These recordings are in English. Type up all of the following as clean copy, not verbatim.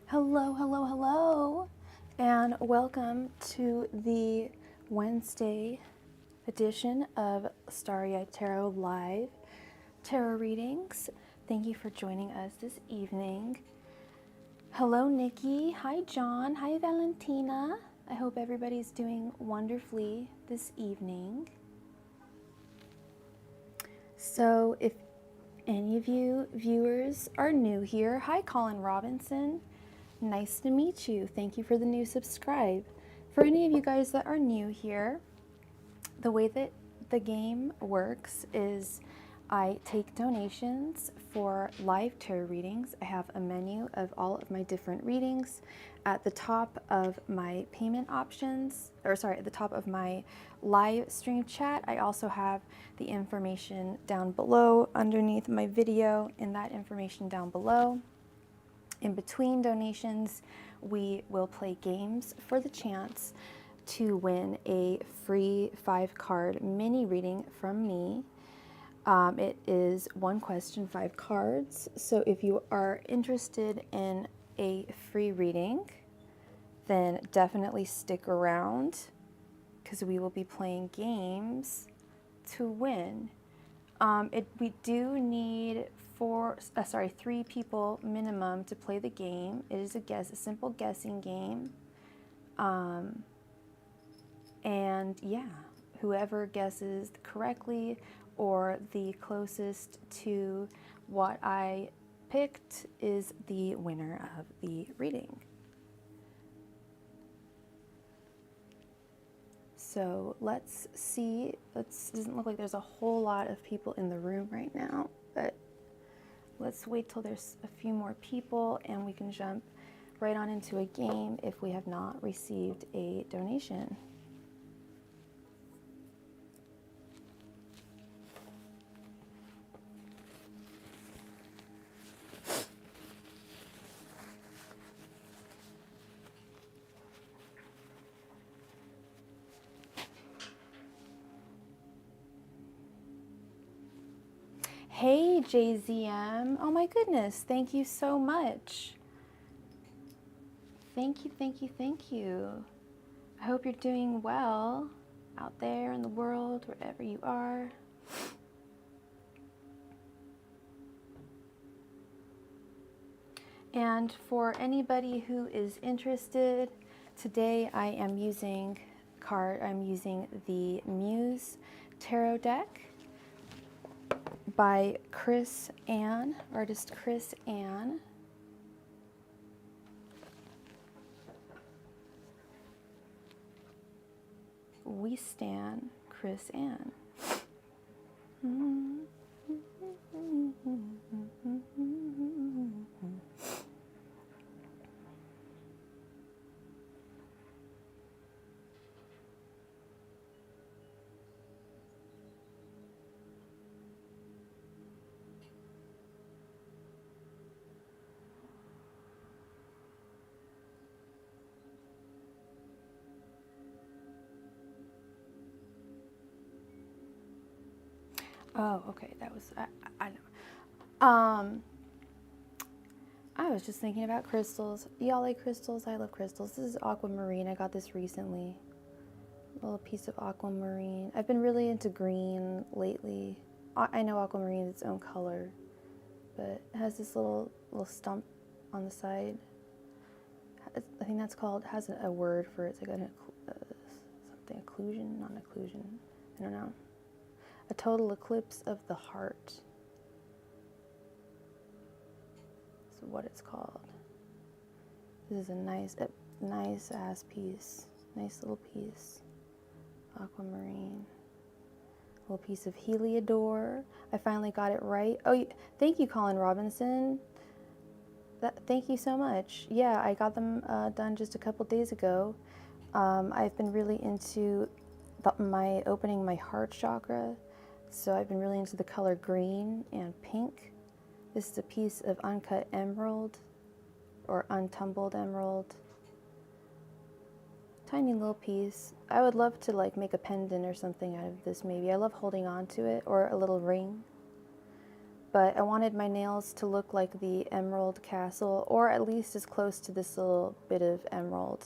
Hello, hello, hello, and welcome to the Wednesday edition of Starry-Eyed Tarot Live Tarot Readings. Thank you for joining us this evening. Hello, Nikki. Hi, John. Hi, Valentina. I hope everybody's doing wonderfully this evening. So, if any of you viewers are new here, hi, Colin Robinson. Nice to meet you. Thank you for the new subscribe. For any of you guys that are new here, the way that the game works is I take donations for live tarot readings. I have a menu of all of my different readings at the top of my payment options, at the top of my live stream chat. I also have the information down below underneath my video, and that information down below. In between donations, we will play games for the chance to win a free 5-card mini reading from me. It is 1 question, 5 cards. So if you are interested in a free reading, then definitely stick around because we will be playing games to win. We do need 3 people minimum to play the game. It is a simple guessing game. And yeah, whoever guesses correctly or the closest to what I picked is the winner of the reading. So let's see. It doesn't look like there's a whole lot of people in the room right now, but let's wait till there's a few more people and we can jump right on into a game if we have not received a donation. Hey, JZM. Oh my goodness. Thank you so much. Thank you, thank you, thank you. I hope you're doing well out there in the world, wherever you are. And for anybody who is interested, today I am using the Muse Tarot deck by artist Chris Ann. We stan Chris Ann. Oh, okay, that was, I know. I was just thinking about crystals. Y'all like crystals? I love crystals. This is aquamarine. I got this recently. A little piece of aquamarine. I've been really into green lately. I know aquamarine is its own color, but it has this little stump on the side. I think that's called, has a word for it. It's like something occlusion, not occlusion. I don't know. A total eclipse of the heart. That's what it's called. This is a nice ass piece. Nice little piece. Aquamarine. A little piece of Heliodor. I finally got it right. Oh, thank you, Colin Robinson. Thank you so much. Yeah, I got them done just a couple days ago. I've been really into opening my heart chakra. So I've been really into the color green and pink. This is a piece of uncut emerald or untumbled emerald. Tiny little piece. I would love to like make a pendant or something out of this maybe. I love holding on to it, or a little ring. but I wanted my nails to look like the Emerald Castle, or at least as close to this little bit of emerald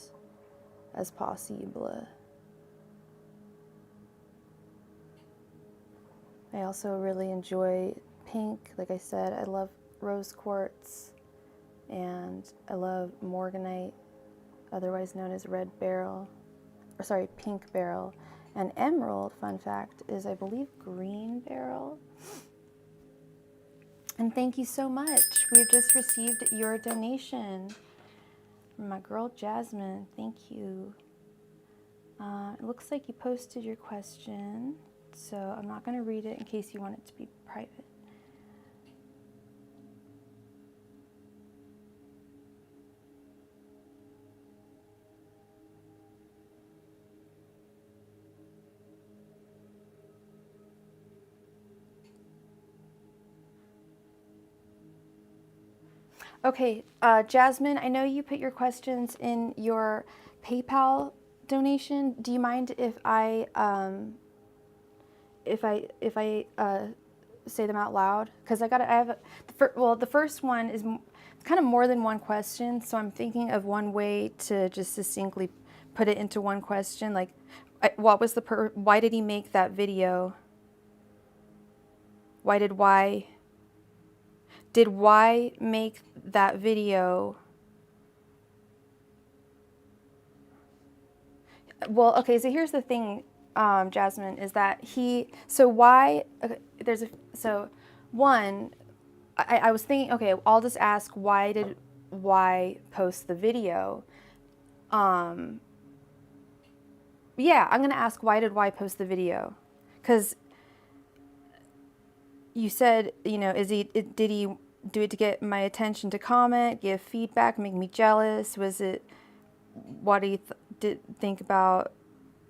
as possible. I also really enjoy pink. Like I said, I love rose quartz, and I love morganite, otherwise known as red beryl, or sorry, pink beryl. And emerald, fun fact, is I believe green beryl. And thank you so much. We've just received your donation from my girl Jasmine. Thank you. It looks like you posted your question, so I'm not going to read it in case you want it to be private. Okay, Jasmine, I know you put your questions in your PayPal donation. Do you mind if I say them out loud? Because the first one is kind of more than one question, so I'm thinking of one way to just succinctly put it into one question. Like, why did he make that video? Did Y make that video? Well, okay, so here's the thing, Jasmine, is that I was thinking, okay, I'll just ask, why did Y post the video? Yeah, I'm going to ask, why did Y post the video? Because you said, did he do it to get my attention, to comment, give feedback, make me jealous? What do you think about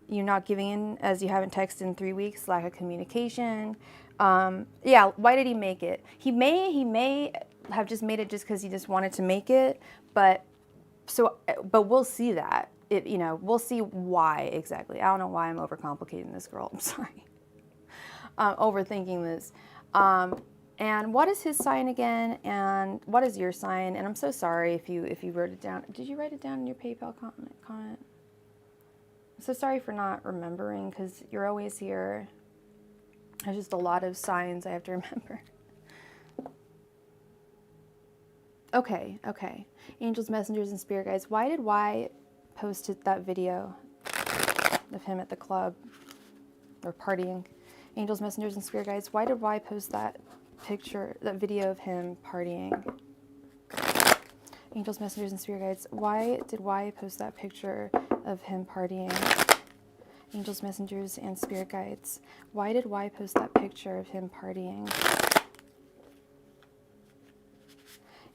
you not giving in as you haven't texted in 3 weeks, lack of communication? Yeah, why did he make it? He may have just made it just because he just wanted to make it, but we'll see that. We'll see why exactly. I don't know why I'm overcomplicating this, girl. I'm sorry. Overthinking this. And what is his sign again? And what is your sign? And I'm so sorry if you wrote it down. Did you write it down in your PayPal comment? I'm so sorry for not remembering, because you're always here. There's just a lot of signs I have to remember. Okay. Angels, messengers, and spirit guides. Why did Y post that video of him at the club or partying? Angels, messengers, and spirit guides. Why did Y post that video of him partying? Angels, messengers, and spirit guides. Why did Y post that picture of him partying? Angels, messengers, and spirit guides. Why did Y post that picture of him partying?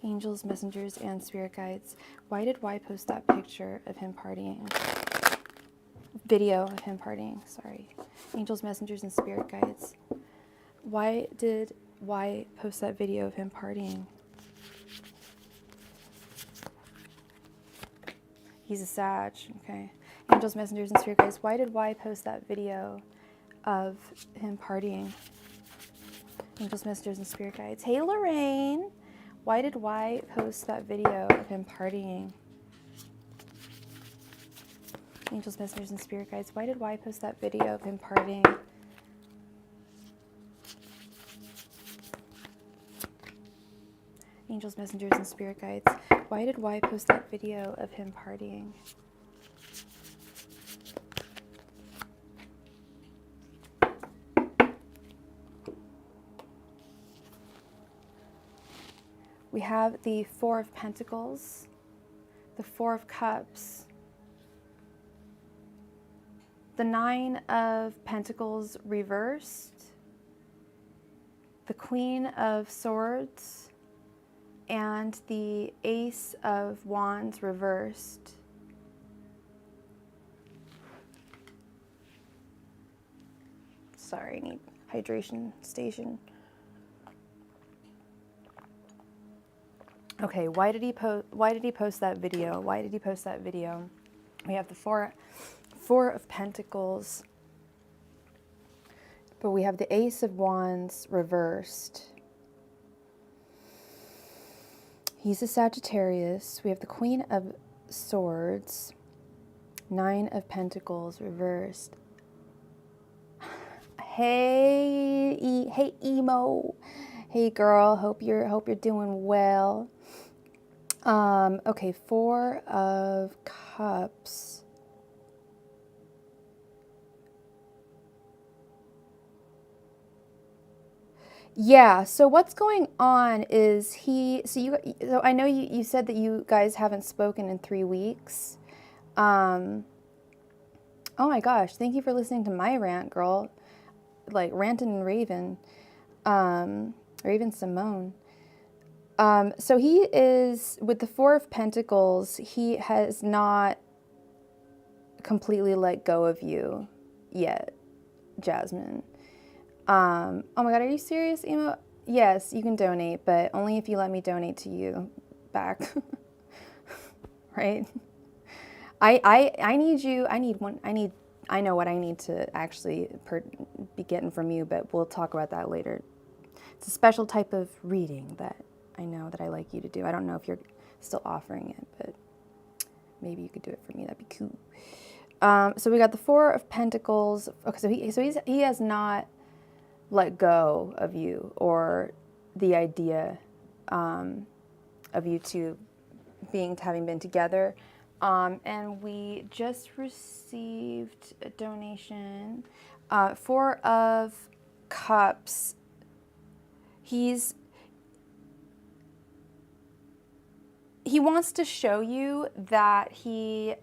Angels, messengers, and spirit guides. Why did Y post that picture of him partying? Video of him partying, sorry. Angels, messengers, and spirit guides. Why did Y post that video of him partying? He's a Sag, okay. Angels, messengers, and spirit guides. Why did Y post that video of him partying? Angels, messengers, and spirit guides. Hey, Lorraine. Why did Y post that video of him partying? Angels, messengers, and spirit guides. Why did Y post that video of him partying? Angels, messengers, and spirit guides. Why did Y post that video of him partying? We have the Four of Pentacles, the Four of Cups, the Nine of Pentacles reversed, the Queen of Swords, and the Ace of Wands reversed. Sorry, I need hydration station. Okay, why did he post that video? Why did he post that video? We have the Four of Pentacles, but we have the Ace of Wands reversed. He's a Sagittarius. We have the Queen of Swords, 9 of Pentacles reversed. Hey emo. Hey girl, hope you're doing well. Okay, 4 of Cups. Yeah, so what's going on is so I know you said that you guys haven't spoken in 3 weeks. Oh my gosh, thank you for listening to my rant, girl. Like ranting and raving. Raven Simone. So he is, with the 4 of Pentacles, he has not completely let go of you yet, Jasmine. Oh my God, are you serious, Emo? Yes, you can donate, but only if you let me donate to you back. Right? I need you, I know what I need to actually be getting from you, but we'll talk about that later. It's a special type of reading that I know that I like you to do. I don't know if you're still offering it, but maybe you could do it for me. That'd be cool. So we got the 4 of Pentacles. Okay, so he has not let go of you or the idea of you two having been together. And we just received a donation. 4 of Cups. He wants to show you that we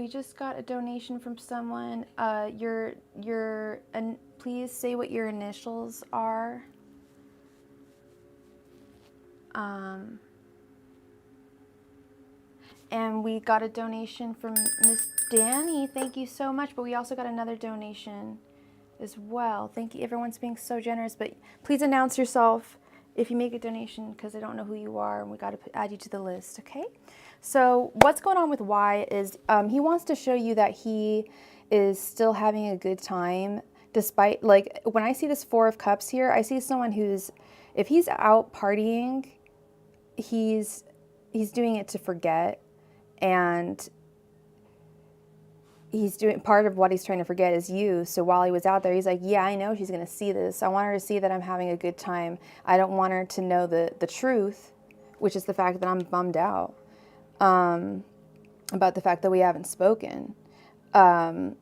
just got a donation from someone. And please say what your initials are. And we got a donation from Miss Danny. Thank you so much. But we also got another donation as well. Thank you. Everyone's being so generous. But please announce yourself if you make a donation, because I don't know who you are, and we got to add you to the list, okay? So what's going on with Y is he wants to show you that he is still having a good time, despite, like, when I see this 4 of Cups here, I see someone who's, if he's out partying, he's doing it to forget, and he's doing, part of what he's trying to forget is you. So while he was out there, he's like, yeah, I know she's going to see this. I want her to see that I'm having a good time. I don't want her to know the truth, which is the fact that I'm bummed out about the fact that we haven't spoken. 9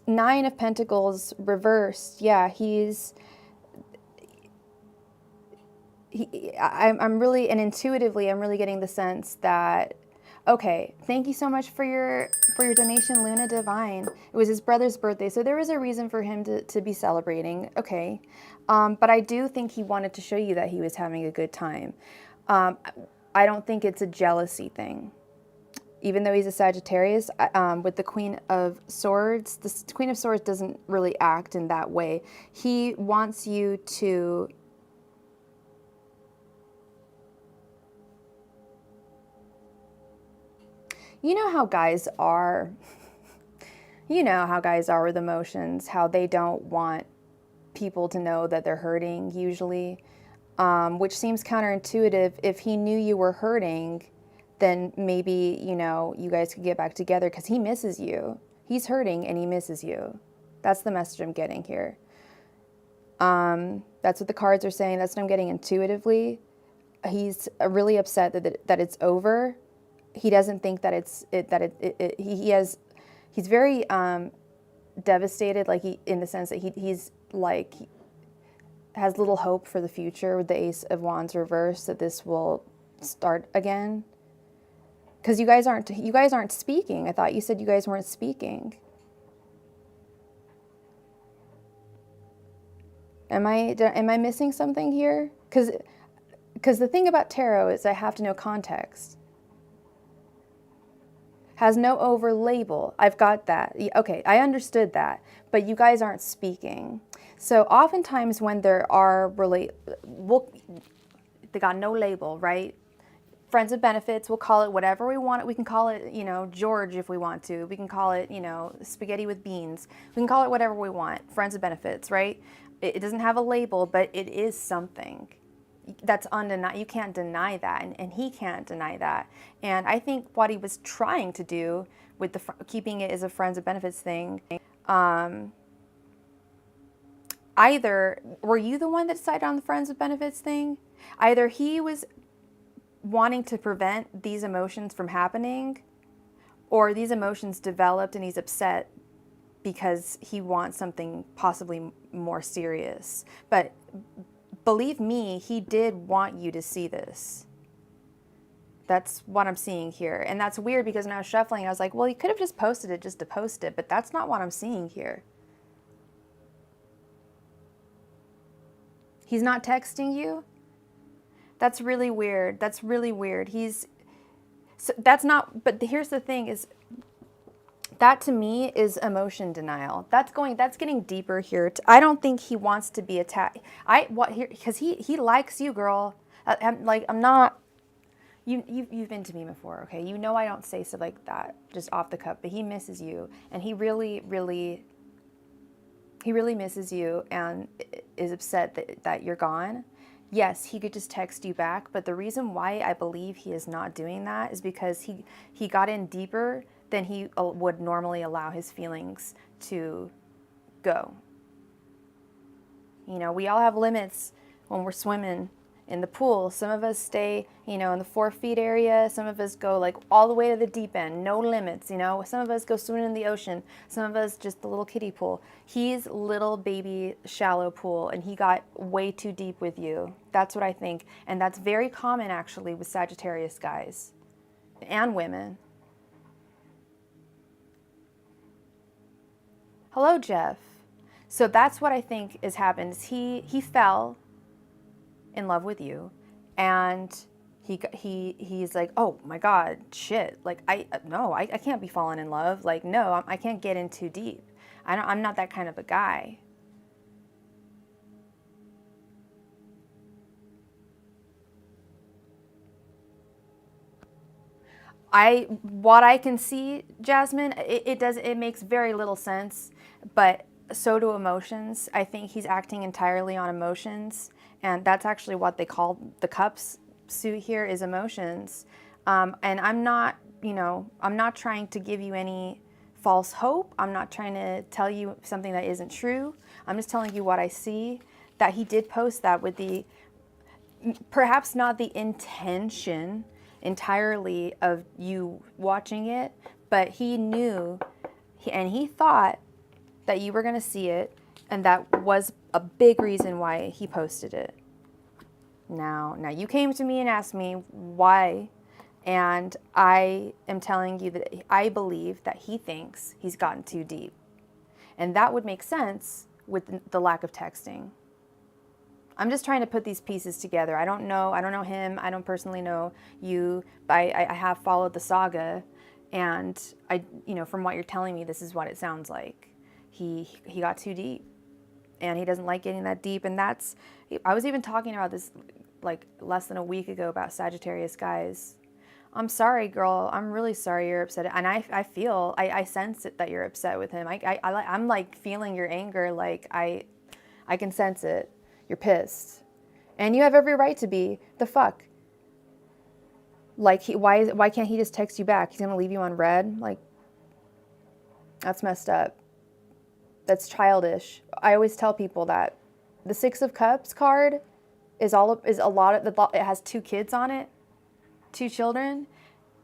of Pentacles reversed. Yeah, I'm really, and intuitively, I'm really getting the sense that, okay, thank you so much for your donation, Luna Divine. It was his brother's birthday, so there was a reason for him to be celebrating. Okay, but I do think he wanted to show you that he was having a good time. I don't think it's a jealousy thing. Even though he's a Sagittarius, with the Queen of Swords, the Queen of Swords doesn't really act in that way. He wants you to... You know how guys are. You know how guys are with emotions, how they don't want people to know that they're hurting, usually, which seems counterintuitive. If he knew you were hurting, then maybe, you know, you guys could get back together, because he misses you. He's hurting and he misses you. That's the message I'm getting here. That's what the cards are saying. That's what I'm getting intuitively. He's really upset that it's over. He doesn't think that he's very devastated, like in the sense that he's like, he has little hope for the future with the Ace of Wands reversed, that this will start again. Because you guys aren't speaking. I thought you said you guys weren't speaking. Am I missing something here? Because the thing about tarot is I have to know context. Has no over label. I've got that. Okay, I understood that. But you guys aren't speaking. So oftentimes when there are they got no label, right? friends with benefits. We'll call it whatever we want. We can call it, you know, George if we want to. We can call it, you know, spaghetti with beans. We can call it whatever we want. Friends with benefits, right? It doesn't have a label, but it is something. That's undeniable. You can't deny that, and he can't deny that. And I think what he was trying to do with the keeping it as a friends with benefits thing, either were you the one that decided on the friends with benefits thing? Either he was wanting to prevent these emotions from happening, or these emotions developed and he's upset because he wants something possibly more serious. But believe me, he did want you to see this. That's what I'm seeing here. And that's weird because when I was shuffling, I was like, well, he could have just posted it just to post it, but that's not what I'm seeing here. He's not texting you? That's really weird. That's really weird. That's not, but here's the thing is, that to me is emotion denial. That's getting deeper here. I don't think he wants to be attacked. Because he likes you, girl. I'm not, you've been to me before, okay? You know I don't say stuff like that just off the cuff, but he misses you, and he really misses you and is upset that you're gone. Yes, he could just text you back, but the reason why I believe he is not doing that is because he got in deeper than he would normally allow his feelings to go. You know, we all have limits when we're swimming in the pool. Some of us stay, you know, in the 4 feet area. Some of us go like all the way to the deep end, no limits, you know. Some of us go swimming in the ocean. Some of us just the little kiddie pool. He's little baby shallow pool, and he got way too deep with you. That's what I think. And that's very common actually with Sagittarius guys and women. Hello, Jeff. So that's what I think has happened. He fell in love with you, and he's like, oh my God, shit. Like I can't be falling in love. Like no, I can't get in too deep. I'm not that kind of a guy. What I can see, Jasmine, it makes very little sense, but so do emotions. I think he's acting entirely on emotions, and that's actually what they call the cups suit here is emotions. And I'm not, you know, I'm not trying to give you any false hope. I'm not trying to tell you something that isn't true. I'm just telling you what I see, that he did post that with the, perhaps not the intention entirely of you watching it, but he knew and he thought that you were going to see it, and that was a big reason why he posted it. Now you came to me and asked me why, and I am telling you that I believe that he thinks he's gotten too deep, and that would make sense with the lack of texting. I'm just trying to put these pieces together. I don't know him. I don't personally know you, but I have followed the saga, and you know, from what you're telling me, this is what it sounds like. He got too deep, and he doesn't like getting that deep. And I was even talking about this like less than a week ago about Sagittarius guys. I'm sorry, girl. I'm really sorry you're upset. And I sense it that you're upset with him. I'm like feeling your anger. Like I can sense it. You're pissed, and you have every right to be. The fuck? Like why can't he just text you back? He's gonna leave you on red? Like, that's messed up. That's childish. I always tell people that the 6 of Cups card is a lot of the. It has 2 kids on it, 2 children,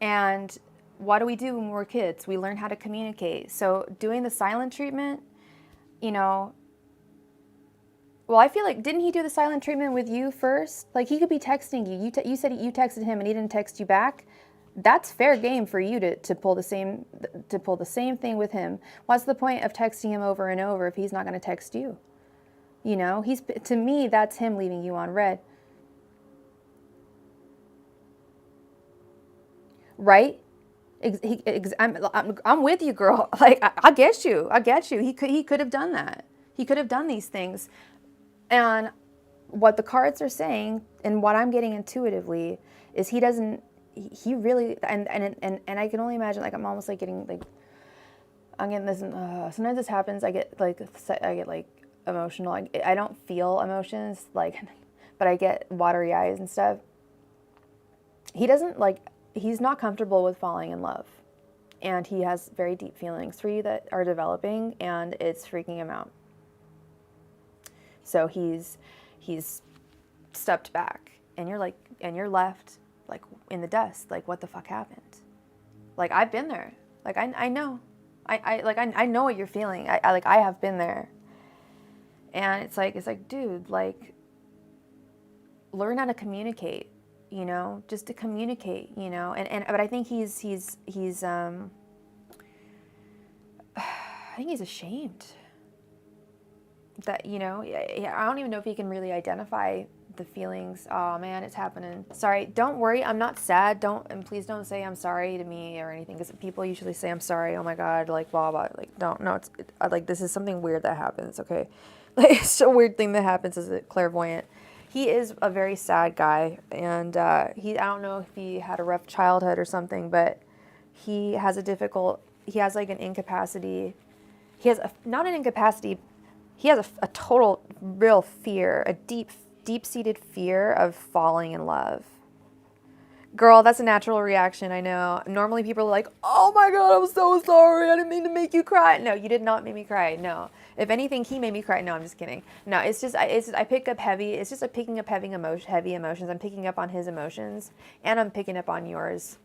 and what do we do when we're kids? We learn how to communicate. So doing the silent treatment, you know. Well, I feel like, didn't he do the silent treatment with you first? Like, he could be texting you. You said you texted him and he didn't text you back. That's fair game for you to pull the same thing with him. What's the point of texting him over and over if he's not going to text you? You know, to me, that's him leaving you on red. Right? I'm with you, girl. Like, I get you. He could have done that. He could have done these things. And what the cards are saying, and what I'm getting intuitively, is he doesn't he really, and I can only imagine, like, I'm almost like getting like, I'm getting this, sometimes this happens, I get like emotional. I don't feel emotions, like, but I get watery eyes and stuff. He doesn't, like, he's not comfortable with falling in love. And he has very deep feelings for you that are developing, and it's freaking him out. So he's stepped back, and you're like, and you're left like in the dust, like, what the fuck happened? Like, I've been there. Like, I know. I know what you're feeling. I have been there. And it's like, dude, like, learn how to communicate, you know, just to communicate, you know. But I think he's I think he's ashamed that, you know, I don't even know if he can really identify the feelings. Oh man, it's happening. Sorry, don't worry, I'm not sad. And please don't say I'm sorry to me or anything, because people usually say I'm sorry. Oh my God, like blah blah. Like, don't. No, like, this is something weird that happens. Okay, like, it's a weird thing that happens as a clairvoyant. He is a very sad guy, and I don't know if he had a rough childhood or something, but he has like an incapacity. He has not an incapacity. He has a total, real fear, a deep-seated fear of falling in love. Girl, that's a natural reaction, I know. Normally people are like, oh my God, I'm so sorry. I didn't mean to make you cry. No, you did not make me cry. No. If anything, he made me cry. No, I'm just kidding. No, it's just I pick up heavy. It's just picking up heavy emotions. I'm picking up on his emotions, and I'm picking up on yours.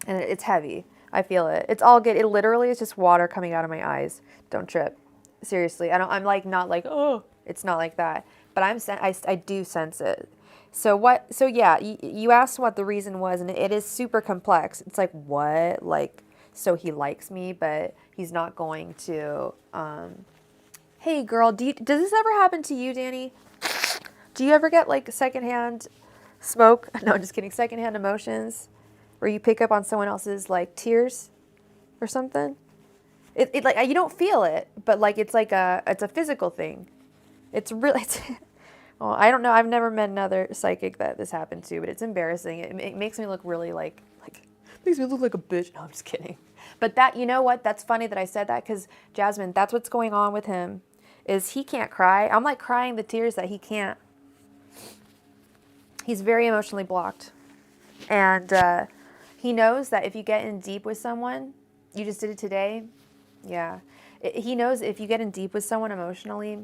And it's heavy. I feel it. It's all good. It literally is just water coming out of my eyes. Don't trip. Seriously. I'm like, not like, oh, it's not like that. But I do sense it. So yeah, you asked what the reason was, and it is super complex. It's like, what? Like, so he likes me, but he's not going to, hey girl, does this ever happen to you, Danny? Do you ever get like secondhand smoke? No, I'm just kidding. Secondhand emotions, where you pick up on someone else's like tears or something? It like, you don't feel it, but like, it's a physical thing. It's really, well, I don't know. I've never met another psychic that this happened to, but it's embarrassing. It makes me look really like makes me look like a bitch. No, I'm just kidding. But that, you know what? That's funny that I said that, because Jasmine, that's what's going on with him, is he can't cry. I'm like crying the tears that he can't. He's very emotionally blocked. And he knows that if you get in deep with someone, you just did it today. Yeah. He knows if you get in deep with someone emotionally.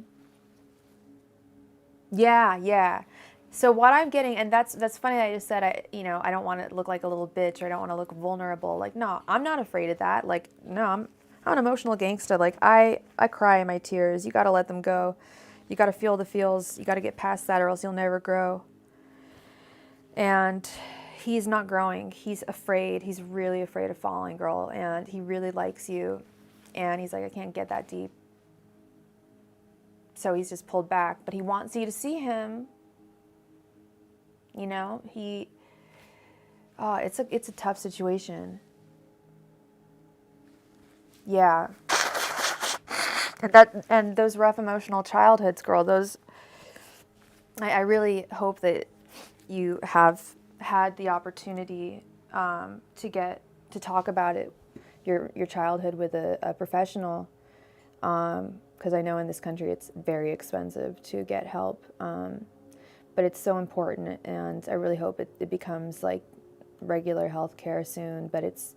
Yeah. So what I'm getting, and that's funny that I just said, I don't want to look like a little bitch, or I don't want to look vulnerable. Like, no, I'm not afraid of that. Like, no, I'm an emotional gangster. Like, I cry my tears. You got to let them go. You got to feel the feels. You got to get past that, or else you'll never grow. And he's not growing. He's afraid. He's really afraid of falling, girl. And he really likes you. And he's like, I can't get that deep. So he's just pulled back. But he wants you to see him. You know, it's a tough situation. Yeah. And those rough emotional childhoods, girl, I really hope that you have had the opportunity to talk about it, your childhood, with a professional, because I know in this country it's very expensive to get help, but it's so important, and I really hope it becomes like regular health care soon. But it's,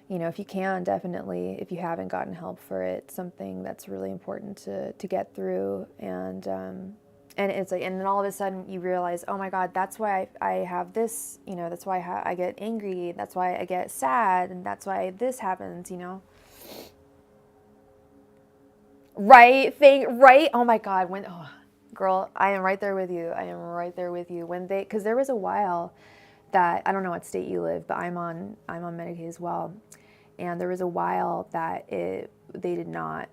you know, if you can, definitely, if you haven't gotten help for it, something that's really important to get through. And it's like, and then all of a sudden you realize, oh my God, that's why I have this, you know, that's why I get angry, that's why I get sad, and that's why this happens, you know. Right? Oh my God, girl, I am right there with you. Because there was a while that, I don't know what state you live, but I'm on Medicaid as well. And there was a while that they did not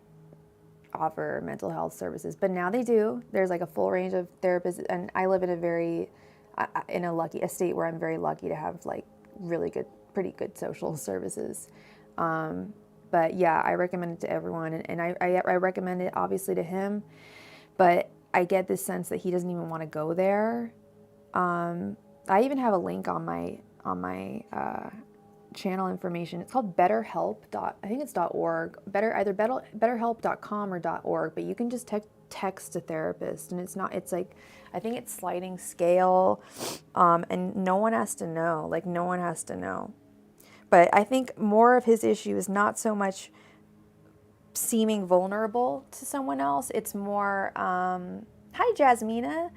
offer mental health services, but now they do. There's like a full range of therapists, and I live in a state where I'm very lucky to have like pretty good social services. But yeah, I recommend it to everyone, and I recommend it obviously to him, but I get this sense that he doesn't even want to go there. I even have a link on my on my channel information. It's called BetterHelp. I think it's .org. Either betterhelp.com or .org. But you can just text a therapist, and it's not. It's like, I think it's sliding scale, and no one has to know. Like, no one has to know. But I think more of his issue is not so much seeming vulnerable to someone else. It's more, hi Jasmina.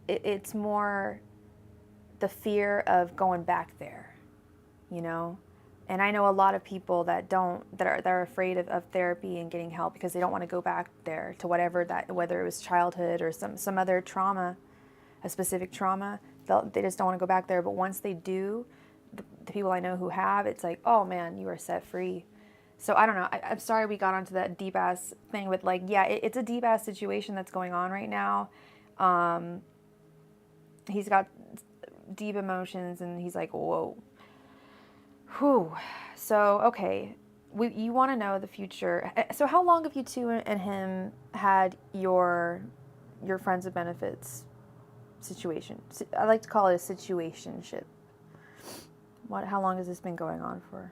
It's more the fear of going back there, you know? And I know a lot of people that are afraid of therapy and getting help because they don't want to go back there to whatever whether it was childhood or some other trauma, a specific trauma. They just don't want to go back there. But once they do, the people I know who have, it's like, oh man, you are set free. So I don't know. I'm sorry we got onto that deep ass thing with, like, yeah, it's a deep ass situation that's going on right now. He's got deep emotions, and he's like, whoa. Whew. So, okay, you want to know the future. So how long have you two and him had your friends with benefits situation? I like to call it a situationship. How long has this been going on for?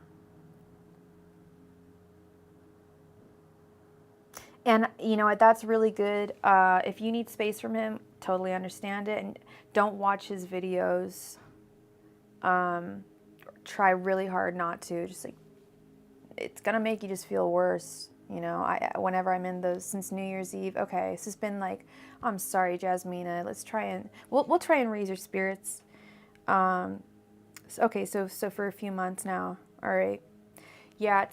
And you know what, that's really good. If you need space from him, totally understand it. And don't watch his videos. Try really hard not to. Just like, it's gonna make you just feel worse. You know, whenever I'm in those, since New Year's Eve, okay, it's just been like, I'm sorry, Jasmina, let's try and, we'll try and raise your spirits. Okay, so for a few months now, all right. Yeah,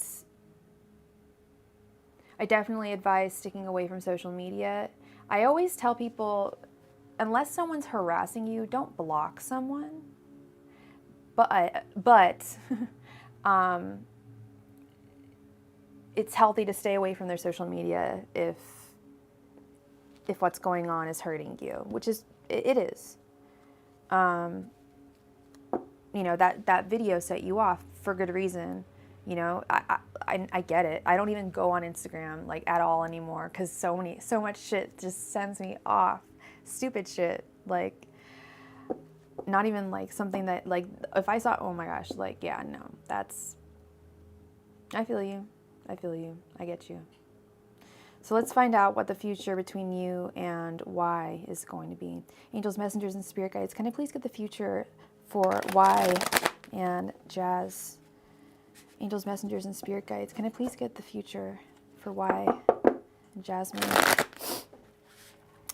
I definitely advise sticking away from social media. I always tell people, unless someone's harassing you, don't block someone. But it's healthy to stay away from their social media if what's going on is hurting you, which is, it is. You know, that video set you off for good reason. You know, I get it. I don't even go on Instagram like at all anymore because so much shit just sends me off. Stupid shit. Like, not even like something that, like, if I saw, oh my gosh, like, yeah, no, I feel you. I get you. So let's find out what the future between you and Y is going to be. Angels, messengers, and spirit guides, can I please get the future for Y and Jazz? Angels, messengers, and spirit guides, can I please get the future for Y and Jasmine?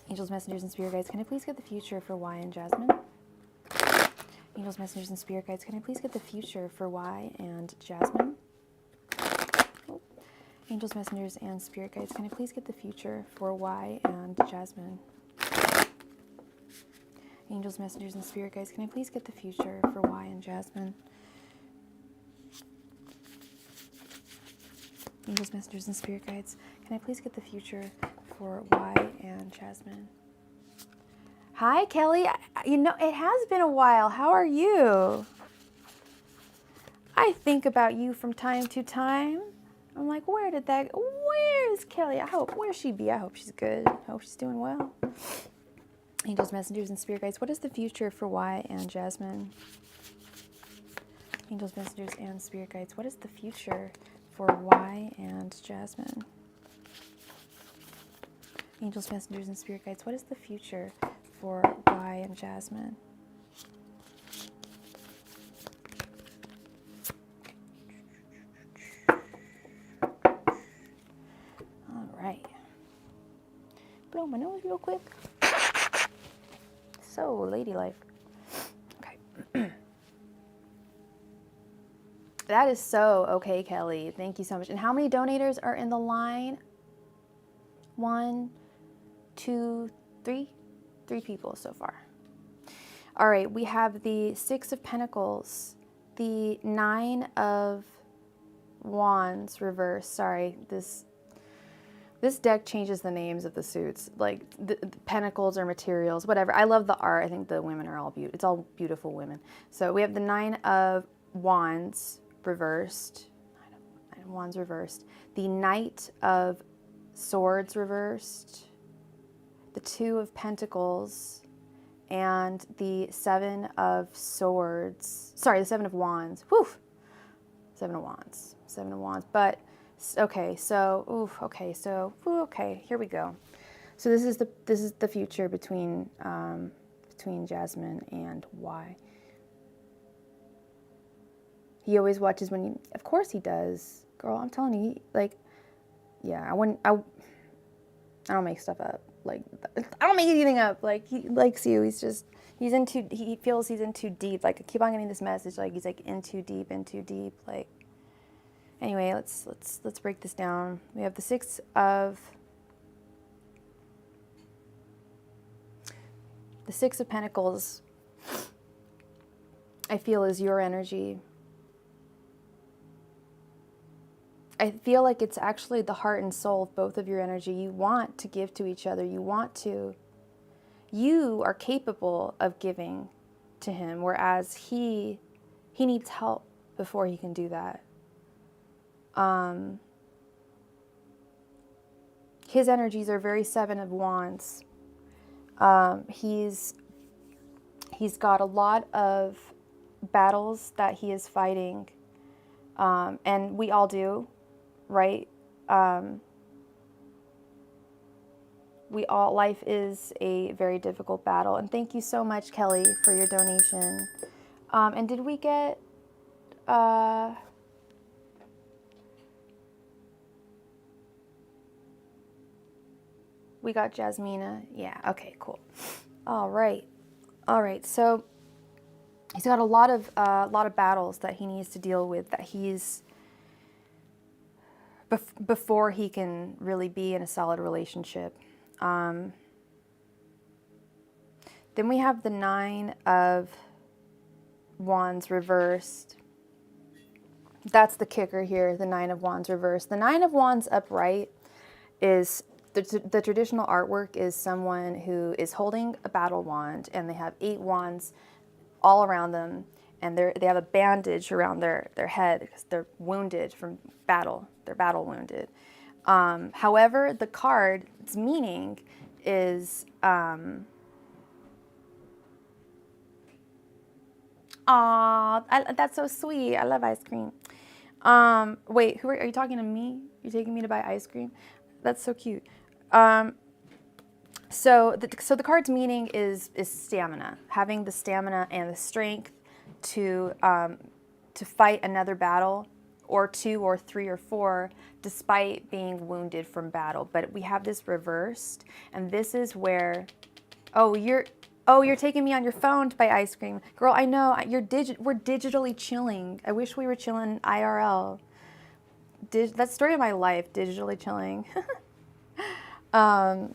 Angels, messengers, and spirit guides, can I please get the future for Y and Jasmine? Angels, messengers, and spirit guides, can I please get the future for Y and Jasmine? Oh. Angels, messengers, and spirit guides, can I please get the future for Y and Jasmine? Angels, messengers, and spirit guides, can I please get the future for Y and Jasmine? Angels, messengers, and spirit guides, can I please get the future for Y and Jasmine? Hi, Kelly. You know, it has been a while. How are you? I think about you from time to time. I'm like, where's Kelly? Where's she be? I hope she's good. I hope she's doing well. Angels, messengers, and spirit guides, what is the future for Y and Jasmine? Angels, messengers, and spirit guides, what is the future for Y and Jasmine? Angels, messengers, and spirit guides, what is the future for Y and Jasmine? All right. Blow my nose real quick. So ladylike. Okay. That is so okay, Kelly. Thank you so much. And how many donators are in the line? 1, 2, 3? 3 people so far. All right, we have the 6 of Pentacles, the 9 of Wands reversed. Sorry, this deck changes the names of the suits. Like, the Pentacles or materials, whatever. I love the art. I think the women are all beautiful. It's all beautiful women. So we have the 9 of Wands reversed. 9 of Wands reversed. The Knight of Swords reversed. The 2 of Pentacles. and the Seven of Swords. Sorry, the Seven of Wands. Whew. Seven of Wands. Seven of Wands. But, okay, so, okay, here we go. So this is the future between Jasmine and Y. He always watches when you, of course he does. Girl, I'm telling you, like, yeah, I don't make stuff up. Like, I don't make anything up. Like, he likes you. He feels he's in too deep. Like, I keep on getting this message, like, he's like in too deep, like. Anyway, let's break this down. We have the Six of Pentacles. I feel is your energy. I feel like it's actually the heart and soul of both of your energy. You want to give to each other. You are capable of giving to him, whereas he needs help before he can do that. His energies are very Seven of Wands. He's got a lot of battles that he is fighting, and we all do. Right? Life is a very difficult battle. And thank you so much, Kelly, for your donation. And did we get, we got Jasmina. Yeah. Okay, cool. All right. So he's got a lot of battles that he needs to deal with, that he's, before he can really be in a solid relationship. Then we have the Nine of Wands reversed. That's the kicker here, the Nine of Wands reversed. The Nine of Wands upright is, the traditional artwork is someone who is holding a battle wand, and they have 8 wands all around them, and they have a bandage around their head because they're wounded from battle. They're battle wounded. However, the card's meaning is, that's so sweet. I love ice cream. Wait, are you talking to me? You're taking me to buy ice cream? That's so cute. So the card's meaning is stamina, having the stamina and the strength to fight another battle, or 2 or 3 or 4, despite being wounded from battle. But we have this reversed, and this is where, you're taking me on your phone to buy ice cream. Girl, I know, we're digitally chilling. I wish we were chilling IRL. That's the story of my life, digitally chilling. 9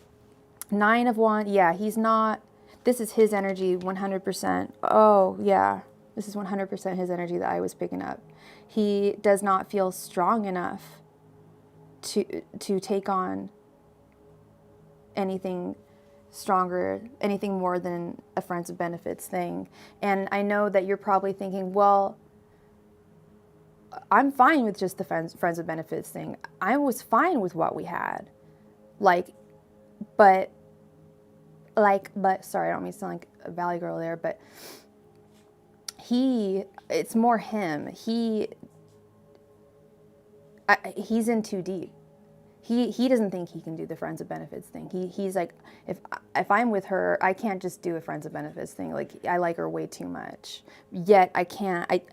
of Wands, yeah, he's not, this is his energy 100%. Oh, yeah, this is 100% his energy that I was picking up. He does not feel strong enough to take on anything stronger, anything more than a friends of benefits thing. And I know that you're probably thinking, well, I'm fine with just the friends of benefits thing. I was fine with what we had. But sorry, I don't mean to sound like a Valley Girl there, but it's more him. He's in too deep. He doesn't think he can do the friends of benefits thing. He's like, if I'm with her, I can't just do a friends of benefits thing. Like, I like her way too much. Yet I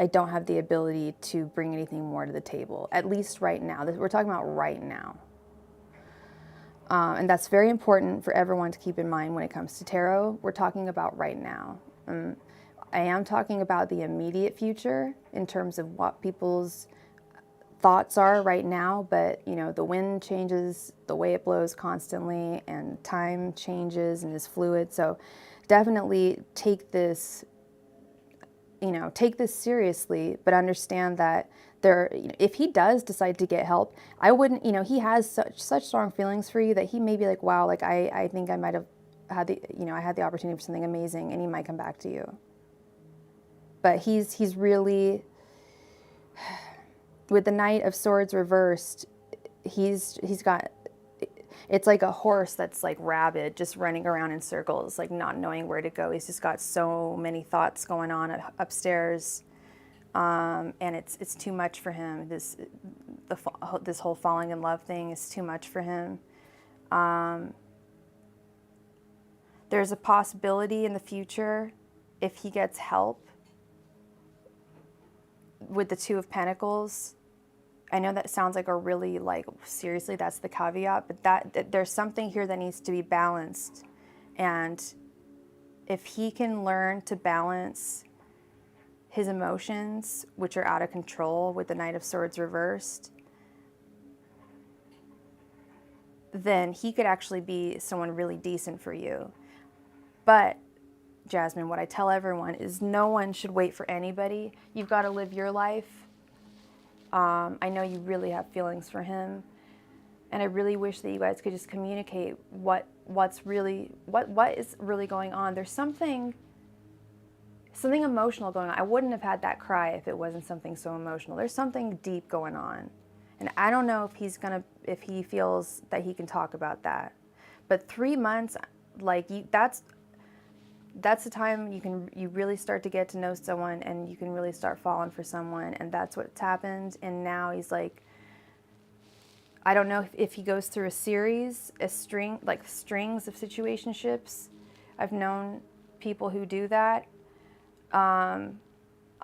don't have the ability to bring anything more to the table, at least right now. We're talking about right now. And that's very important for everyone to keep in mind when it comes to tarot. We're talking about right now. I am talking about the immediate future in terms of what people's thoughts are right now, but the wind changes, the way it blows constantly, and time changes and is fluid. So definitely take this seriously, but understand that if he does decide to get help, I wouldn't, he has such strong feelings for you that he may be like, wow, like I think I might have had I had the opportunity for something amazing, and he might come back to you. But he's really, with the Knight of Swords reversed, he's got, it's like a horse that's like rabid, just running around in circles, like not knowing where to go. He's just got so many thoughts going on upstairs, and it's too much for him. This whole falling in love thing is too much for him. There's a possibility in the future, if he gets help with the Two of Pentacles. I know that sounds like a really, like, seriously, that's the caveat, but that there's something here that needs to be balanced. And if he can learn to balance his emotions, which are out of control with the Knight of Swords reversed, then he could actually be someone really decent for you. But Jasmine, what I tell everyone is no one should wait for anybody. You've got to live your life. I know you really have feelings for him, and I really wish that you guys could just communicate what is really going on. There's something emotional going on. I wouldn't have had that cry if it wasn't something so emotional. There's something deep going on, and I don't know if he feels that he can talk about that. But 3 months, like, that's the time you really start to get to know someone, and you can really start falling for someone, and that's what's happened. And now he's like, I don't know if he goes through strings of situationships. I've known people who do that. I'm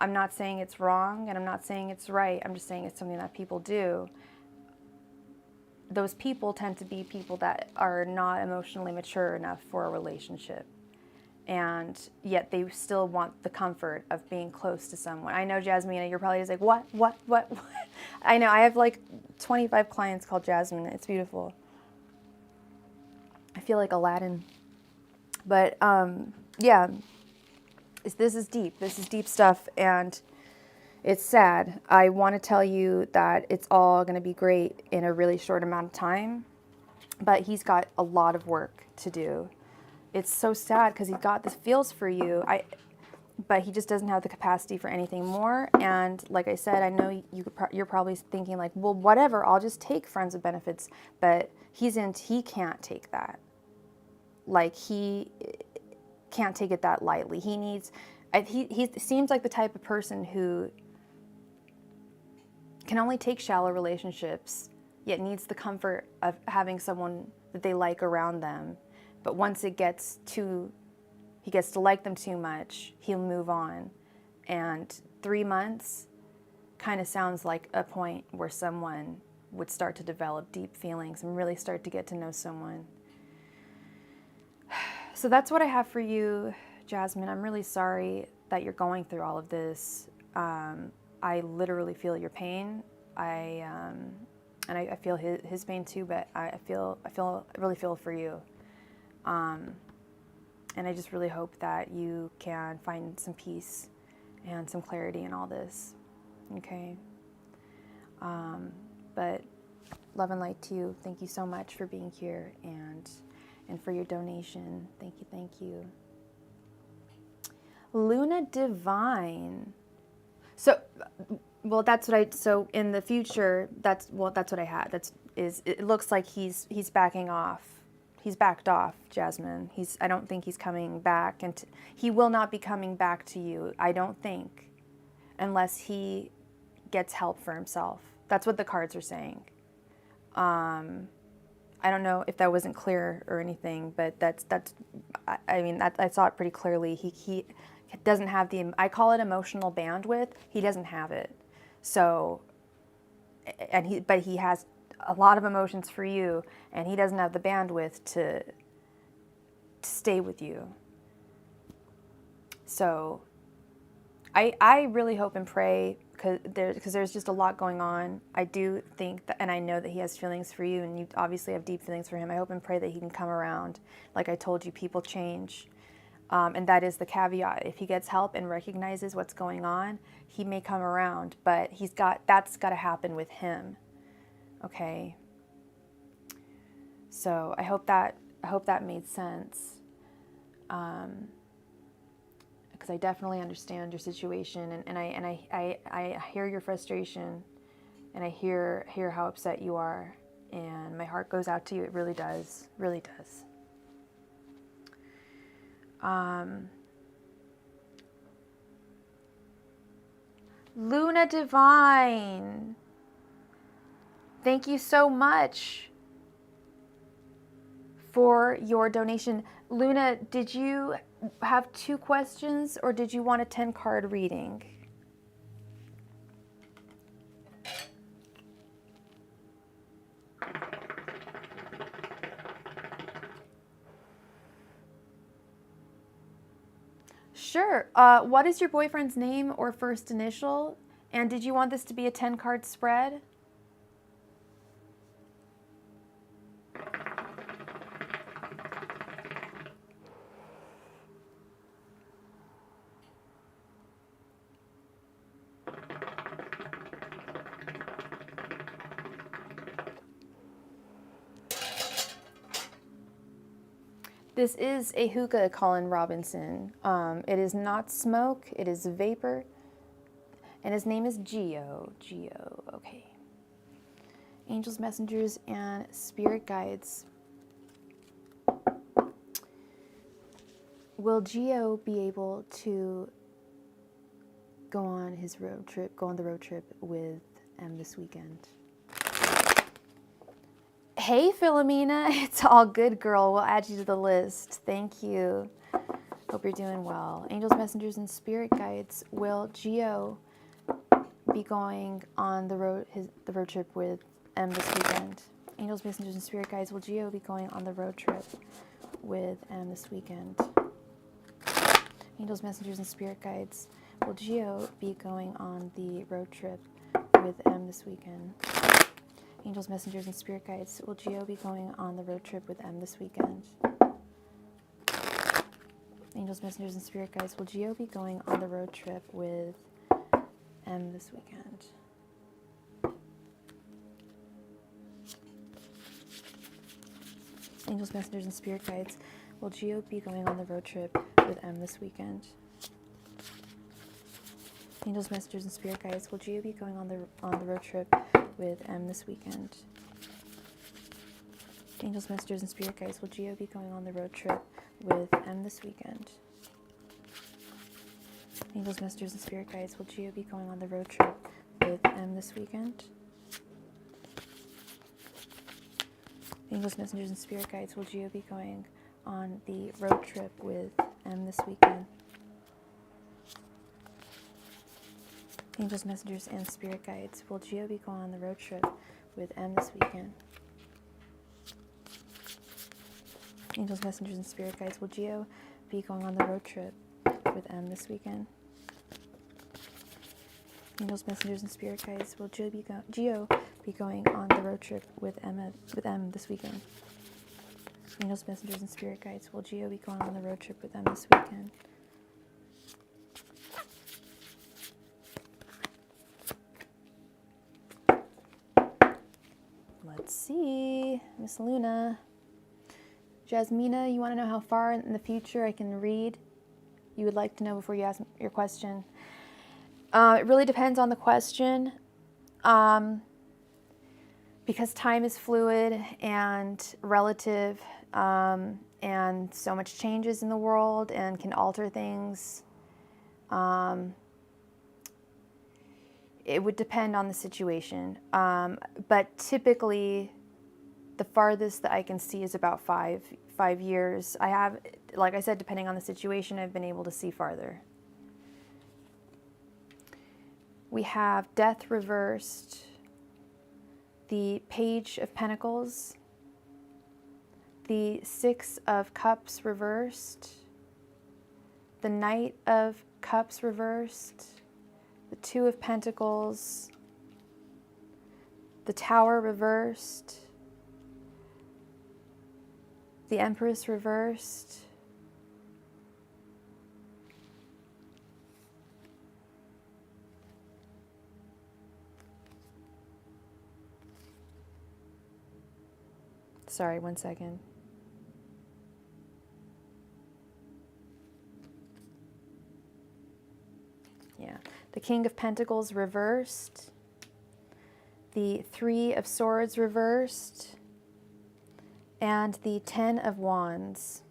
not saying it's wrong, and I'm not saying it's right. I'm just saying it's something that people do. Those people tend to be people that are not emotionally mature enough for a relationship. And yet they still want the comfort of being close to someone. I know, Jasmina, you're probably just like, what? I know, I have like 25 clients called Jasmine. It's beautiful. I feel like Aladdin. But yeah, this is deep. This is deep stuff, and it's sad. I want to tell you that it's all going to be great in a really short amount of time, but he's got a lot of work to do. It's so sad because he got this feels for you, but he just doesn't have the capacity for anything more. And like I said, I know you're probably thinking like, well, whatever, I'll just take friends with benefits. But he can't take that. Like, he can't take it that lightly. He seems like the type of person who can only take shallow relationships, yet needs the comfort of having someone that they like around them. But once he gets to like them too much, he'll move on. And 3 months kind of sounds like a point where someone would start to develop deep feelings and really start to get to know someone. So that's what I have for you, Jasmine. I'm really sorry that you're going through all of this. I literally feel your pain. And I feel his pain too, but I really feel for you. And I just really hope that you can find some peace and some clarity in all this. Okay. But love and light to you. Thank you so much for being here and for your donation. Thank you. Luna Divine. So, well, so in the future, that's what I had. It looks like he's backing off. He's backed off, Jasmine. I don't think he's coming back, and he will not be coming back to you, I don't think, unless he gets help for himself. That's what the cards are saying. I don't know if that wasn't clear or anything, but I saw it pretty clearly. He doesn't have I call it emotional bandwidth. He doesn't have it. So, but he has a lot of emotions for you, and he doesn't have the bandwidth to stay with you. So I really hope and pray, because there's just a lot going on. I do think that, and I know that he has feelings for you, and you obviously have deep feelings for him. I hope and pray that he can come around. Like I told you, people change. And that is the caveat. If he gets help and recognizes what's going on, he may come around, but that's got to happen with him. Okay. So I hope that made sense. Because I definitely understand your situation, and I hear your frustration, and I hear how upset you are, and my heart goes out to you. It really does, really does. Luna Divine, thank you so much for your donation. Luna, did you have 2 questions or did you want a 10-card reading? Sure. What is your boyfriend's name or first initial? And did you want this to be a 10-card spread? This is a hookah, Colin Robinson. It is not smoke, it is vapor. And his name is Geo. Geo, okay. Angels, messengers, and spirit guides. Will Geo be able to go on his road trip, go on the road trip with M this weekend? Hey, Philomena, it's all good, girl. We'll add you to the list. Thank you. Hope you're doing well. Angels, messengers, and spirit guides. Will Geo be going on the road trip with M this weekend? Angels, messengers, and spirit guides. Will Geo be going on the road trip with M this weekend? Angels, messengers, and spirit guides. Will Geo be going on the road trip with M this weekend? Angels, messengers, and spirit guides. Will Geo be going on the road trip with M this weekend? Angels, messengers, and spirit guides. Will Geo be going on the road trip with M this weekend? Angels, messengers, and spirit guides. Will Geo be going on the road trip with M this weekend? Angels, messengers, and spirit guides. Will Geo be going on the road trip with M this weekend? Angels, messengers, and spirit guides. Will Geo be going on the road trip with M this weekend? Angels, messengers, and spirit guides. Will Geo be going on the road trip with M this weekend? Angels, messengers, and spirit guides. Will Geo be going on the road trip with M this weekend? Angels, messengers, and spirit guides. Will Geo be going on the road trip with M this weekend? Angels, messengers, and spirit guides. Will Geo be going on the road trip with M this weekend? Angels, messengers, and spirit guides. Will Geo be going on the road trip with M this weekend? Angels, messengers, and spirit guides. Will Geo be going on the road trip with M this weekend? Let's see, Miss Luna. Jasmina, you want to know how far in the future I can read? You would like to know before you ask your question. It really depends on the question, because time is fluid and relative, and so much changes in the world and can alter things. It would depend on the situation, but typically the farthest that I can see is about five years. I have, like I said, depending on the situation, I've been able to see farther. We have Death reversed, the Page of Pentacles, the Six of Cups reversed, the Knight of Cups reversed, the Two of Pentacles, the Tower reversed, the Empress reversed, sorry, one second. Yeah, the King of Pentacles reversed, the 3 of Swords reversed, and the 10 of Wands.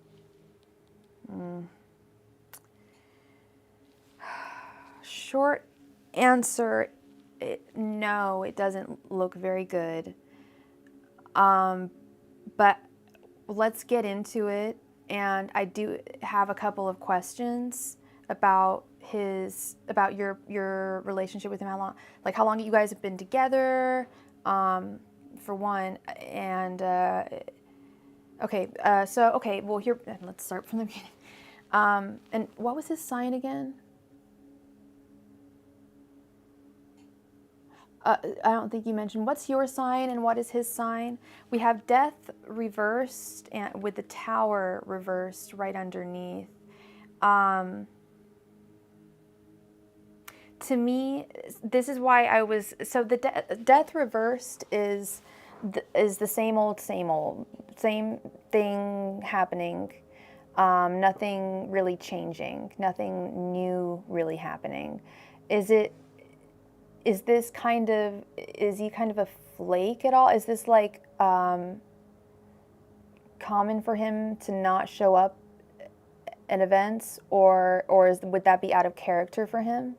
Short answer, no, it doesn't look very good. But let's get into it. And I do have a couple of questions about your relationship with him. How long you guys have been together, for one. And okay, well, here, let's start from the beginning. And what was his sign again? I don't think you mentioned. What's your sign and what is his sign? We have Death reversed and with the Tower reversed right underneath. To me, this is why I was... So the Death reversed is the same old, same thing happening. Nothing really changing. Nothing new really happening. Is he kind of a flake at all? Is this like common for him to not show up at events, or would that be out of character for him?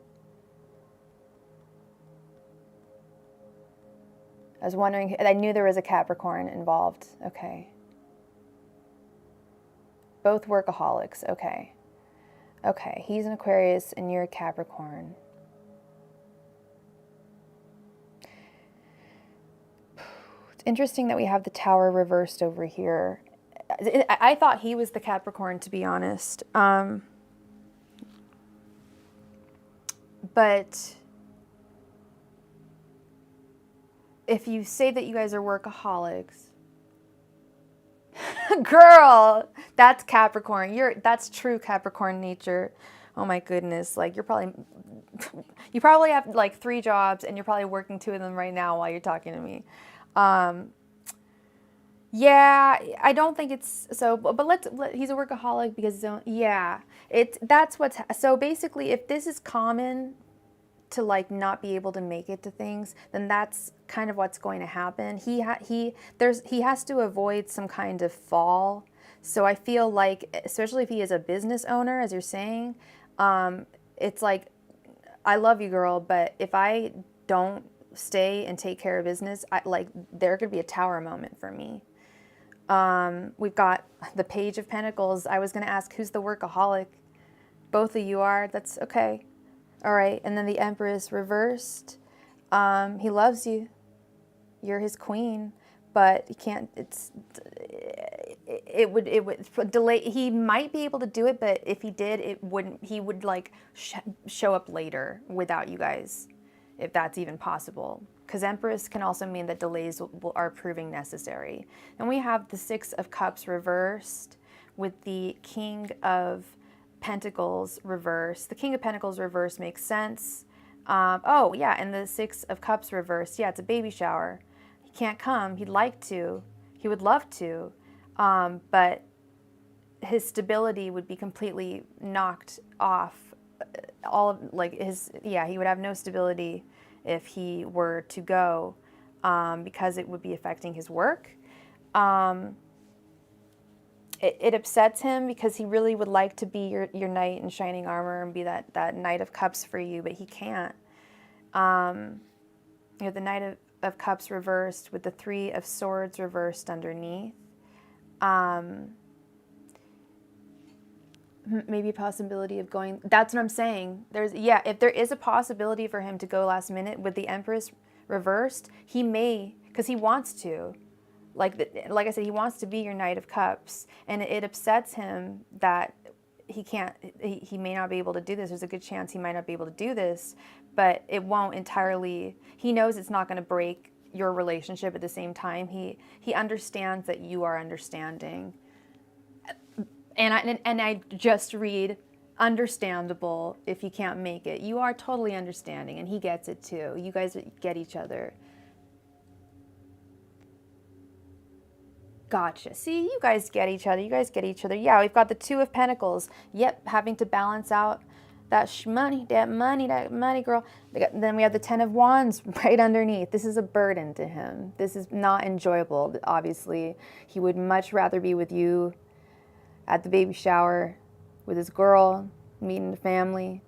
I was wondering, I knew there was a Capricorn involved. Okay. Both workaholics. Okay. Okay, he's an Aquarius and you're a Capricorn. Interesting that we have the Tower reversed over here. I thought he was the Capricorn, to be honest. But if you say that you guys are workaholics, girl, that's Capricorn. That's true Capricorn nature. Oh my goodness. Like you probably have like 3 jobs and you're probably working 2 of them right now while you're talking to me. Yeah, I don't think it's so, but he's a workaholic because, yeah, so basically if this is common to like not be able to make it to things, then that's kind of what's going to happen. He has to avoid some kind of fall. So I feel like, especially if he is a business owner, as you're saying, it's like, I love you, girl, but if I don't stay and take care of business, there could be a Tower moment for me. We've got the Page of Pentacles. I was going to ask, who's the workaholic? Both of you are. That's okay. All right. And then the Empress reversed. He loves you. You're his queen, but he can't, it would delay. He might be able to do it, but if he did, he would like show up later without you guys, if that's even possible. Because Empress can also mean that delays are proving necessary. And we have the 6 of Cups reversed with the King of Pentacles reversed. The King of Pentacles reversed makes sense. Oh, yeah, and the 6 of Cups reversed. Yeah, it's a baby shower. He can't come. He'd like to. He would love to. But his stability would be completely knocked off. He would have no stability if he were to go, because it would be affecting his work. It upsets him because he really would like to be your knight in shining armor and be that Knight of Cups for you, but he can't. The Knight of Cups reversed with the 3 of Swords reversed underneath. Maybe a possibility of going, that's what I'm saying. If there is a possibility for him to go last minute with the Empress reversed, he may, because he wants to. Like I said, he wants to be your Knight of Cups, and it upsets him that he can't, he may not be able to do this. There's a good chance he might not be able to do this, but it won't entirely, he knows it's not going to break your relationship at the same time. He understands that you are understanding. And I just read, understandable if you can't make it. You are totally understanding, and he gets it too. You guys get each other. Gotcha. See, you guys get each other. Yeah, we've got the 2 of Pentacles. Yep, having to balance out That money, that money, girl. Then we have the 10 of Wands right underneath. This is a burden to him. This is not enjoyable, obviously. He would much rather be with you at the baby shower, with his girl, meeting the family.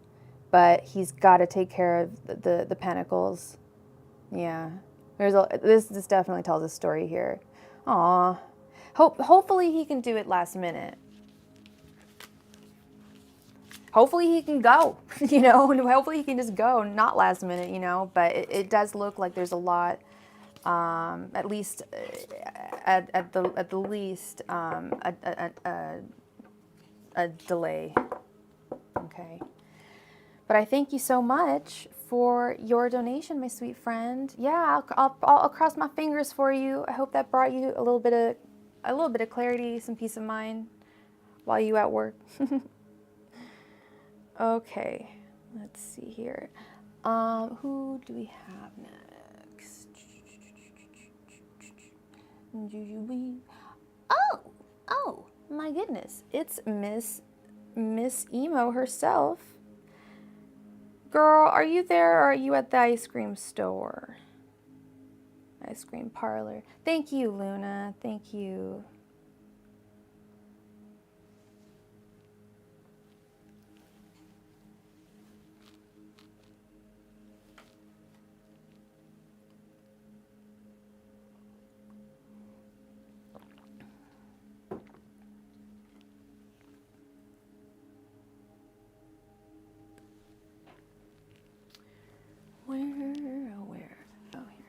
But he's got to take care of the Pentacles. Yeah. This definitely tells a story here. Aw. Hopefully he can do it last minute. Hopefully he can go, you know, hopefully he can just go, not last minute, you know, but it does look like there's a lot, at least, at the least, a delay, okay. But I thank you so much for your donation, my sweet friend. Yeah, I'll cross my fingers for you. I hope that brought you a little bit of clarity, some peace of mind while you at work. Okay, let's see here. Who do we have next? Oh, my goodness. It's Miss Emo herself. Girl, are you there or are you at the ice cream store? Ice cream parlor. Thank you, Luna. Thank you. Where? Oh, here.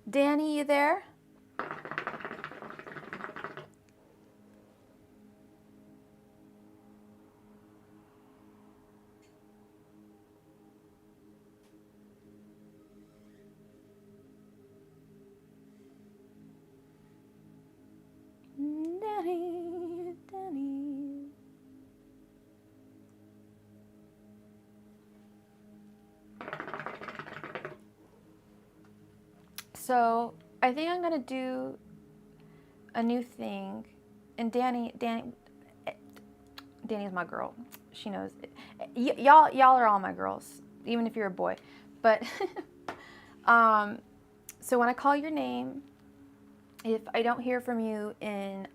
Danny, you there? Danny. So I think I'm gonna do a new thing, and Danny's my girl. She knows it. Y'all are all my girls, even if you're a boy. But so when I call your name, if I don't hear from you in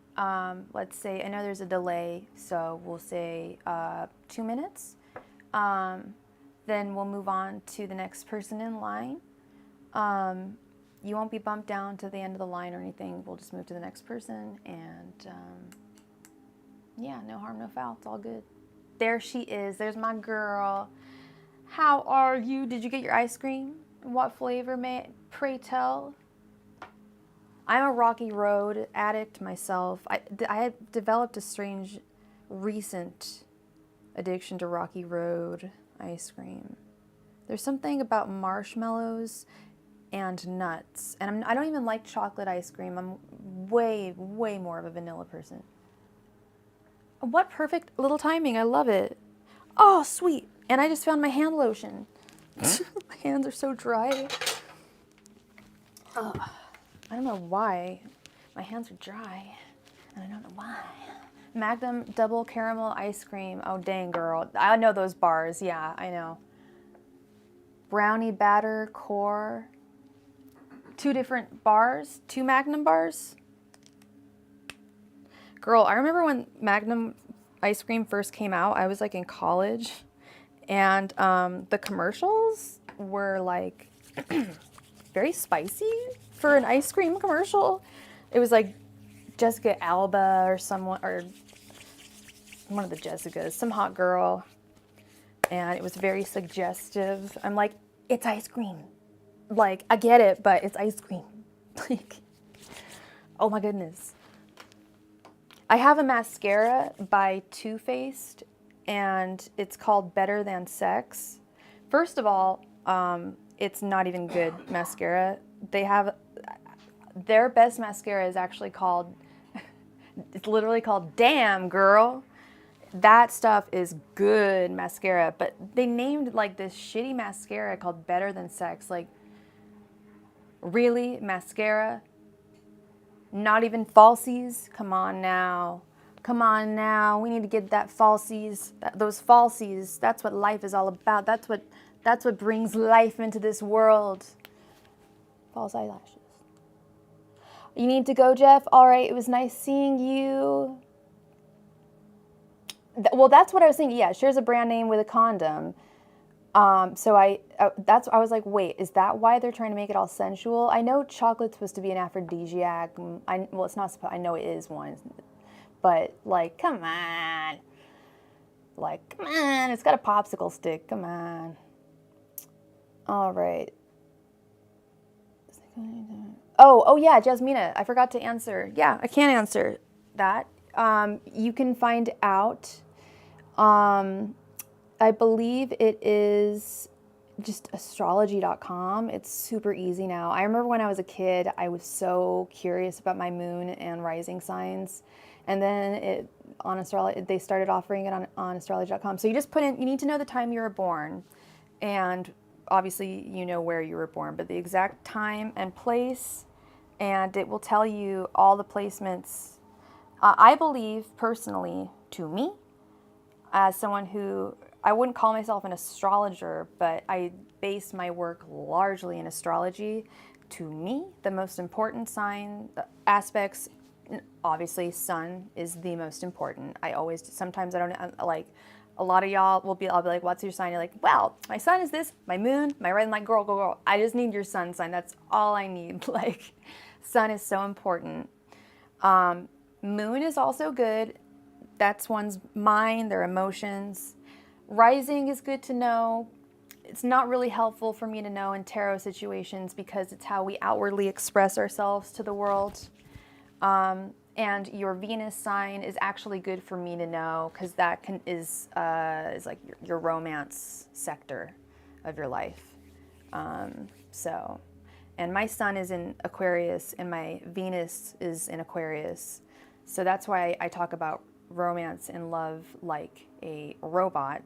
let's say, I know there's a delay, so we'll say 2 minutes. Then we'll move on to the next person in line. You won't be bumped down to the end of the line or anything. We'll just move to the next person, and yeah, no harm, no foul. It's all good. There she is. There's my girl. How are you? Did you get your ice cream? What flavor, pray tell? I'm a Rocky Road addict myself. I have developed a strange, recent addiction to Rocky Road ice cream. There's something about marshmallows and nuts. And I don't even like chocolate ice cream. I'm way more of a vanilla person. What perfect little timing. I love it. Oh, sweet. And I just found my hand lotion. My hands are so dry. Ugh. I don't know why. My hands are dry. And I don't know why. Magnum double caramel ice cream. Oh, dang, girl. I know those bars. Yeah, I know. Brownie batter core. 2 different bars, 2 Magnum bars. Girl, I remember when Magnum ice cream first came out, I was like in college, and the commercials were like very spicy for an ice cream commercial. It was like Jessica Alba or someone, or one of the Jessicas, some hot girl, and it was very suggestive. I'm like, it's ice cream. Like, I get it, but it's ice cream. Like, oh my goodness. I have a mascara by Too Faced, and it's called Better Than Sex. First of all, it's not even good mascara. They have, their best mascara is actually called, it's literally called Damn Girl. That stuff is good mascara, but they named like this shitty mascara called Better Than Sex. Like, really? Mascara? Not even falsies? Come on now. Come on now, we need to get that falsies, those falsies. That's what life is all about. That's what brings life into this world. False eyelashes. You need to go, Jeff. All right, it was nice seeing you. Well, that's what I was thinking. Yeah, shares a brand name with a condom. So I was like, wait, is that why they're trying to make it all sensual? I know chocolate's supposed to be an aphrodisiac. Well, it's not supposed. I know it is one, but like, come on. Like, come on. It's got a popsicle stick. Come on. All right. Oh yeah, Jasmina. I forgot to answer. Yeah, I can't answer that. You can find out. I believe it is just astrology.com. It's super easy now. I remember when I was a kid, I was so curious about my moon and rising signs. And then they started offering it on astrology.com. So you just put in, you need to know the time you were born. And obviously you know where you were born, but the exact time and place, and it will tell you all the placements. I believe personally, to me, as someone who, I wouldn't call myself an astrologer, but I base my work largely in astrology. To me, the most important sign, aspects, obviously sun is the most important. Sometimes I don't, like, a lot of y'all I'll be like, what's your sign? You're like, well, my sun is this, my moon, my red, like, girl. I just need your sun sign. That's all I need. Like, sun is so important. Moon is also good. That's one's mind, their emotions. Rising is good to know. It's not really helpful for me to know in tarot situations because it's how we outwardly express ourselves to the world. And your Venus sign is actually good for me to know because that is like your romance sector of your life. And my sun is in Aquarius and my Venus is in Aquarius. So that's why I talk about romance and love like a robot.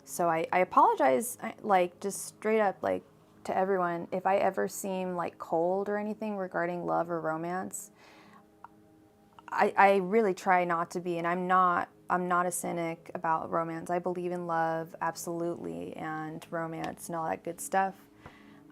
So I apologize, like, just straight up, like, to everyone, if I ever seem like cold or anything regarding love or romance. I really try not to be, and I'm not a cynic about romance. I believe in love, absolutely, and romance and all that good stuff.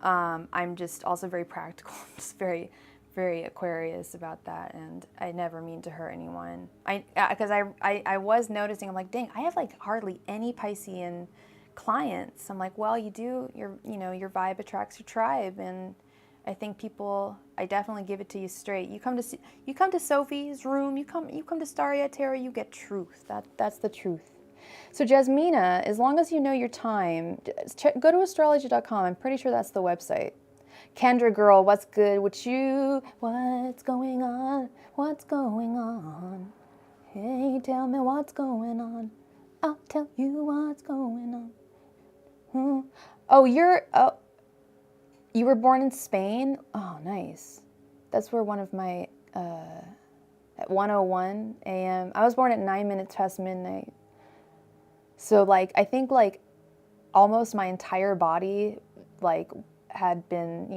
I'm just also very practical, just very, very Aquarius about that, and I never mean to hurt anyone. Because I was noticing, I'm like, dang, I have like hardly any Piscean clients. I'm like, well, you do, your vibe attracts your tribe, and I think I definitely give it to you straight. You come to Sophie's room, you come to Starry.eyed Tarot, you get truth. That's the truth. So Jasmina, as long as you know your time, go to astrology.com. I'm pretty sure that's the website. Kendra girl, what's good with you? What's going on? What's going on? Hey, tell me what's going on. I'll tell you what's going on. Oh, you were born in Spain? Oh, nice. That's where one of my, at 1:01 a.m. I was born at 9 minutes past midnight. So, like, I think, like, almost my entire body, like, had been,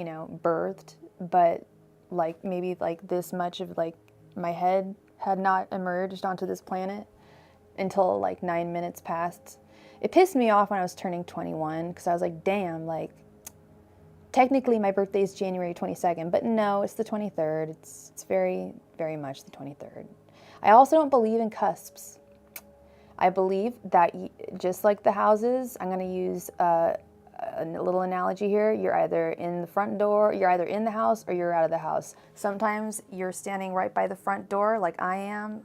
birthed, but, like, maybe, like, this much of, like, my head had not emerged onto this planet until, like, 9 minutes passed. It pissed me off when I was turning 21, because I was like, damn, like, technically my birthday is January 22nd, but no, it's the 23rd. It's very, very much the 23rd. I also don't believe in cusps. I believe that just like the houses, I'm going to use a little analogy here. You're either in the front door, you're either in the house or you're out of the house. Sometimes you're standing right by the front door like I am,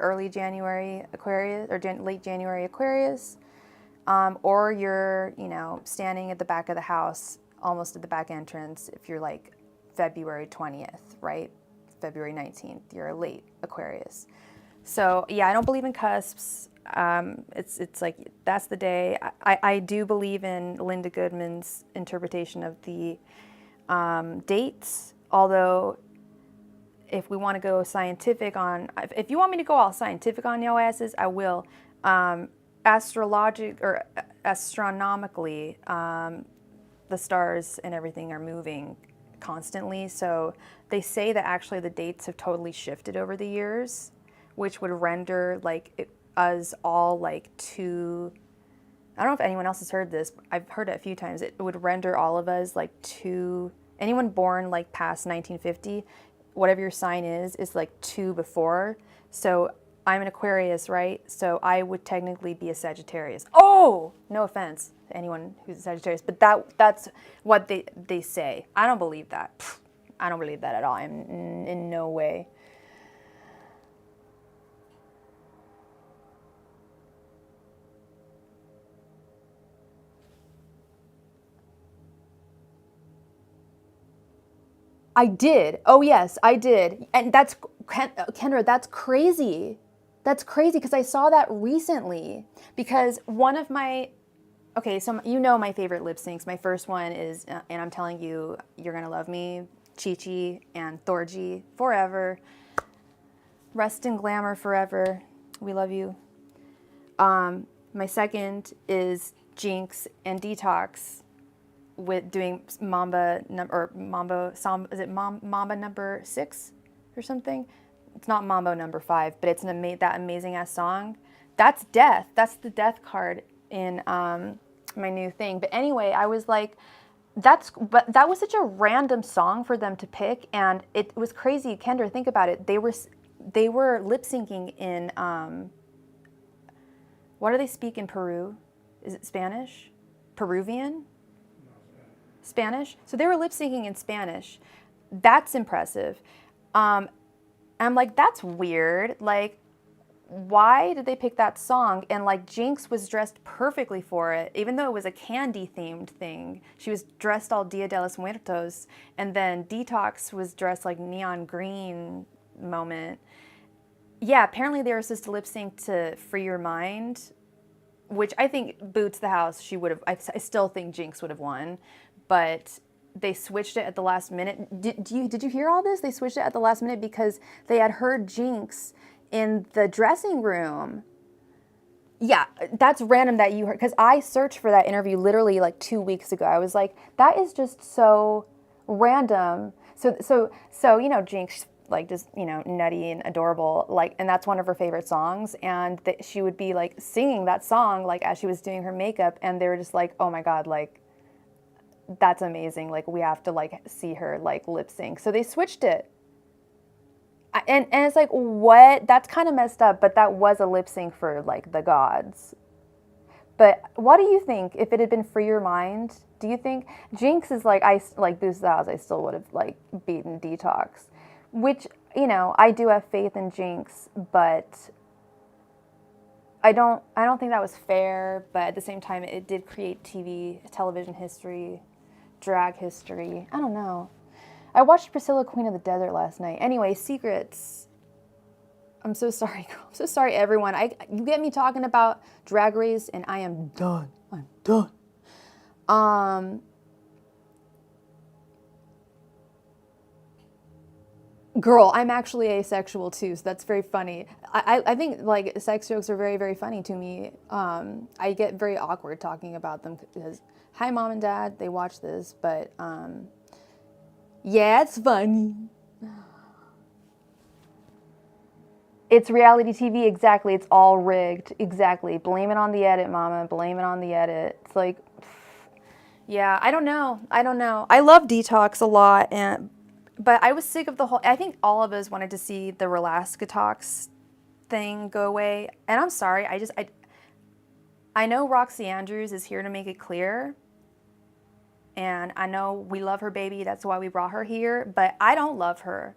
early January Aquarius or late January Aquarius, or you're, standing at the back of the house, almost at the back entrance if you're like February 20th, right? February 19th, you're a late Aquarius. So yeah, I don't believe in cusps. It's like, that's the day. I do believe in Linda Goodman's interpretation of the dates, although if we want to go scientific if you want me to go all scientific on your asses, I will. Astronomically, the stars and everything are moving constantly. So they say that actually the dates have totally shifted over the years, which would render like us all like too, I don't know if anyone else has heard this. I've heard it a few times. It would render all of us like too, anyone born like past 1950, whatever your sign is like two before. So I'm an Aquarius, right? So I would technically be a Sagittarius. Oh, no offense to anyone who's a Sagittarius, but that's what they say. I don't believe that. I don't believe that at all. I'm in no way. I did. Oh yes, I did. And that's, Kendra, that's crazy. That's crazy because I saw that recently. Because one of my, okay, so you know my favorite lip syncs. My first one is, and I'm telling you, you're gonna love me, Chi-Chi and Thorgy forever. Rest in glamour forever. We love you. My second is Jinx and Detox, with doing Mamba number 6 or something. It's not Mambo number 5, but it's that amazing ass song. That's death. That's the death card in my new thing. But anyway, I was like, that was such a random song for them to pick, and it was crazy. Kendra, think about it. They were lip syncing in what do they speak in Peru? Is it Spanish? Peruvian? Spanish? So they were lip syncing in Spanish. That's impressive. I'm like, that's weird. Like, why did they pick that song? And like, Jinx was dressed perfectly for it, even though it was a candy themed thing. She was dressed all Dia de los Muertos, and then Detox was dressed like neon green moment. Yeah, apparently they were supposed to lip sync to Free Your Mind, which I think boots the house. She would have, I still think Jinx would have won, but they switched it at the last minute. Did you hear all this? They switched it at the last minute because they had heard Jinx in the dressing room. Yeah, that's random that you heard, because I searched for that interview literally like 2 weeks ago. I was like, that is just so random. So you know, Jinx, like, just, you know, nutty and adorable, like, and that's one of her favorite songs, and she would be like singing that song like as she was doing her makeup, and they were just like, oh my god, like, that's amazing, like, we have to like see her like lip sync. So they switched it. And it's like, what? That's kind of messed up, but that was a lip sync for like the gods. But what do you think if it had been Free Your Mind? Do you think Jinx is like, I like Boost the House, I still would have like beaten Detox, which, you know, I do have faith in Jinx, but I don't think that was fair. But at the same time, it did create television history, drag history. I don't know. I watched Priscilla, Queen of the Desert last night. Anyway, secrets. I'm so sorry. I'm so sorry, everyone. You get me talking about Drag Race, and I am done. I'm done. Girl, I'm actually asexual too, so that's very funny. I think like sex jokes are very, very funny to me. I get very awkward talking about them because, hi, Mom and Dad, they watch this, but yeah, it's funny. It's reality TV, exactly. It's all rigged, exactly. Blame it on the edit, Mama. Blame it on the edit. It's like, yeah, I don't know. I love Detox a lot, but I was sick of the whole. I think all of us wanted to see the Relaska Talks thing go away, and I'm sorry. I know Roxy Andrews is here to make it clear. And I know we love her, baby. That's why we brought her here. But I don't love her.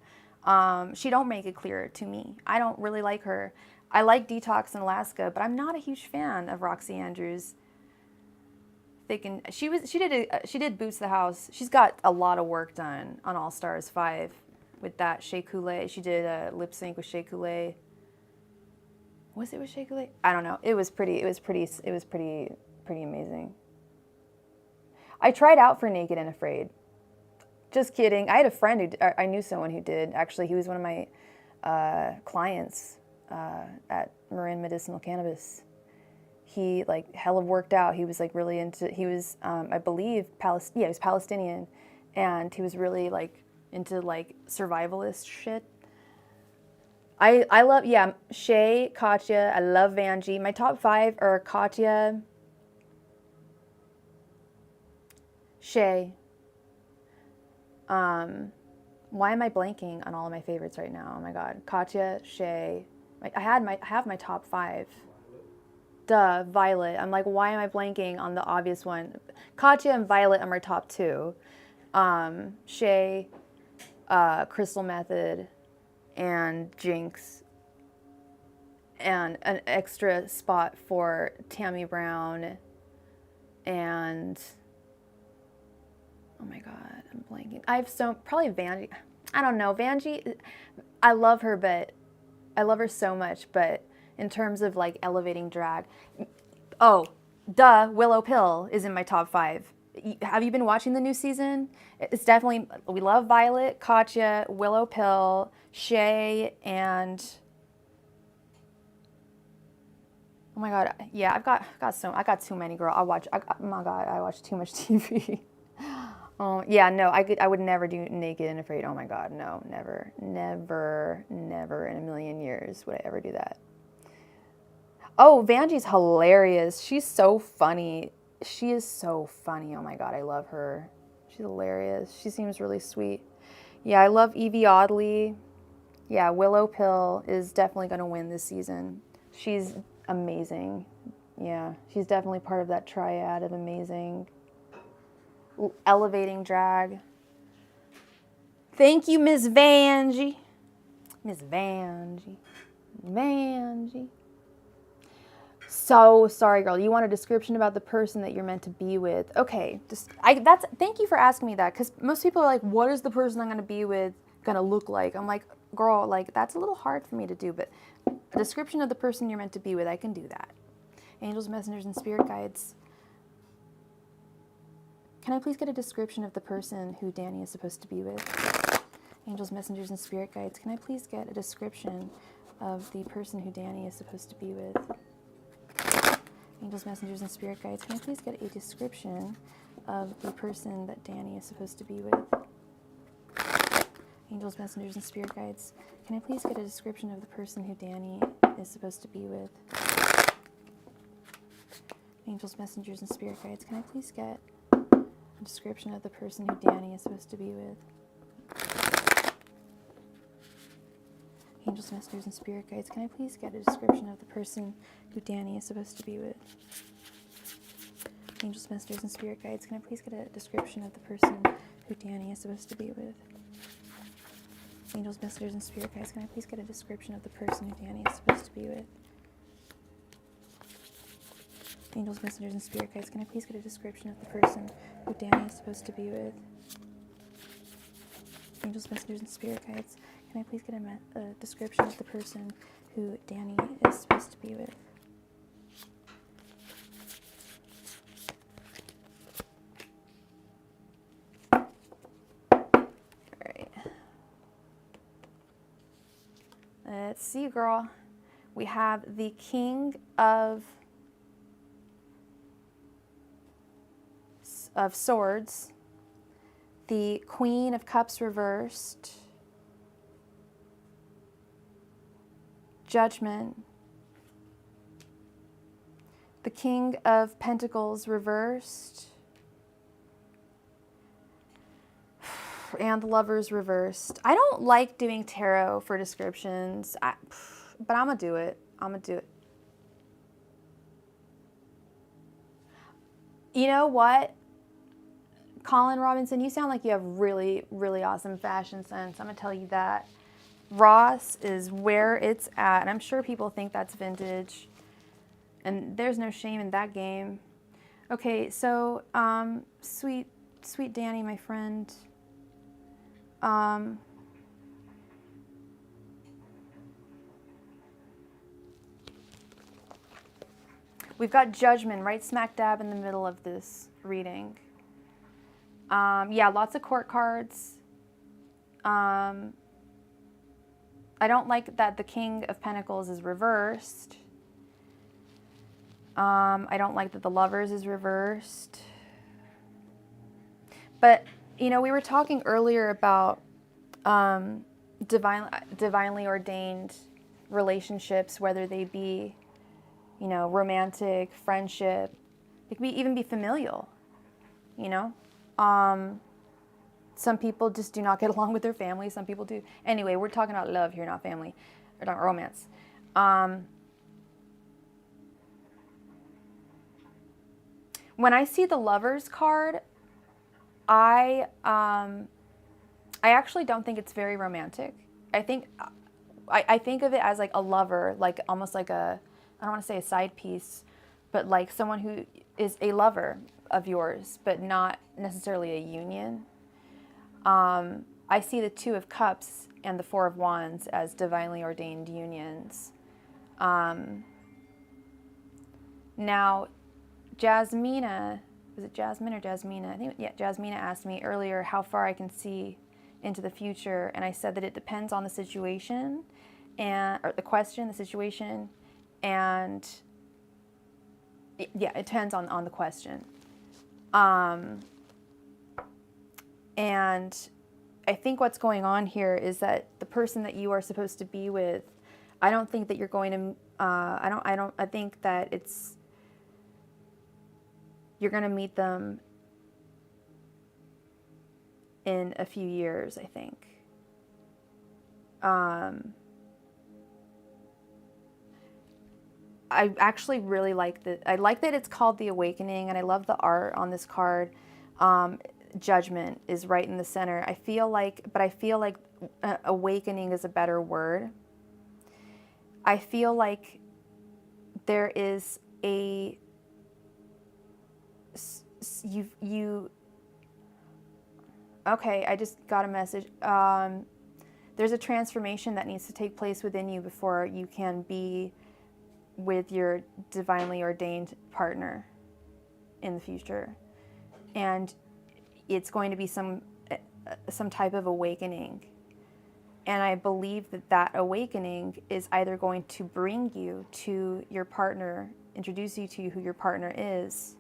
She don't make it clear to me. I don't really like her. I like Detox in Alaska, but I'm not a huge fan of Roxy Andrews. She did Boots the House. She's got a lot of work done on All Stars 5 with that Shea Coulee. She did a lip sync with Shea Coulee. Was it with Shea Coulee? I don't know. It was pretty amazing. I tried out for Naked and Afraid. Just kidding. I had a friend I knew someone who did. Actually, he was one of my clients at Marin Medicinal Cannabis. He like hella worked out. He was like really into. He was, I believe, he was Palestinian, and he was really like into like survivalist shit. I love, yeah, Shay, Katya, I love Vanjie. My top 5 are Katya, Shay. Why am I blanking on all of my favorites right now? Oh my god. Katya, Shay. I have my top 5. Duh, Violet. I'm like, why am I blanking on the obvious one? Katya and Violet are my top 2. Shay, Crystal Method, and Jinx. And an extra spot for Tammy Brown and, oh my god, I'm blanking. I have probably Vanjie. I don't know, Vanjie, I love her, but I love her so much, but in terms of like elevating drag, oh, duh, Willow Pill is in my top 5. Have you been watching the new season? It's definitely, we love Violet, Katya, Willow Pill, Shay, and oh my god, yeah, I got too many, girl. Oh my god, I watch too much TV. Oh yeah, no, I would never do Naked and Afraid. Oh my god, no, never in a million years would I ever do that. Oh, Vanjie's hilarious. She's so funny. She is so funny. Oh my god, I love her. She's hilarious. She seems really sweet. Yeah, I love Evie Oddly. Yeah, Willow Pill is definitely going to win this season. She's amazing. Yeah, she's definitely part of that triad of amazing, elevating drag. Thank you, Miss Vanjie. Miss Vanjie. Vanjie. So sorry, girl. You want a description about the person that you're meant to be with? Okay, thank you for asking me that, because most people are like, what is the person I'm going to be with going to look like? I'm like, girl, like that's a little hard for me to do, but a description of the person you're meant to be with, I can do that. Angels, messengers, and spirit guides. Can I please get a description of the person who Danny is supposed to be with? Angels, messengers, and spirit guides. Can I please get a description of the person who Danny is supposed to be with? Angels, messengers, and spirit guides. Can I please get a description of the person that Danny is supposed to be with? Angels, messengers, and spirit guides. Can I please get a description of the person who Danny is supposed to be with? Angels, messengers, and spirit guides. Can I please get a description of the person who Danny is supposed to be with? Angels, messengers, and spirit guides. Can I please get a description of the person who Danny is supposed to be with? Angels, messengers, and spirit guides. Can I please get a description of the person who Danny is supposed to be with? Angels, messengers, and spirit guides. Can I please get a description of the person who Danny is supposed to be with? Angels, messengers, and spirit guides. Can I please get a description of the person who Danny is supposed to be with? Angels, messengers, and spirit guides. Can I please get a description of the person who Danny is supposed to be with? Alright. Let's see, girl. We have the King of Swords, the Queen of Cups reversed, Judgment, the King of Pentacles reversed, and the Lovers reversed. I don't like doing tarot for descriptions, but I'm going to do it. I'm going to do it. You know what? Colin Robinson, you sound like you have really, really awesome fashion sense. I'm going to tell you that. Ross is where it's at, and I'm sure people think that's vintage, and there's no shame in that game. Okay, so, sweet Danny, my friend, we've got Judgment right smack dab in the middle of this reading. Yeah, lots of court cards. I don't like that the King of Pentacles is reversed. I don't like that the Lovers is reversed. But You know, we were talking earlier about divinely ordained relationships, whether they be, you know, romantic, friendship. It could even be familial, you know. Some people just do not get along with their family. Some people do. Anyway, we're talking about love here, not family, or not romance. When I see the Lovers card, I actually don't think it's very romantic. I think of it as like a lover, like almost like a, I don't want to say a side piece, but like someone who is a lover of yours, but not necessarily a union. I see the Two of Cups and the Four of Wands as divinely ordained unions. Now, Jasmina, was it Jasmine or Jasmina? I think, yeah, Jasmina asked me earlier how far I can see into the future, and I said that it depends on the situation, or the question, the situation, and yeah, it depends on the question. And I think what's going on here is that the person that you are supposed to be with, I don't think that you're going to, I think that you're going to meet them in a few years, I think. I actually really like that. I like that it's called The Awakening, and I love the art on this card. Judgment is right in the center. I feel like awakening is a better word. I feel like there is a, okay, I just got a message. There's a transformation that needs to take place within you before you can be with your divinely ordained partner in the future. And it's going to be some type of awakening. And I believe that awakening is either going to bring you to your partner, introduce you to who your partner is,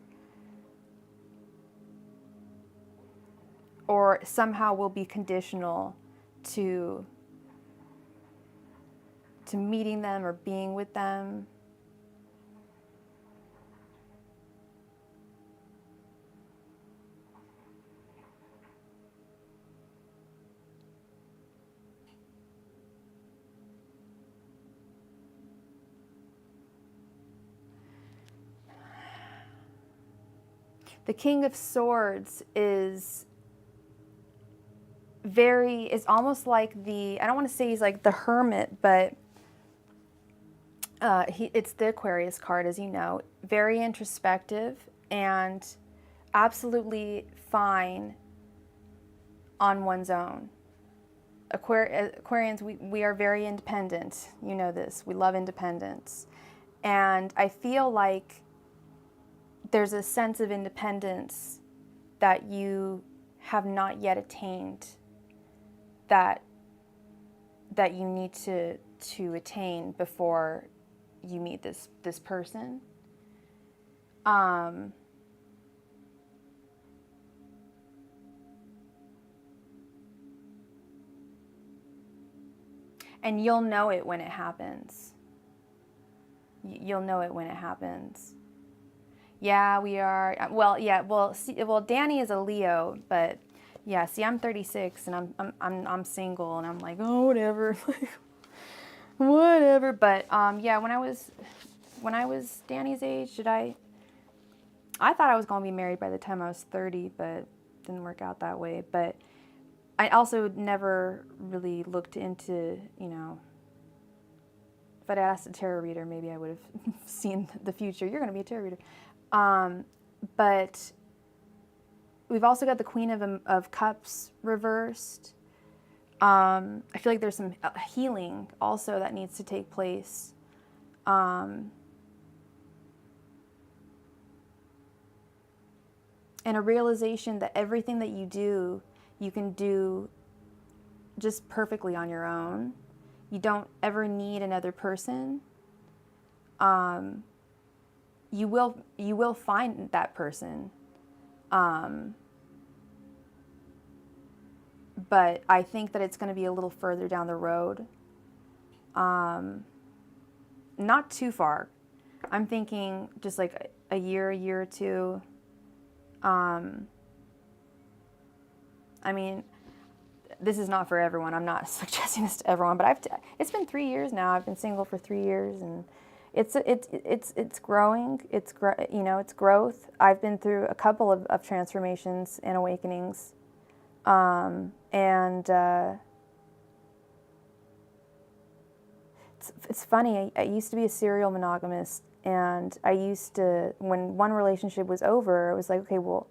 or somehow will be conditional to meeting them or being with them. The King of Swords is almost like I don't want to say he's like the hermit, but it's the Aquarius card, as you know. Very introspective and absolutely fine on one's own. Aquarians, we are very independent. You know this. We love independence. And I feel like there's a sense of independence that you have not yet attained, that you need to attain before you meet this person. And you'll know it when it happens. You'll know it when it happens. Yeah, we are. Well, yeah. Well, Danny is a Leo, but yeah. See, I'm 36 and I'm single, and I'm like, oh, whatever, whatever. But yeah, when I was Danny's age, I thought I was gonna be married by the time I was 30, but it didn't work out that way. But I also never really looked into, you know, if I'd asked a tarot reader, maybe I would have seen the future. You're going to be a tarot reader. But we've also got the Queen of Cups reversed. I feel like there's some healing also that needs to take place. And a realization that everything that you do, you can do just perfectly on your own. You don't ever need another person. You will find that person. but I think that it's going to be a little further down the road. Not too far. I'm thinking just like a year or two. I mean, this is not for everyone. I'm not suggesting this to everyone, but it's been 3 years now. I've been single for 3 years, and it's growing. It's growth. I've been through a couple of transformations and awakenings, it's funny. I used to be a serial monogamist, and I used to, when one relationship was over, it was like, okay, well,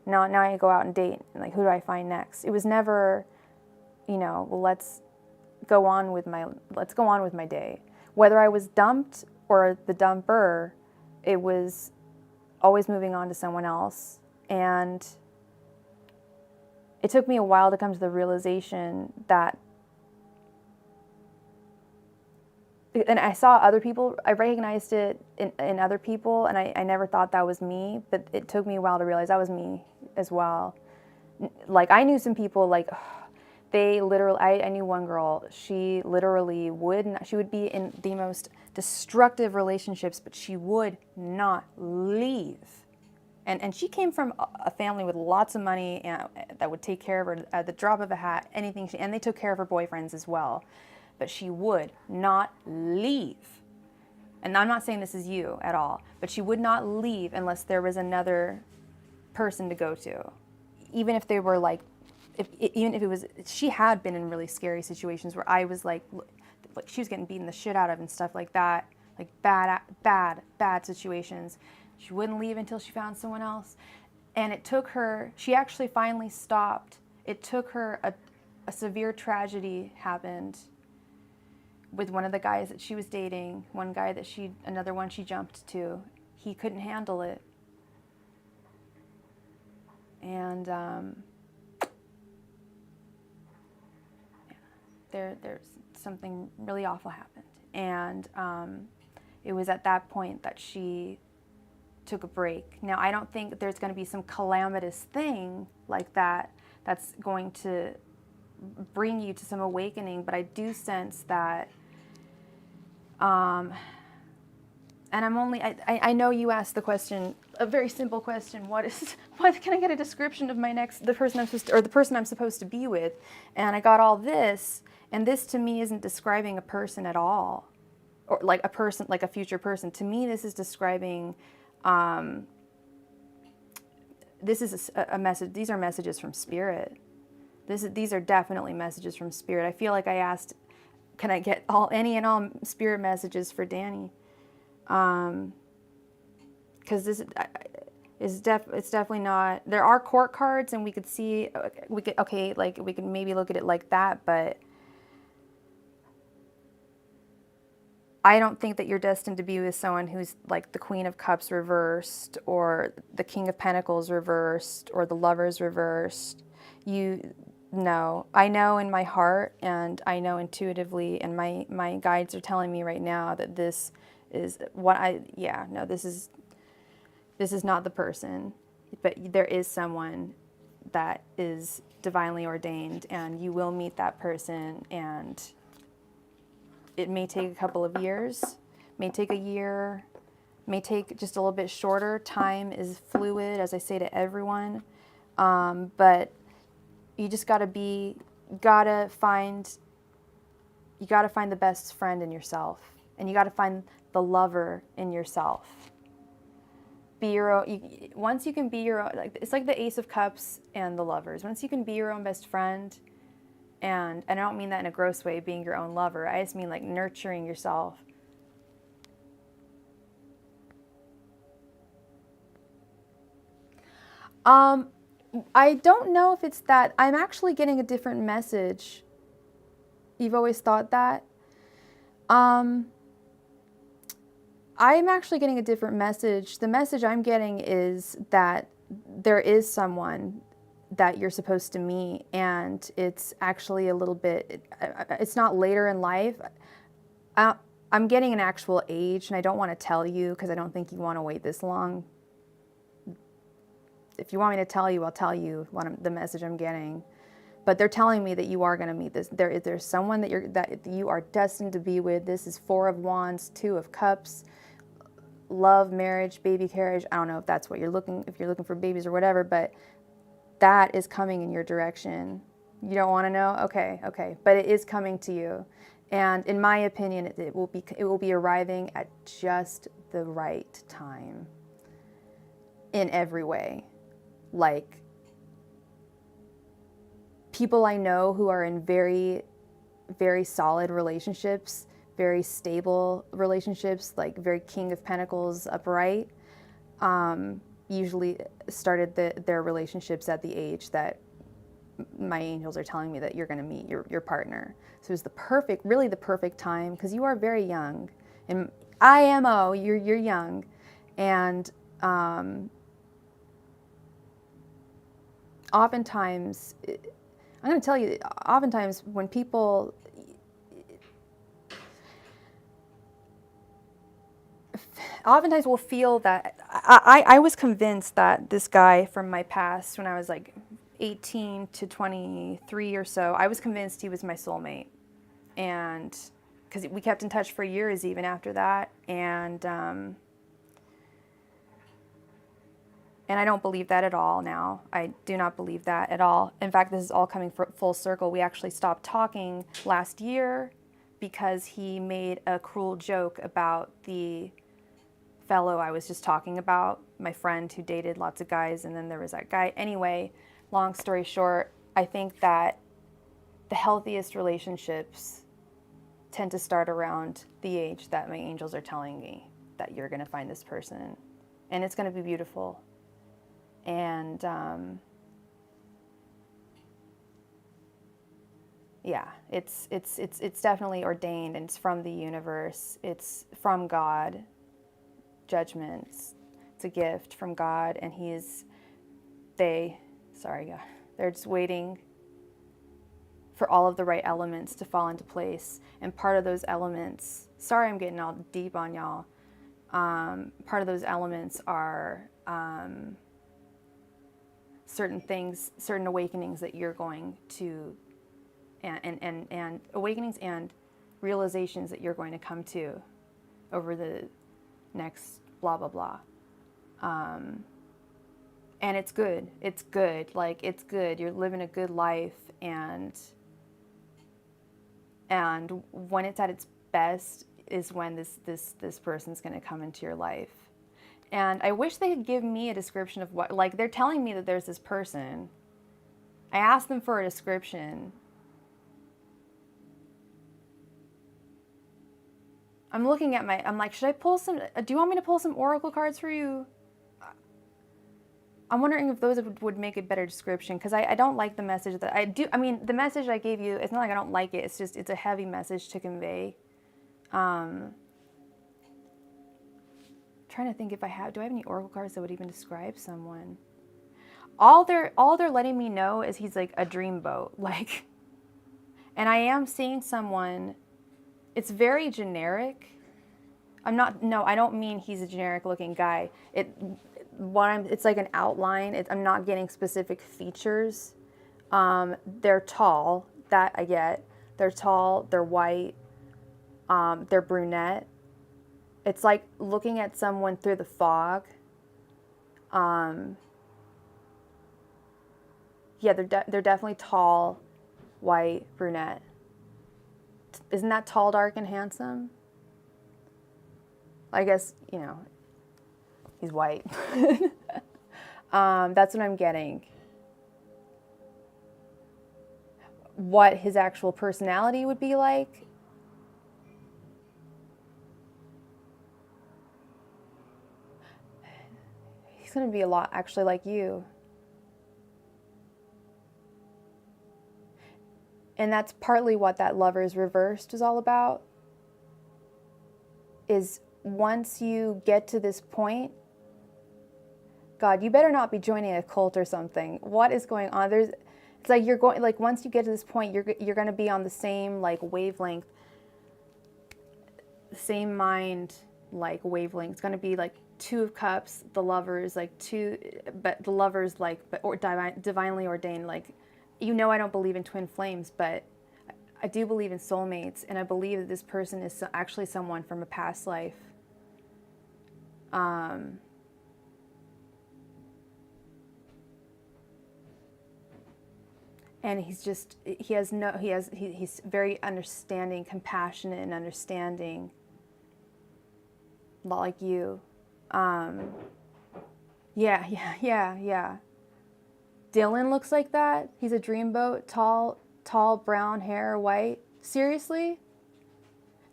now I go out and date, and like, who do I find next? It was never, well, let's go on with my day. Whether I was dumped or the dumper, it was always moving on to someone else. And it took me a while to come to the realization that, and I saw other people, I recognized it in other people, and I never thought that was me, but it took me a while to realize that was me as well. Like, I knew some people, like, they literally, I knew one girl, she literally she would be in the most destructive relationships, but she would not leave. And she came from a family with lots of money and that would take care of her at the drop of a hat, anything, and they took care of her boyfriends as well. But she would not leave. And I'm not saying this is you at all, but she would not leave unless there was another person to go to. Even if they were like, even if it was, she had been in really scary situations where I was like she was getting beaten the shit out of and stuff like that, like bad situations. She wouldn't leave until she found someone else. And it took her, she actually finally stopped. It took her, a severe tragedy happened with one of the guys that she was dating, another one she jumped to. He couldn't handle it. And there's something really awful happened. And it was at that point that she took a break. Now, I don't think there's going to be some calamitous thing like that that's going to bring you to some awakening, but I do sense that, and I know you asked the question, a very simple question, what can I get a description of the person I'm supposed to be with? And I got all this, and this to me isn't describing a person at all, or like a person, like a future person. To me, this is describing, this is a message. These are messages from Spirit. These are definitely messages from Spirit. I feel like I asked, can I get any and all Spirit messages for Danny? Because this it's definitely not. There are court cards, and we could maybe look at it like that, but I don't think that you're destined to be with someone who's like the Queen of Cups reversed, or the King of Pentacles reversed, or the Lovers reversed. No, I know in my heart, and I know intuitively, and my guides are telling me right now that this is this is not the person, but there is someone that is divinely ordained, and you will meet that person, and it may take a couple of years, may take a year, may take just a little bit shorter. Time is fluid, as I say to everyone, but you just gotta find the best friend in yourself, and you gotta find the lover in yourself. Be your own. Once you can be your own, it's like the Ace of Cups and the Lovers. Once you can be your own best friend, and I don't mean that in a gross way, being your own lover. I just mean like nurturing yourself. I don't know if it's that. I'm actually getting a different message. You've always thought that? I'm actually getting a different message. The message I'm getting is that there is someone that you're supposed to meet, and it's actually a little bit, it's not later in life. I'm getting an actual age, and I don't want to tell you because I don't think you want to wait this long. if you want me to tell you, I'll tell you the message I'm getting. But they're telling me that you are going to meet this. There's someone that you are destined to be with. This is 4 of Wands, 2 of Cups, love, marriage, baby carriage. I don't know if that's what you're looking, if you're looking for babies or whatever, but that is coming in your direction. You don't want to know? Okay, okay. But it is coming to you. And in my opinion, it will be arriving at just the right time in every way. Like, people I know who are in very, very solid relationships, very stable relationships, like very King of Pentacles upright, usually started their relationships at the age that my angels are telling me that you're going to meet your partner. So it's really the perfect time, because you are very young, and IMO, you're young, and oftentimes, I'm going to tell you, oftentimes when people, oftentimes will feel that, I was convinced that this guy from my past, when I was like 18 to 23 or so, I was convinced he was my soulmate. And because we kept in touch for years even after that. And I don't believe that at all now. I do not believe that at all. In fact, this is all coming full circle. We actually stopped talking last year because he made a cruel joke about the fellow I was just talking about, my friend who dated lots of guys, and then there was that guy. Anyway, long story short, I think that the healthiest relationships tend to start around the age that my angels are telling me that you're going to find this person, and it's going to be beautiful. And yeah, it's definitely ordained, and it's from the universe. It's from God. Judgments. It's a gift from God, and they're just waiting for all of the right elements to fall into place. And part of those elements, sorry I'm getting all deep on y'all, part of those elements are certain things, certain awakenings that you're going to, and awakenings and realizations that you're going to come to over the next blah, blah, blah. And it's good. It's good. Like, it's good. You're living a good life. And when it's at its best is when this person's going to come into your life. And I wish they could give me a description of what, like, they're telling me that there's this person. I asked them for a description. I'm looking at I'm like, should I pull some, do you want me to pull some oracle cards for you? I'm wondering if those would make a better description, because I don't like the message that I do. I mean, the message I gave you, it's not like I don't like it. It's just, it's a heavy message to convey. Trying to think if do I have any oracle cards that would even describe someone? All they're letting me know is he's like a dreamboat, like, and I am seeing someone. It's very generic. I don't mean he's a generic looking guy. It's like an outline. I'm not getting specific features. They're tall, that I get. They're tall, they're white, they're brunette. It's like looking at someone through the fog. Yeah, they're definitely tall, white, brunette. Isn't that tall, dark, and handsome? I guess, he's white. That's what I'm getting. What his actual personality would be like? He's going to be a lot actually like you. And that's partly what that Lovers Reversed is all about. Is once you get to this point, God, you better not be joining a cult or something. What is going on? It's like you're going, like, once you get to this point, you're going to be on the same, like, wavelength, same mind, like, wavelength. It's going to be like Two of Cups, the Lovers, like two, but the Lovers, like, but or divinely ordained, like, you know, I don't believe in twin flames, but I do believe in soulmates, and I believe that this person is actually someone from a past life. And he's very understanding, compassionate and understanding, like you. Yeah. Dylan looks like that. He's a dreamboat, tall, brown hair, white. Seriously?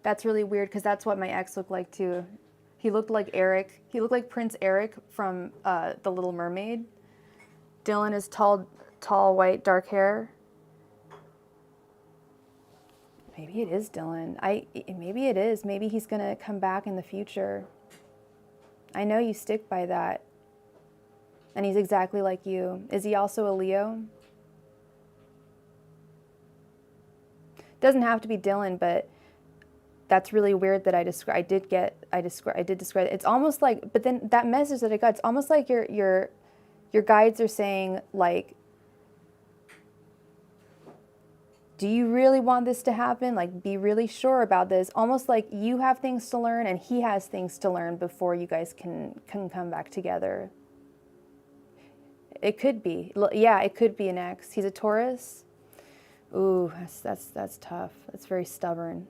That's really weird because that's what my ex looked like too. He looked like Eric. He looked like Prince Eric from The Little Mermaid. Dylan is tall, white, dark hair. Maybe it is Dylan. Maybe it is. Maybe he's gonna come back in the future. I know you stick by that. And he's exactly like you. Is he also a Leo? Doesn't have to be Dylan, but that's really weird that I did describe it. It's almost like, but then that message that I got, it's almost like your guides are saying, like, do you really want this to happen? Like, be really sure about this. Almost like you have things to learn and he has things to learn before you guys can come back together. It could be. Yeah, it could be an ex. He's a Taurus. Ooh, that's tough. That's very stubborn.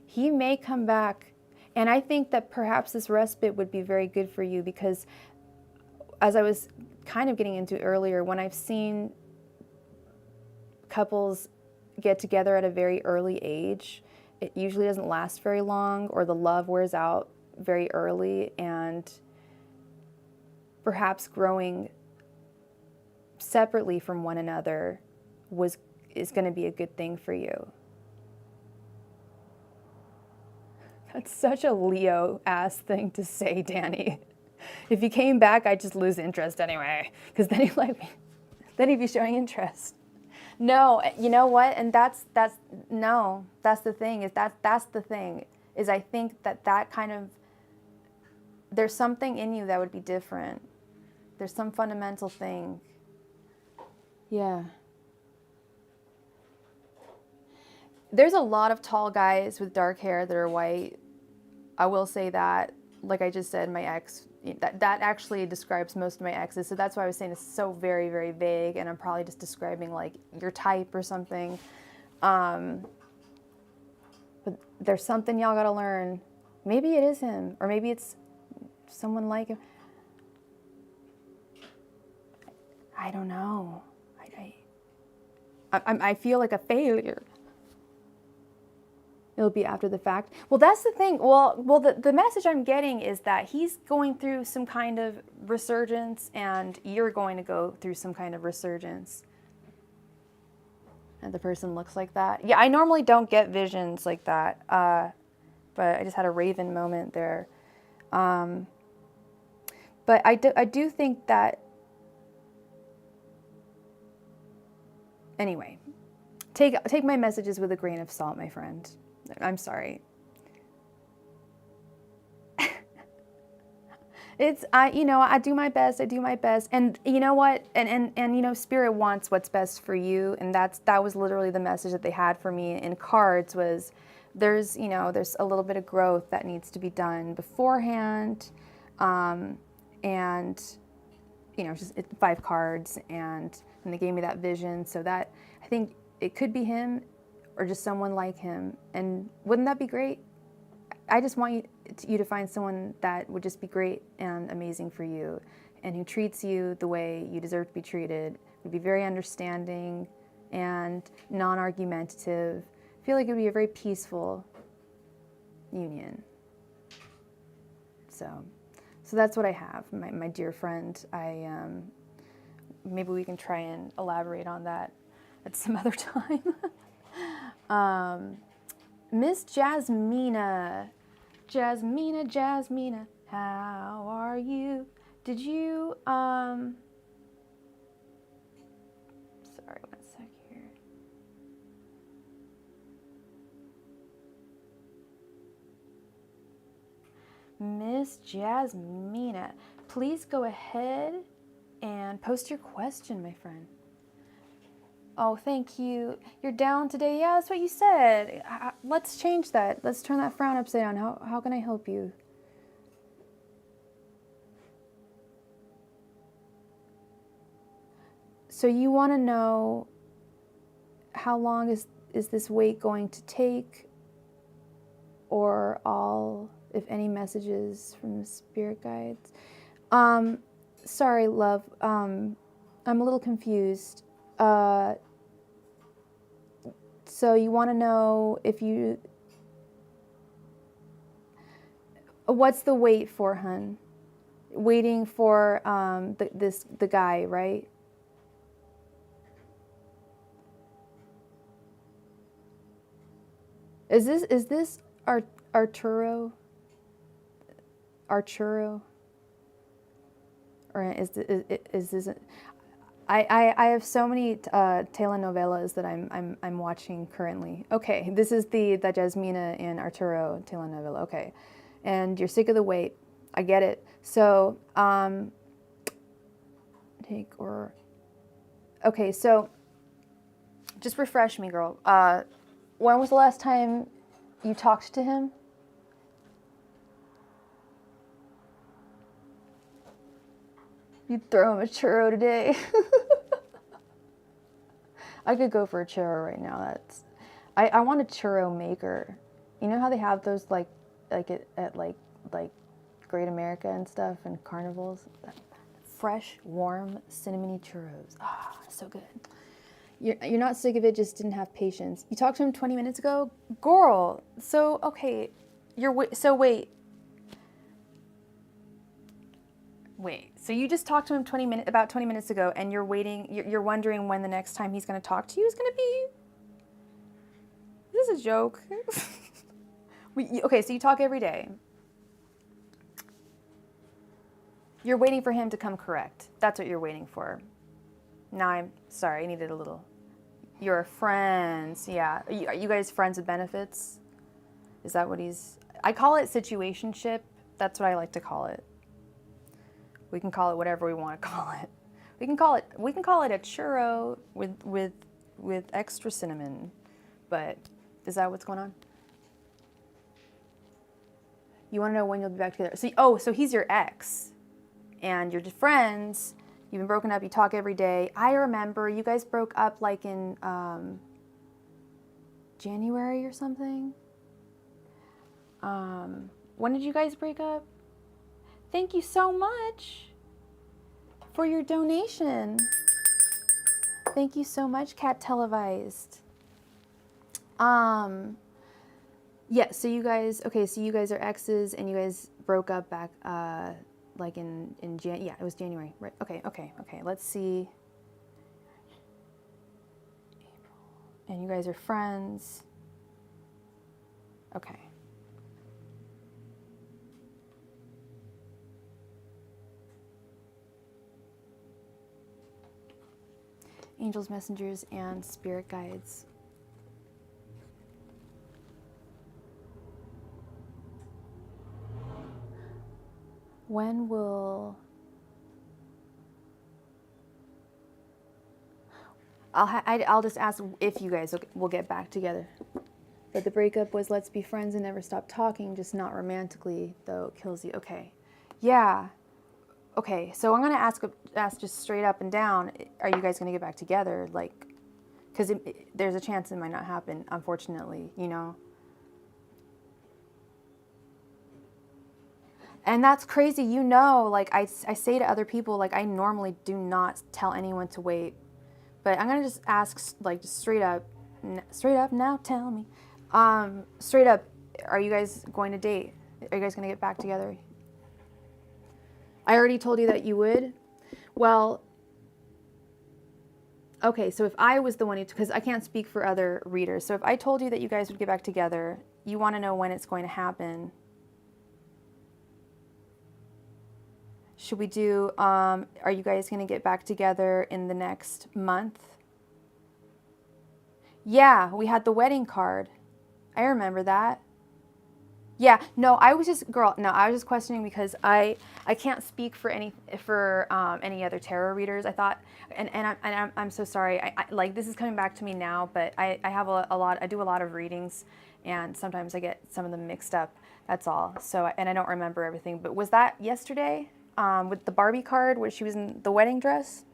He may come back. And I think that perhaps this respite would be very good for you because, as I was kind of getting into earlier, when I've seen couples get together at a very early age, it usually doesn't last very long, or the love wears out very early, and perhaps growing separately from one another is going to be a good thing for you. That's such a Leo-ass thing to say, Danny. If he came back, I'd just lose interest anyway, because then he'd be showing interest. No, you know what? And that's the thing, that's the thing, is I think that kind of, there's something in you that would be different. There's some fundamental thing. Yeah. There's a lot of tall guys with dark hair that are white. I will say that. Like I just said, my ex, that actually describes most of my exes. So that's why I was saying it's so very, very vague, and I'm probably just describing like your type or something. But there's something y'all gotta learn. Maybe it is him, or maybe it's someone like him. I don't know. I feel like a failure. It'll be after the fact. Well, that's the thing. Well, the message I'm getting is that he's going through some kind of resurgence, and you're going to go through some kind of resurgence. And the person looks like that. Yeah, I normally don't get visions like that, but I just had a Raven moment there. But I do think that. Anyway, take my messages with a grain of salt, my friend. I'm sorry. I do my best. And you know what? And Spirit wants what's best for you. And that was literally the message that they had for me in cards was there's a little bit of growth that needs to be done beforehand. And just 5 cards, and they gave me that vision. So that, I think it could be him or just someone like him. And wouldn't that be great? I just want you to find someone that would just be great and amazing for you, and who treats you the way you deserve to be treated, would be very understanding and non-argumentative. I feel like it would be a very peaceful union. So that's what I have, my dear friend. Maybe we can try and elaborate on that at some other time. Miss Jasmina, how are you? Did you, sorry, 1 sec here. Miss Miss Jasmina, please go ahead and post your question, my friend. Oh, thank you. You're down today? Yeah, that's what you said. Let's change that. Let's turn that frown upside down. How can I help you? So you want to know how long is this wait going to take, or all, if any, messages from the spirit guides? Sorry, love. I'm a little confused. So you want to know if you... What's the wait for, hun? Waiting for the guy, right? Is this Arturo? Or is this? I have so many telenovelas that I'm watching currently. Okay, this is the Jasmina and Arturo telenovela. Okay, and you're sick of the wait. I get it. So okay. So just refresh me, girl. When was the last time you talked to him? You'd throw him a churro today. I could go for a churro right now. I want a churro maker. You know how they have those like at Great America and stuff and carnivals? Fresh, warm, cinnamony churros. Ah, so good. You're not sick of it, just didn't have patience. You talked to him 20 minutes ago? Girl, so, okay, wait, so you just talked to him about 20 minutes ago, and you're waiting, you're wondering when the next time he's going to talk to you is going to be? Is this a joke? Okay, so you talk every day. You're waiting for him to come correct. That's what you're waiting for. Now I'm sorry, I needed a little. You're friends, yeah. Are you guys friends with benefits? Is that what he's... I call it situationship. That's what I like to call it. We can call it whatever we want to call it. We can call it a churro with extra cinnamon. But is that what's going on? You want to know when you'll be back together? So he's your ex, and you're just friends. You've been broken up, you talk every day. I remember you guys broke up like in January or something. When did you guys break up? Thank you so much for your donation. Thank you so much, Cat Televised. Yeah, so you guys are exes and you guys broke up back like in it was January, right? Okay. Let's see. April. And you guys are friends. Okay. Angels, messengers, and spirit guides. When will... I'll just ask if you guys will get back together. But the breakup was let's be friends and never stop talking, just not romantically, though it kills you. Okay. Yeah. Okay, so I'm going to ask just straight up and down, are you guys going to get back together? Like, because there's a chance it might not happen, unfortunately, you know? And that's crazy, you know, like I say to other people, like I normally do not tell anyone to wait, but I'm going to just ask, like, just straight up, now tell me, straight up, are you guys going to date? Are you guys going to get back together? I already told you that you would. Well, okay, so if I was the one because I can't speak for other readers, so if I told you that you guys would get back together, you want to know when it's going to happen. Should we do, are you guys going to get back together in the next month? Yeah, we had the wedding card. I remember that. Yeah, no, I was just, girl, no, I was just questioning because I can't speak for any other tarot readers. I thought, I'm so sorry. I like, this is coming back to me now, but I have a lot, I do a lot of readings, and sometimes I get some of them mixed up. That's all. So, and I don't remember everything. But was that yesterday with the Barbie card where she was in the wedding dress?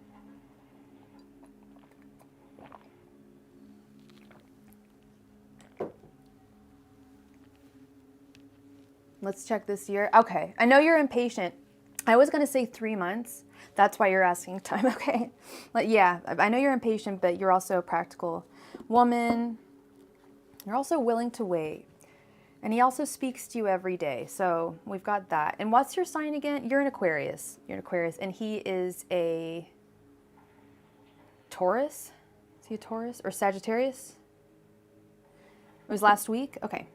Let's check this year. Okay, I know you're impatient. I was gonna say 3 months. That's why you're asking time, okay? Like, yeah, I know you're impatient, but you're also a practical woman. You're also willing to wait. And he also speaks to you every day. So we've got that. And what's your sign again? You're an Aquarius. You're an Aquarius. And he is a Taurus? Is he a Taurus or Sagittarius? It was last week? Okay.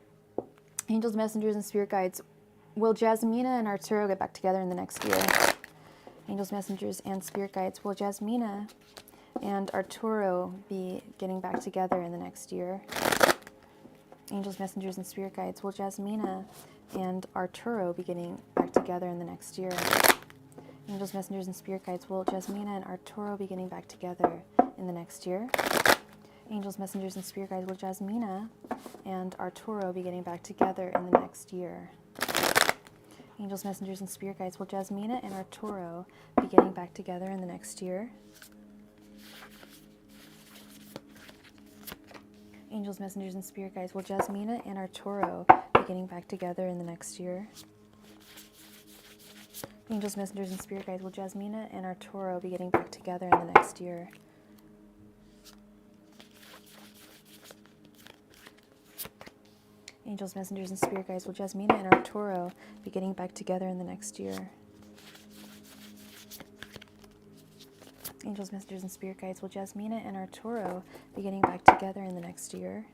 Angels, messengers, and spirit guides. Will Jasmina and Arturo get back together in the next year? Angels, messengers, and spirit guides. Will Jasmina and Arturo be getting back together in the next year? Angels, messengers, and spirit guides. Will Jasmina and Arturo be getting back together in the next year? Angels, messengers, and spirit guides. Will Jasmina and Arturo be getting back together in the next year? Angels, messengers, and spirit guides. Will Jasmina and Arturo be getting back together in the next year? Angels, messengers, and spirit guides. Will Jasmina and Arturo be getting back together in the next year? Angels, messengers, and spirit guides. Will Jasmina and Arturo be getting back together in the next year? Angels, messengers, and spirit guides. Will Jasmina and Arturo be getting back together in the next year? Angels, messengers, and spirit guides. Will Jasmina and Arturo be getting back together in the next year? Angels, messengers, and spirit guides. Will Jasmina and Arturo be getting back together in the next year?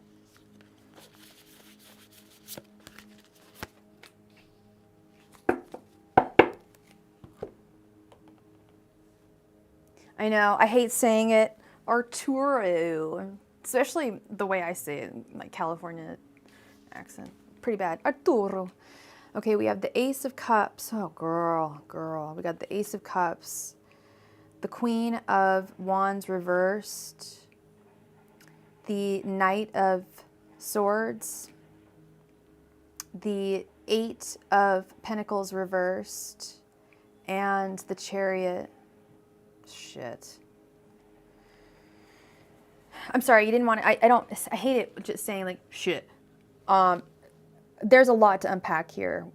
I know, I hate saying it. Arturo. Especially the way I say it, like California accent. Pretty bad. Arturo. Okay, we have the Ace of Cups. Oh, girl. We got the Ace of Cups. The Queen of Wands reversed. The Knight of Swords. The Eight of Pentacles reversed. And the Chariot. Shit. I'm sorry, you didn't want to, I hate it just saying like shit. There's a lot to unpack here.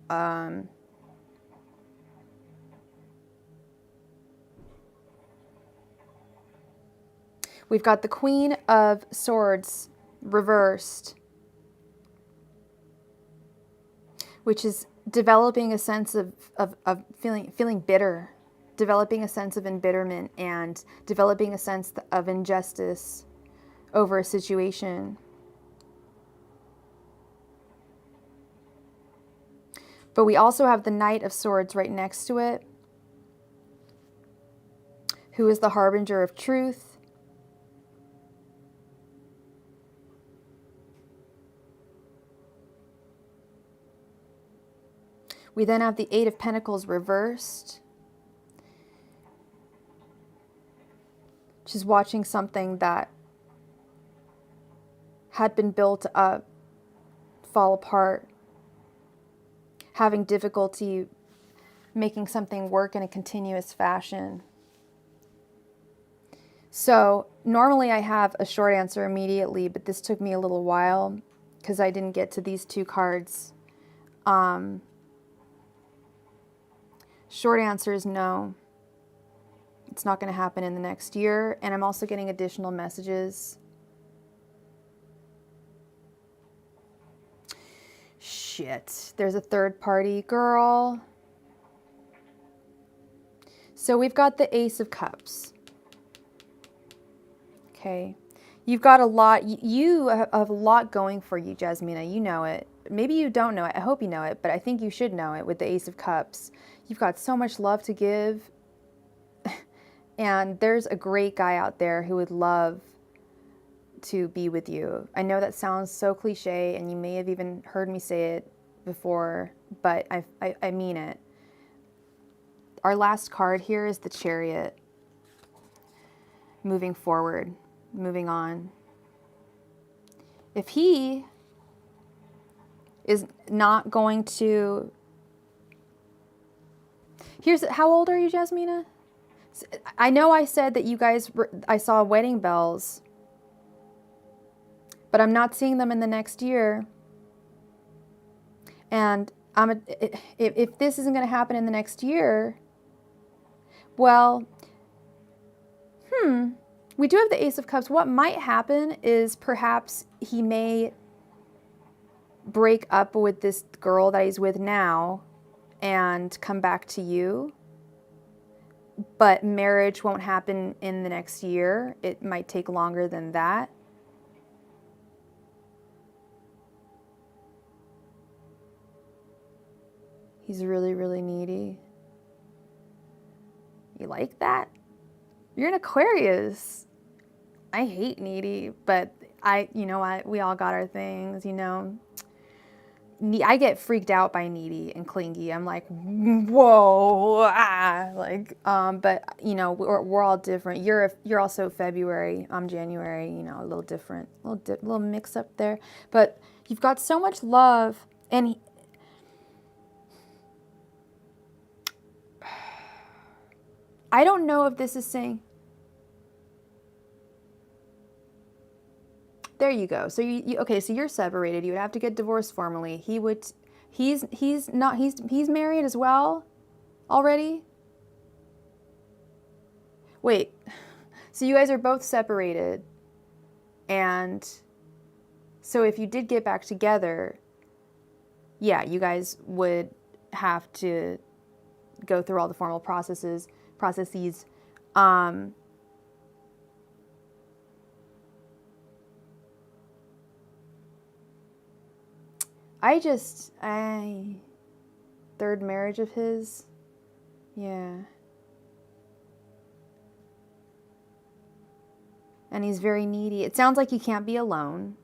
We've got the Queen of Swords reversed, which is developing a sense of feeling bitter, developing a sense of embitterment, and developing a sense of injustice over a situation. But we also have the Knight of Swords right next to it, who is the harbinger of truth. We then have the Eight of Pentacles reversed, which is watching something that had been built up fall apart, having difficulty making something work in a continuous fashion. So normally I have a short answer immediately, but this took me a little while because I didn't get to these two cards. Short answer is no. It's not going to happen in the next year. And I'm also getting additional messages. Shit. There's a third party, girl. So we've got the Ace of Cups. Okay. You've got a lot. You have a lot going for you, Jasmina. You know it. Maybe you don't know it. I hope you know it, but I think you should know it with the Ace of Cups. You've got so much love to give. And there's a great guy out there who would love to be with you. I know that sounds so cliche, and you may have even heard me say it before, but I mean it. Our last card here is the Chariot. Moving forward, moving on. If he is not going to... How old are you, Jasmina? I know I said that you guys, I saw wedding bells, but I'm not seeing them in the next year. And if this isn't going to happen in the next year, well, we do have the Ace of Cups. What might happen is perhaps he may break up with this girl that he's with now and come back to you. But marriage won't happen in the next year. It might take longer than that. He's really, really needy. You like that? You're an Aquarius. I hate needy, but you know what? We all got our things, you know. I get freaked out by needy and clingy. I'm like, whoa, like, but you know, we're all different. You're also February. I'm January. You know, a little different, little mix up there. But you've got so much love, and I don't know if this is saying. There you go. So okay, so you're separated. You would have to get divorced formally. He's married as well already? Wait. So you guys are both separated. And so if you did get back together, yeah, you guys would have to go through all the formal processes. Third marriage of his, yeah. And he's very needy. It sounds like he can't be alone.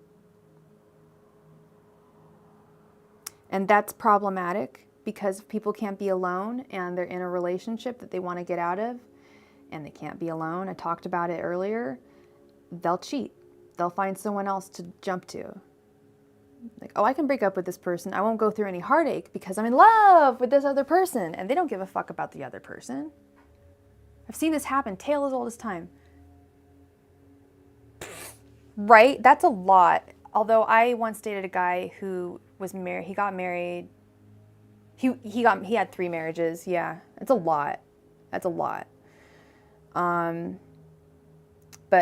And that's problematic because people can't be alone and they're in a relationship that they want to get out of and they can't be alone. I talked about it earlier. They'll cheat. They'll find someone else to jump to. Like, oh, I can break up with this person. I won't go through any heartache because I'm in love with this other person. And they don't give a fuck about the other person. I've seen this happen. Tale as old as time. Right? That's a lot. Although I once dated a guy who was married. He got married. He had 3 marriages. Yeah. It's a lot. That's a lot. But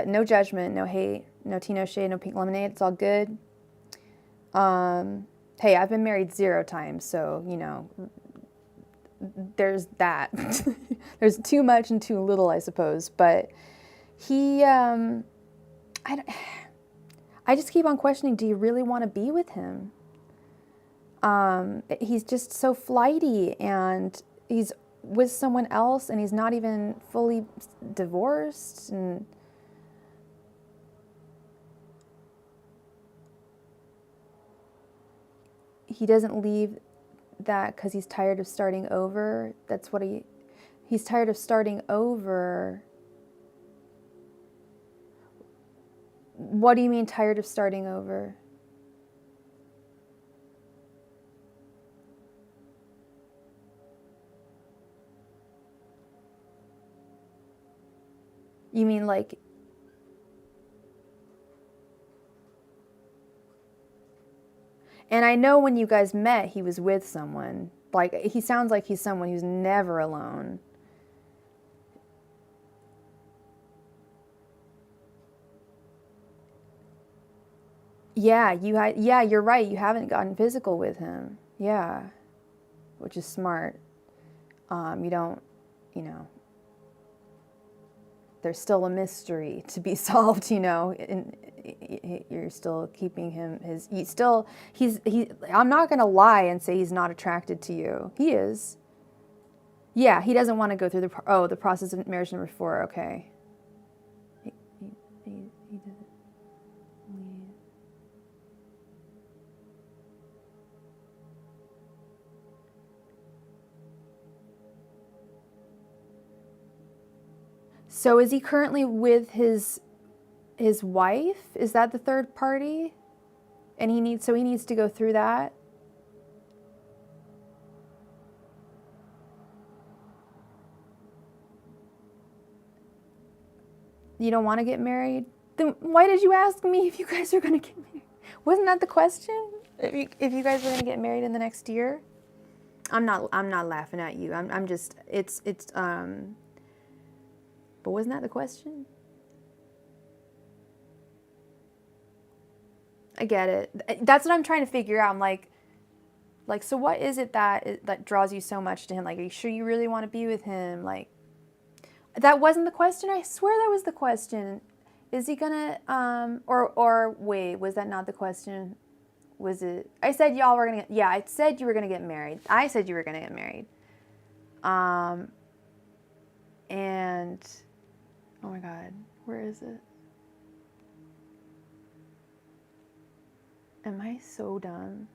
no judgment, no hate, no tea, no shade, no pink lemonade. It's all good. Hey, I've been married 0 times, so, you know, there's that. There's too much and too little, I suppose. But he, I just keep on questioning, do you really want to be with him? He's just so flighty, and he's with someone else, and he's not even fully divorced, and he doesn't leave that because he's tired of starting over. That's what he's tired of starting over. What do you mean tired of starting over? You mean like... And I know when you guys met, he was with someone. Like, he sounds like he's someone who's never alone. Yeah, you're right. You haven't gotten physical with him. Yeah, which is smart. You don't, you know, there's still a mystery to be solved, you know, and you're still keeping him, I'm not going to lie and say he's not attracted to you. He is. Yeah, he doesn't want to go through the process of marriage number 4. Okay. He doesn't leave. So is he currently with his wife? Is that the third party? And he needs to go through that? You don't want to get married? Then why did you ask me if you guys are going to get married? Wasn't that the question? If you guys were going to get married in the next year? I'm not laughing at you. I'm just but wasn't that the question? I get it. That's what I'm trying to figure out. I'm like, so what is it that draws you so much to him? Like, are you sure you really want to be with him? Like, that wasn't the question. I swear that was the question. Is he gonna, or wait, was that not the question? Was it, I said y'all were gonna, yeah, I said you were gonna get married. I said you were gonna get married. And, oh my God, where is it? Am I so dumb?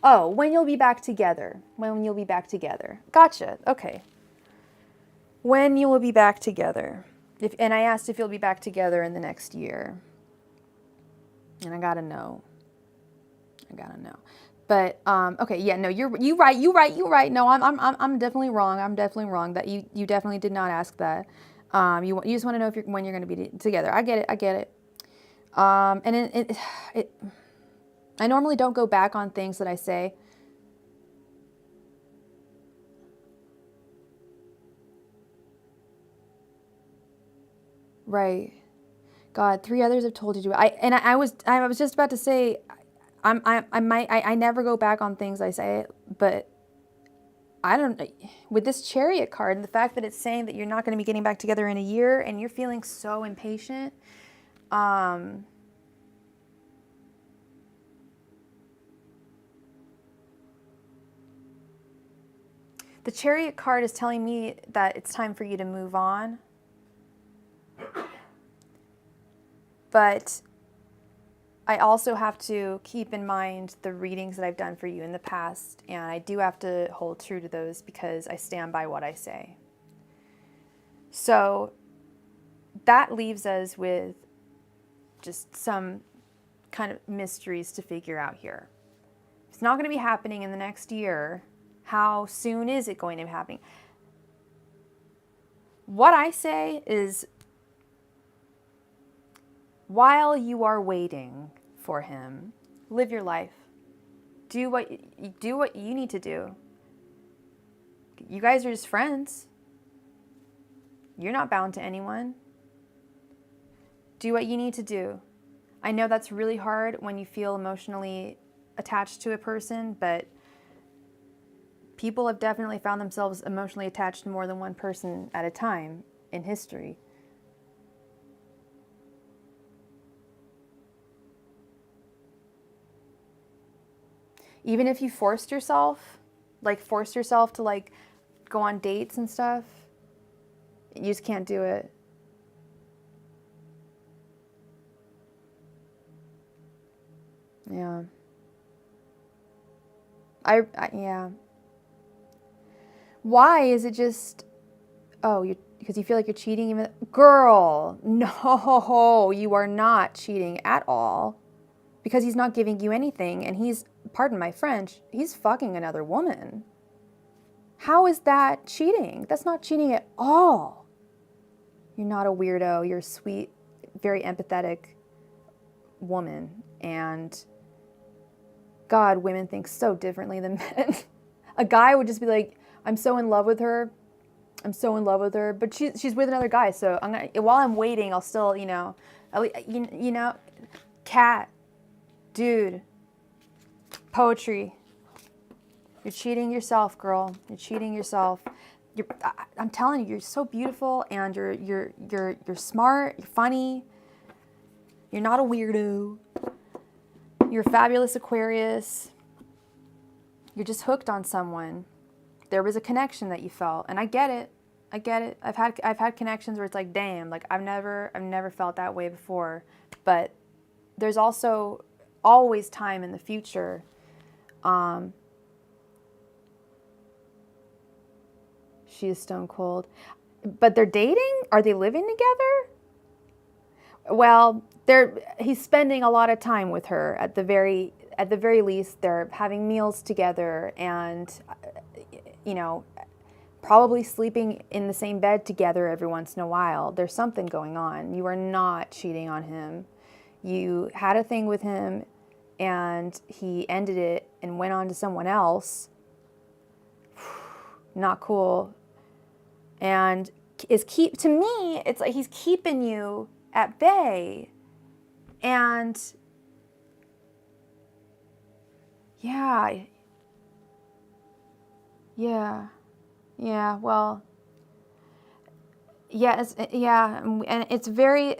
Oh, when you'll be back together. When you'll be back together. Gotcha. Okay. When you will be back together. And I asked if you'll be back together in the next year. And I gotta know. But okay, yeah, no, you're right. No, I'm definitely wrong. That you definitely did not ask that. You just want to know when you're going to be together. I get it. And I normally don't go back on things that I say. Right. God, 3 others have told you to. I was just about to say, I never go back on things I say, but I don't, with this Chariot card and the fact that it's saying that you're not going to be getting back together in a year and you're feeling so impatient, the Chariot card is telling me that it's time for you to move on. But I also have to keep in mind the readings that I've done for you in the past, and I do have to hold true to those because I stand by what I say. So that leaves us with just some kind of mysteries to figure out here. It's not going to be happening in the next year. How soon is it going to be happening? What I say is, while you are waiting for him, live your life. Do what you need to do. You guys are just friends. You're not bound to anyone. Do what you need to do. I know that's really hard when you feel emotionally attached to a person, but people have definitely found themselves emotionally attached to more than one person at a time in history. Even if you forced yourself to like go on dates and stuff, you just can't do it. Yeah. Yeah. Why is it just, because you feel like you're cheating? Even, girl, no, you are not cheating at all, because he's not giving you anything, and he's, pardon my French, he's fucking another woman. How is that cheating? That's not cheating at all. You're not a weirdo. You're a sweet, very empathetic woman, and God, women think so differently than men. A guy would just be like, I'm so in love with her, but she's with another guy, so while I'm waiting, I'll still, cat, dude, poetry. You're cheating yourself, girl. You're cheating yourself. I'm telling you, you're so beautiful, and you're smart, you're funny. You're not a weirdo. You're a fabulous Aquarius. You're just hooked on someone. There was a connection that you felt, and I get it. I've had connections where it's like, damn, like I've never felt that way before. But there's also always time in the future. she is stone cold. But they're dating? Are they living together? Well, he's spending a lot of time with her. At the very least, they're having meals together and, you know, probably sleeping in the same bed together every once in a while. There's something going on. You are not cheating on him. You had a thing with him and he ended it and went on to someone else. Not cool. And to me, it's like he's keeping you at bay. And yeah, well, and it's very,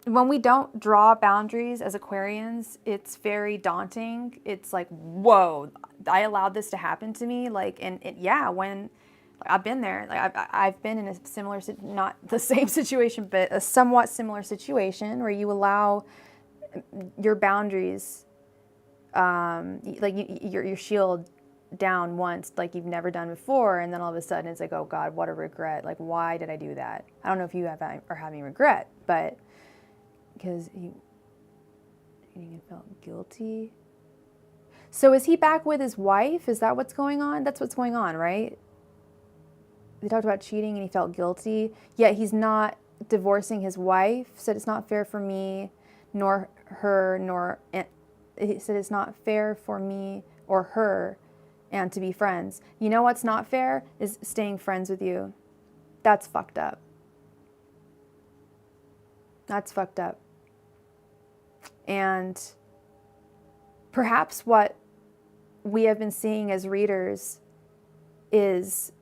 when we don't draw boundaries as Aquarians, it's very daunting. It's like, whoa, I allowed this to happen to me. Like, when I've been there, like I've been in a similar, not the same situation, but a somewhat similar situation where you allow your boundaries, like your shield down once, like you've never done before, and then all of a sudden it's like, oh God, what a regret. Like, why did I do that? I don't know if you are having regret, but because you felt guilty. So is he back with his wife? Is that what's going on? That's what's going on, right? They talked about cheating and he felt guilty, yet he's not divorcing his wife. Said it's not fair for me, nor her, nor, he said it's not fair for me or her and to be friends. You know what's not fair is staying friends with you. That's fucked up. That's fucked up. And perhaps what we have been seeing as readers is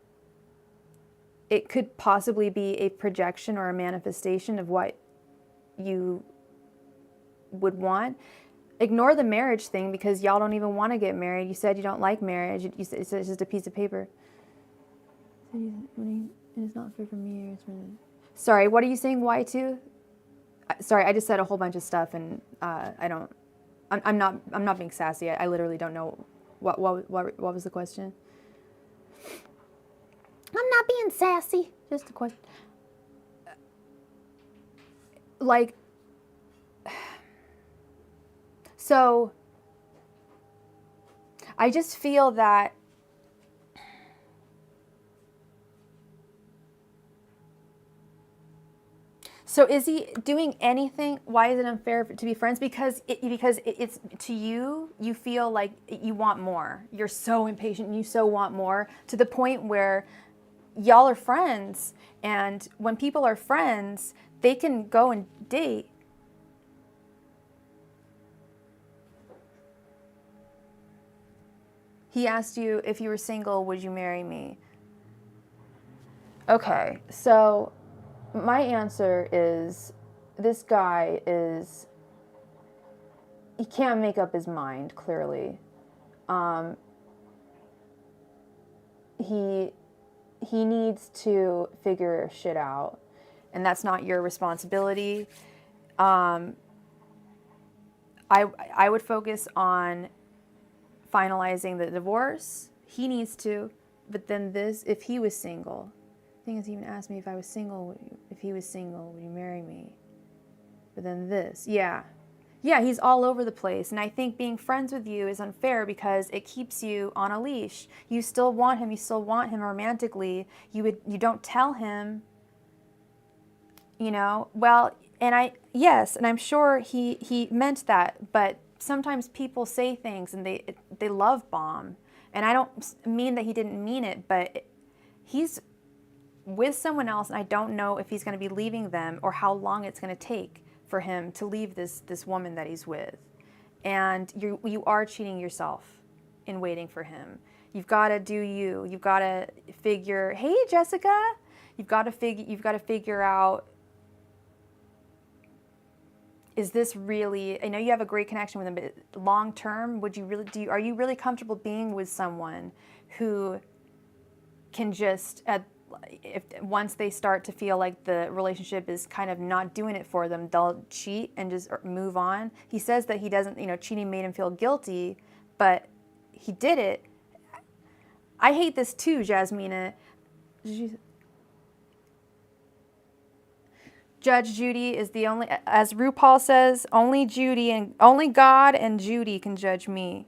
it could possibly be a projection or a manifestation of what you would want. Ignore the marriage thing because y'all don't even want to get married. You said you don't like marriage. You said it's just a piece of paper. It's not fair for me. Sorry, what are you saying? Why too? Sorry, I just said a whole bunch of stuff and I'm not being sassy. I literally don't know what was the question. I'm not being sassy. Just a question. Like, so I just feel that so is he doing anything? Why is it unfair to be friends? Because it's to you, you feel like you want more. You're so impatient and you so want more to the point where y'all are friends. And when people are friends, they can go and date. He asked you if you were single, would you marry me? Okay, so my answer is this guy he can't make up his mind, clearly. He needs to figure shit out, and that's not your responsibility. I would focus on finalizing the divorce. He needs to, but then if he was single, the thing is, he even asked me if I was single, if he was single, would you marry me? But then he's all over the place. And I think being friends with you is unfair because it keeps you on a leash. You still want him romantically. You don't tell him, well, and I'm sure he meant that, but sometimes people say things and they love bomb. And I don't mean that he didn't mean it, but he's with someone else, and I don't know if he's going to be leaving them or how long it's going to take for him to leave this woman that he's with. And you are cheating yourself in waiting for him. You've got to do you. You've got to figure, hey, Jessica, you've got to figure out, is this really, I know you have a great connection with him, but long term, are you really comfortable being with someone who can just, once they start to feel like the relationship is kind of not doing it for them, they'll cheat and just move on? He says that he doesn't, cheating made him feel guilty, but he did it. I hate this too, Jasmina. Judge Judy is the only, as RuPaul says, only Judy and only God and Judy can judge me.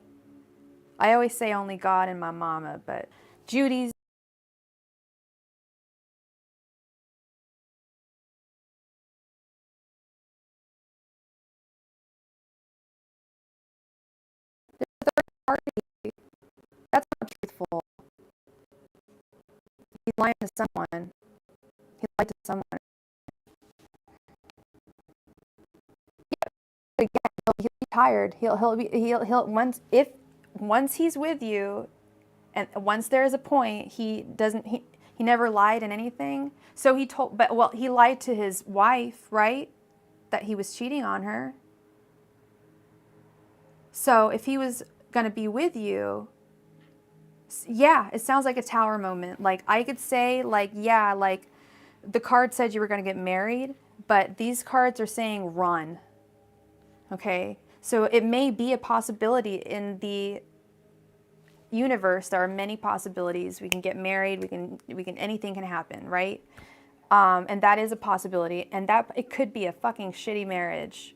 I always say only God and my mama, but Judy's party. That's not truthful. He's lying to someone. He lied to someone. Again, he'll be tired. He'll once he's with you, and once there is a point, he never lied in anything. So he lied to his wife, right? That he was cheating on her. So if he was gonna be with you, yeah, it sounds like a tower moment. Like I could say, like, yeah, like the card said you were gonna get married, but these cards are saying run. Okay, so it may be a possibility in the universe. There are many possibilities. We can get married. We can. Anything can happen, right? And that is a possibility. And that it could be a fucking shitty marriage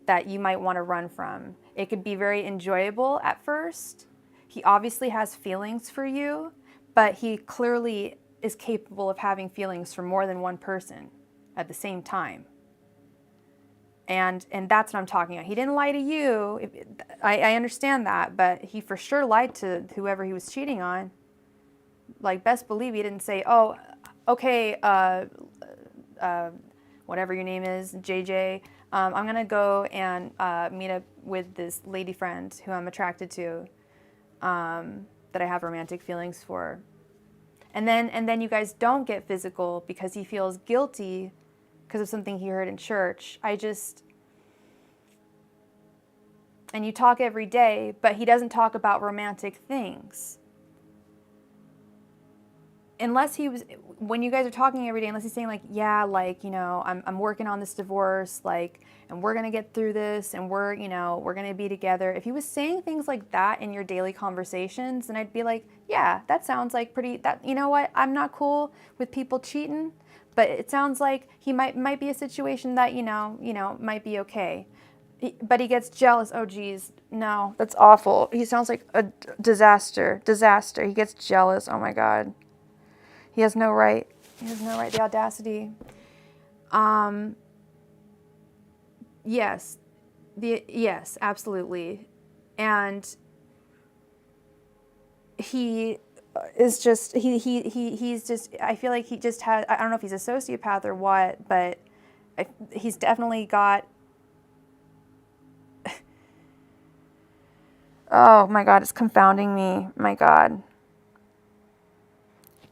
that you might want to run from. It could be very enjoyable at first. He obviously has feelings for you, but he clearly is capable of having feelings for more than one person at the same time. And that's what I'm talking about. He didn't lie to you. I understand that, but he for sure lied to whoever he was cheating on. Like, best believe he didn't say, oh, okay, whatever your name is, JJ, I'm going to go and meet up with this lady friend who I'm attracted to, that I have romantic feelings for. And then you guys don't get physical because he feels guilty because of something he heard in church. And you talk every day, but he doesn't talk about romantic things. Unless he was, when you guys are talking every day, unless he's saying like, yeah, like, you know, I'm working on this divorce, like, and we're going to get through this, and we're going to be together. If he was saying things like that in your daily conversations, then I'd be like, yeah, that sounds like you know what? I'm not cool with people cheating, but it sounds like he might be a situation that, you know, might be okay. But he gets jealous. Oh, geez. No, that's awful. He sounds like a disaster. He gets jealous. Oh, my God. He has no right. The audacity. Yes. Yes, absolutely. And he is just, he's just, I feel like he just has, I don't know if he's a sociopath or what, but he's definitely got, oh my God, it's confounding me. My God.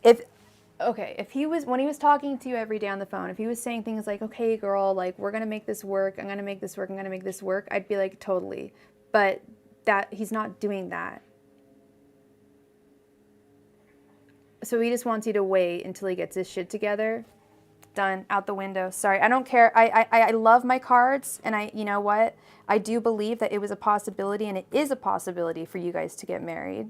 If he was, when he was talking to you every day on the phone, if he was saying things like, okay, girl, like, we're going to make this work. I'm going to make this work. I'd be like, totally. But he's not doing that. So he just wants you to wait until he gets his shit together. Done. Out the window. Sorry. I don't care. I love my cards. And you know what? I do believe that it was a possibility, and it is a possibility for you guys to get married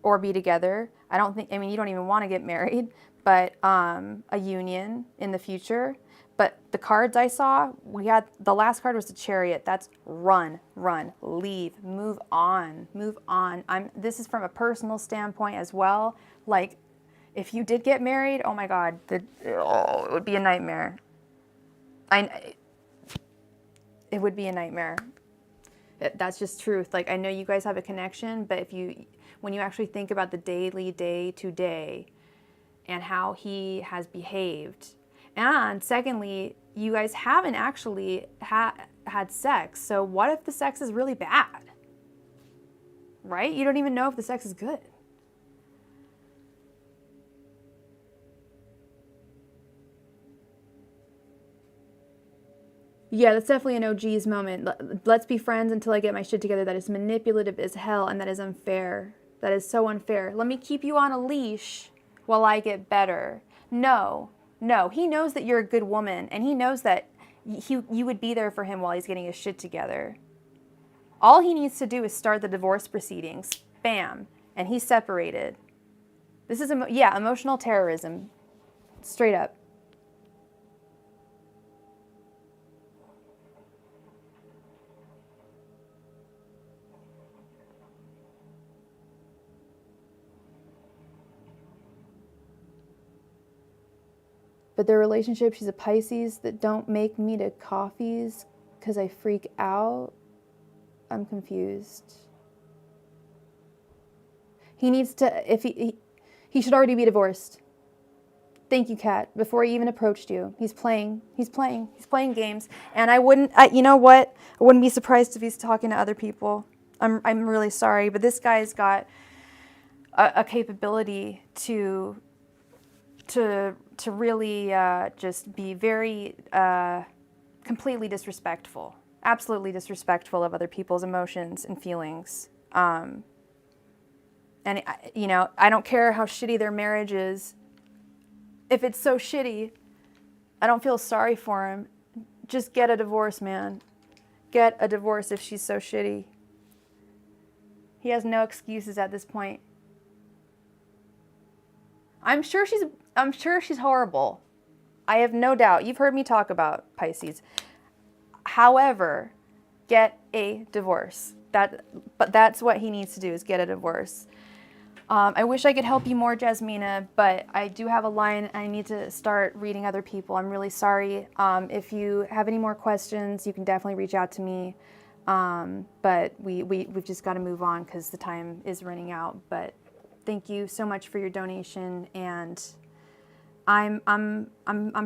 or be together. You don't even want to get married, but a union in the future. But the cards I saw, the last card was the Chariot. That's run, leave, move on. This is from a personal standpoint as well. Like, if you did get married, oh my God, it would be a nightmare. It would be a nightmare. That's just truth. Like, I know you guys have a connection, but when you actually think about the daily, day to day, and how he has behaved, and secondly, you guys haven't actually had sex. So what if the sex is really bad? Right? You don't even know if the sex is good. Yeah, that's definitely an OG's moment. Let's be friends until I get my shit together. That is manipulative as hell, and that is unfair. That is so unfair. Let me keep you on a leash while I get better. No. He knows that you're a good woman, and he knows that you would be there for him while he's getting his shit together. All he needs to do is start the divorce proceedings. Bam. And he's separated. This is, emotional terrorism. Straight up. But their relationship, she's a Pisces, that don't make me to coffees because I freak out. I'm confused. He needs to, if he should already be divorced. Thank you, Kat. Before he even approached you, he's playing games. And you know what? I wouldn't be surprised if he's talking to other people. I'm really sorry, but this guy's got a capability to really just be very completely disrespectful, absolutely disrespectful of other people's emotions and feelings. And you know, I don't care how shitty their marriage is. If it's so shitty, I don't feel sorry for him. Just get a divorce, man. Get a divorce if she's so shitty. He has no excuses at this point. I'm sure she's horrible. I have no doubt. You've heard me talk about Pisces. However, get a divorce. But that's what he needs to do, is get a divorce. I wish I could help you more, Jasmina, but I do have a line. I need to start reading other people. I'm really sorry. If you have any more questions, you can definitely reach out to me. But we've just got to move on because the time is running out. But thank you so much for your donation, and I'm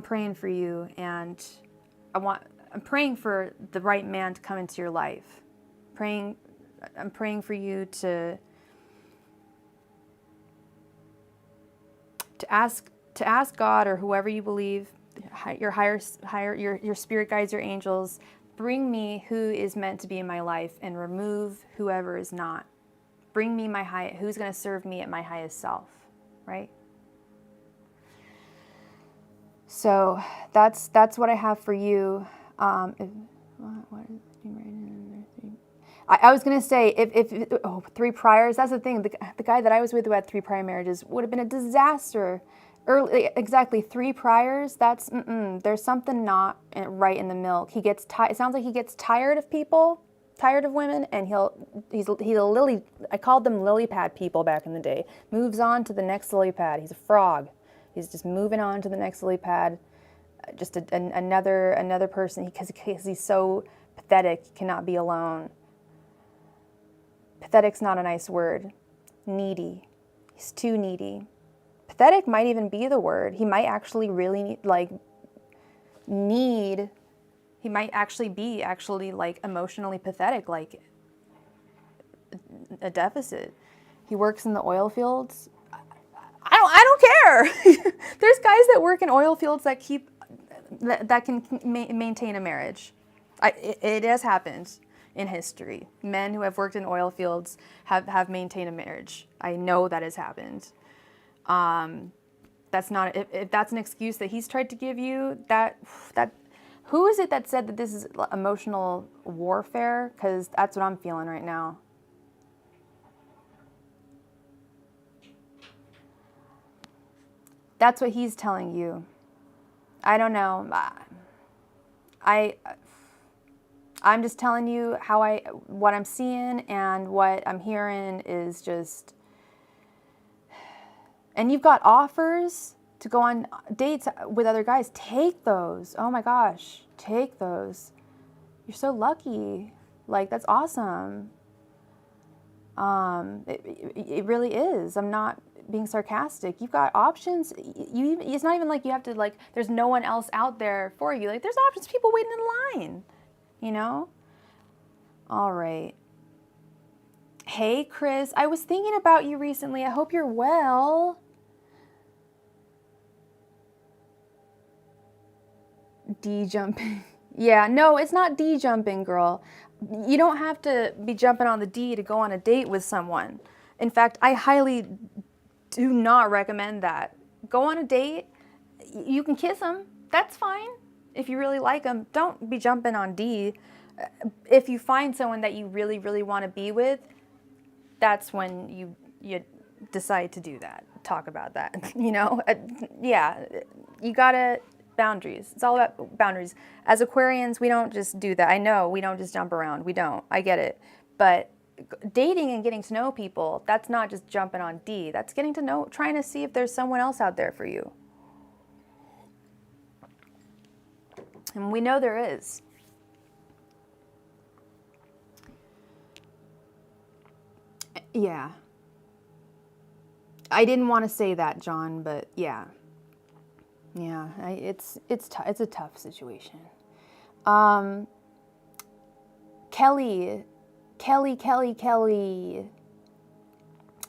praying for you, and I'm praying for the right man to come into your life. I'm praying for you to ask God, or whoever you believe, your spirit guides, your angels, bring me who is meant to be in my life and remove whoever is not. Bring me who's going to serve me at my highest self, right? So that's what I have for you. I was going to say, if 3 priors, that's the thing. The guy that I was with who had 3 prior marriages would have been a disaster. Exactly, 3 priors, there's something not right in the milk. It sounds like he gets tired of people, tired of women, and he's a lily. I called them lily pad people back in the day. Moves on to the next lily pad. He's a frog. He's just moving on to the next lily pad. Just another person, because he's so pathetic, he cannot be alone. Pathetic's not a nice word. Needy. He's too needy. Pathetic might even be the word. He might actually really he might actually be emotionally pathetic, like a deficit. He works in the oil fields. I don't care. There's guys that work in oil fields that can maintain a marriage. It has happened in history. Men who have worked in oil fields have maintained a marriage. I know that has happened. That's not, if that's an excuse that he's tried to give you, that who is it that said that this is emotional warfare? Because that's what I'm feeling right now. That's what he's telling you. I don't know. I'm just telling you what I'm seeing, and what I'm hearing is just, and you've got offers to go on dates with other guys. Take those. Oh my gosh, take those. You're so lucky. Like, that's awesome. It really is. I'm not being sarcastic. You've got options. It's not even like you have to, there's no one else out there for you. There's options, people waiting in line, you know? All right. Hey, Chris, I was thinking about you recently. I hope you're well. D-jumping. Yeah, no, it's not D-jumping, girl. You don't have to be jumping on the D to go on a date with someone. In fact, I highly do not recommend that. Go on a date. You can kiss them. That's fine. If you really like them, don't be jumping on D. If you find someone that you really, really want to be with, that's when you decide to do that. Talk about that, you know? Yeah, you gotta, boundaries. It's all about boundaries. As Aquarians, we don't just do that. I know we don't just jump around. We don't. I get it. But dating and getting to know people, that's not just jumping on D. That's getting to know, trying to see if there's someone else out there for you. And we know there is. Yeah. I didn't want to say that, John, but yeah. Yeah, it's a tough situation. Kelly.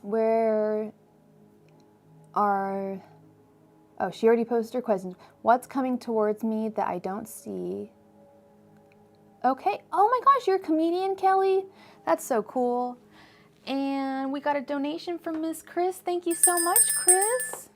Where are... Oh, she already posted her questions. What's coming towards me that I don't see? Okay. Oh my gosh, you're a comedian, Kelly. That's so cool. And we got a donation from Miss Chris. Thank you so much, Chris.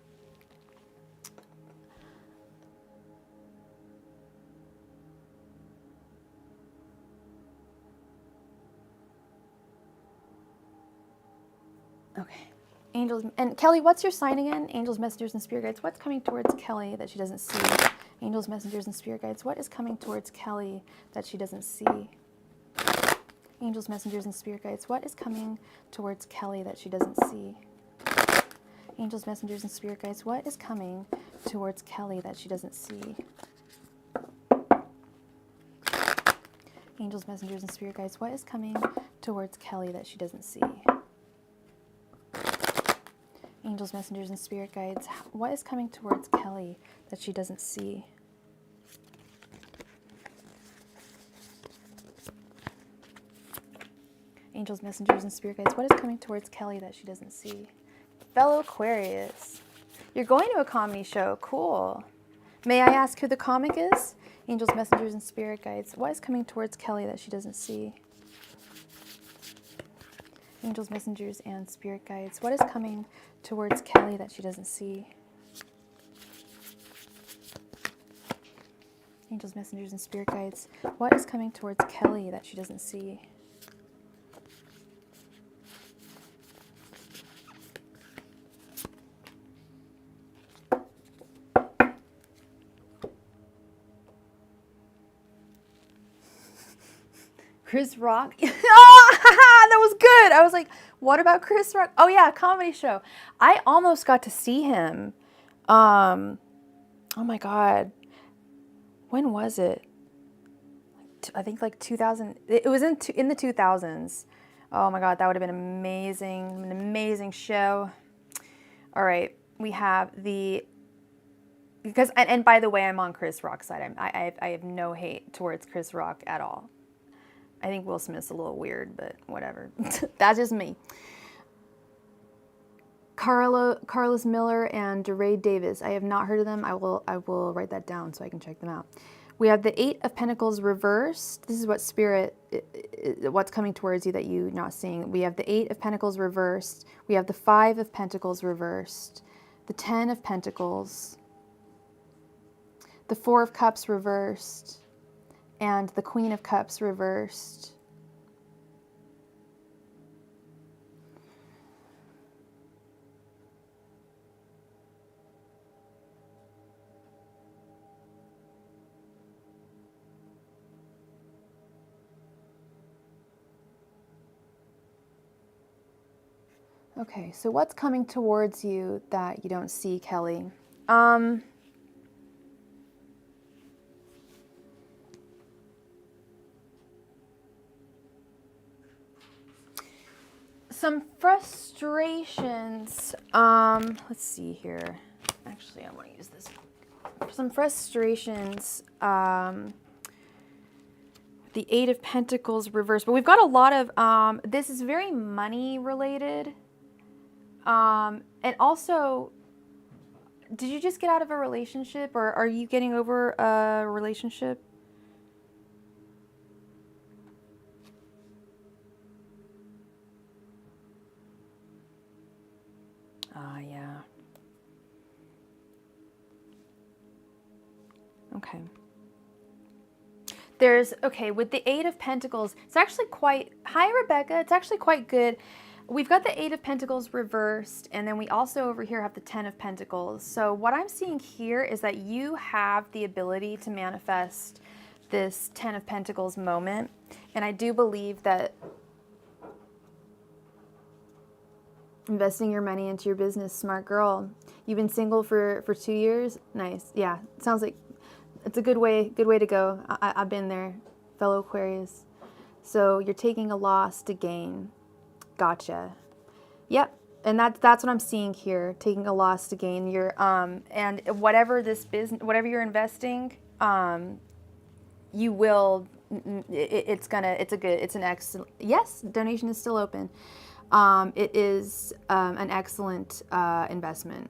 Okay. Angels, and Kelly, what's your sign again? Angels, messengers, and spirit guides. What's coming towards Kelly that she doesn't see? Angels, messengers, and spirit guides. What is coming towards Kelly that she doesn't see? Angels, messengers, and spirit guides. What is coming towards Kelly that she doesn't see? Angels, messengers, and spirit guides. What is coming towards Kelly that she doesn't see? Angels, messengers, and spirit guides. What is coming towards Kelly that she doesn't see? Angels, messengers, and spirit guides. What is coming towards Kelly that she doesn't see? Angels, messengers, and spirit guides. What is coming towards Kelly that she doesn't see? Fellow Aquarius. You're going to a comedy show. Cool. May I ask who the comic is? Angels, messengers, and spirit guides. What is coming towards Kelly that she doesn't see? Angels, messengers, and spirit guides. What is coming towards Kelly that she doesn't see? Angels, messengers, and spirit guides. What is coming towards Kelly that she doesn't see? Chris Rock. Oh, that was good. I was like, what about Chris Rock? Oh yeah, comedy show. I almost got to see him. Oh my God. When was it? I think like 2000. It was in the 2000s. Oh my God, that would have been amazing. An amazing show. All right, we have the... Because, and by the way, I'm on Chris Rock's side. I have no hate towards Chris Rock at all. I think Will Smith's a little weird, but whatever. That's just me. Carlos Miller and DeRay Davis. I have not heard of them. I will write that down so I can check them out. We have the 8 of Pentacles reversed. This is what spirit, what's coming towards you that you're not seeing. We have the 8 of Pentacles reversed. We have the 5 of Pentacles reversed. The 10 of Pentacles. The 4 of Cups reversed. And the Queen of Cups reversed. Okay, so what's coming towards you that you don't see, Kelly? Some frustrations. Let's see here. Actually, I want to use this. Some frustrations. The 8 of Pentacles reversed, but we've got a lot of. This is very money related. And also, did you just get out of a relationship, or are you getting over a relationship? Yeah. Okay. Okay, with the 8 of Pentacles, it's actually quite, hi Rebecca, it's actually quite good. We've got the Eight of Pentacles reversed, and then we also over here have the Ten of Pentacles. So what I'm seeing here is that you have the ability to manifest this Ten of Pentacles moment. And I do believe that investing your money into your business, smart girl. You've been single for 2 years? Nice. Yeah, sounds like it's a good way to go. I've been there, fellow Aquarius. So you're taking a loss to gain. Gotcha. Yep. And that's what I'm seeing here, taking a loss to gain. You're and whatever this business, whatever you're investing, you will, it's an excellent, yes, donation is still open. It is an excellent investment.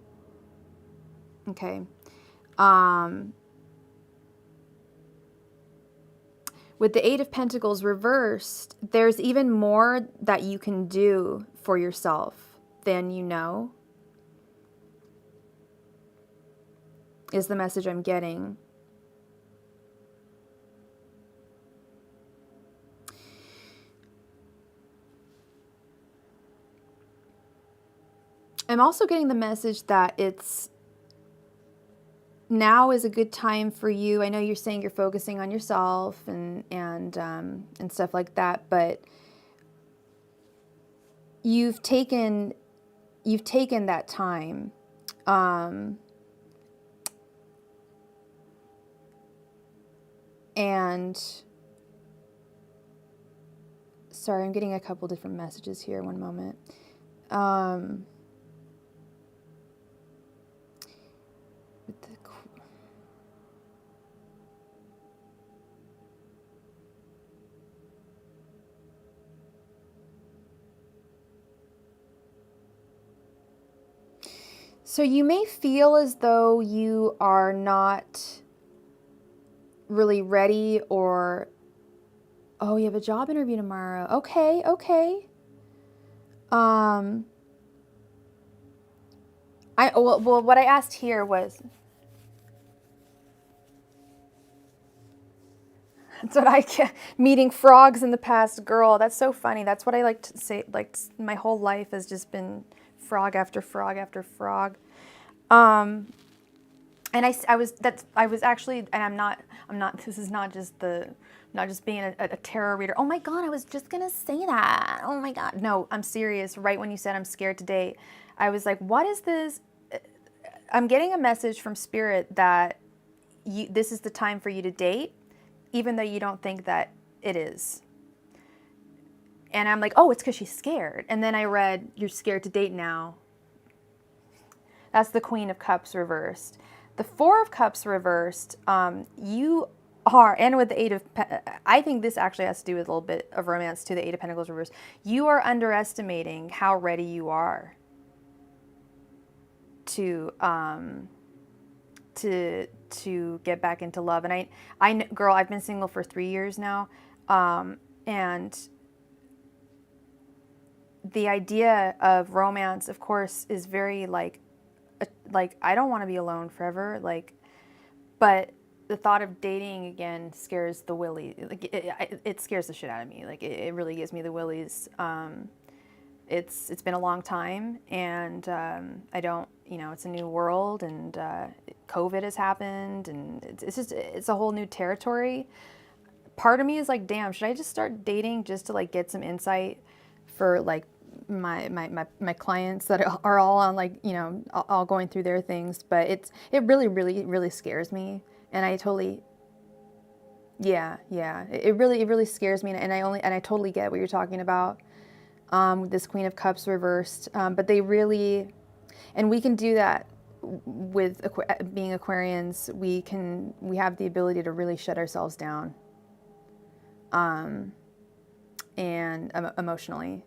Okay. With the Eight of Pentacles reversed, there's even more that you can do for yourself than you know, is the message I'm getting. I'm also getting the message that now is a good time for you. I know you're saying you're focusing on yourself and stuff like that, but you've taken that time. And sorry, I'm getting a couple different messages here. One moment. So you may feel as though you are not really ready, or, oh, you have a job interview tomorrow. Okay. Well, what I asked here was, that's what I get, meeting frogs in the past. Girl, that's so funny. That's what I like to say. Like, my whole life has just been frog after frog after frog. And I was actually, and I'm not, this is not just being a tarot reader. Oh my God, I was just going to say that. Oh my God. No, I'm serious. Right when you said I'm scared to date, I was like, what is this? I'm getting a message from Spirit that this is the time for you to date, even though you don't think that it is. And I'm like, oh, it's because she's scared. And then I read, you're scared to date now. That's the Queen of Cups reversed. The Four of Cups reversed, you are, and with the Eight of, I think this actually has to do with a little bit of romance to the Eight of Pentacles reversed. You are underestimating how ready you are to get back into love. And girl, I've been single for 3 years now, and the idea of romance, of course, is very like I don't want to be alone forever, but the thought of dating again scares the willy. Like it scares the shit out of me. Like it really gives me the willies. It's been a long time, and I don't, it's a new world, and COVID has happened, and it's a whole new territory. Part of me is like, damn, should I just start dating just to like get some insight for like my clients that are all on all going through their things? But it really scares me, and I totally, it really scares me, and I totally get what you're talking about with this Queen of Cups reversed. But they really, and we can do that with being Aquarians. We have the ability to really shut ourselves down, and emotionally.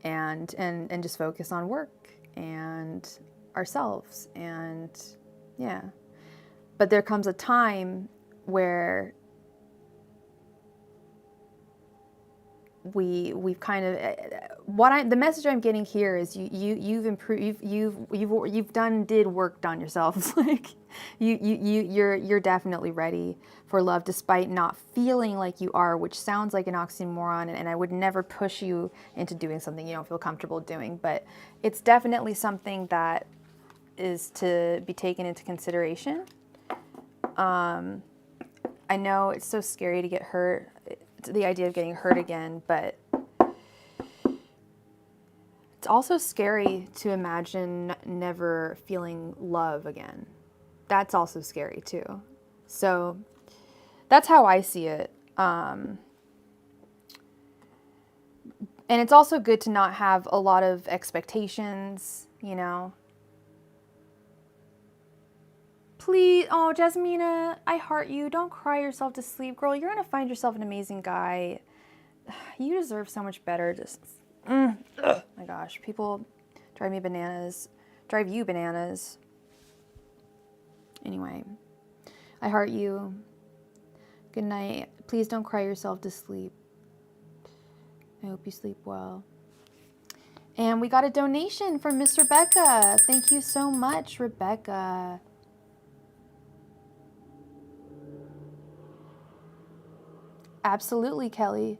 And just focus on work and ourselves, and yeah. But there comes a time where we've kind of the message I'm getting here is you've improved, you've did work on yourself. Like you're definitely ready for love, despite not feeling like you are, which sounds like an oxymoron, and I would never push you into doing something you don't feel comfortable doing, but it's definitely something that is to be taken into consideration. I know it's so scary to get hurt, the idea of getting hurt again, but it's also scary to imagine never feeling love again. That's also scary too. So that's how I see it. And it's also good to not have a lot of expectations, you know. Please, oh, Jasmina, I heart you. Don't cry yourself to sleep, girl. You're going to find yourself an amazing guy. You deserve so much better. Just, my gosh, people drive me bananas. Drive you bananas. Anyway, I heart you. Good night. Please don't cry yourself to sleep. I hope you sleep well. And we got a donation from Miss Rebecca. Thank you so much, Rebecca. Absolutely, Kelly.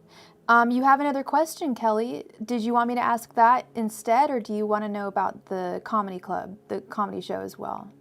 You have another question, Kelly. Did you want me to ask that instead, or do you want to know about the comedy club, the comedy show as well?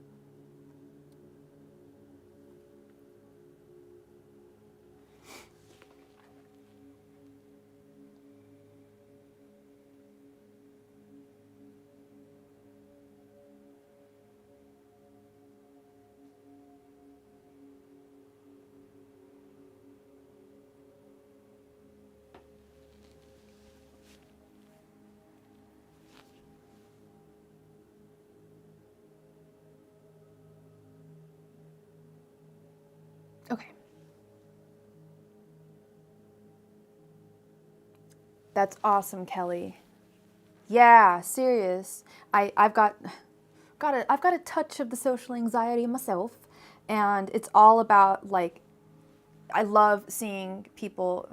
Okay. That's awesome, Kelly. Yeah, serious. I've got a touch of the social anxiety myself, and it's all about, like, I love seeing people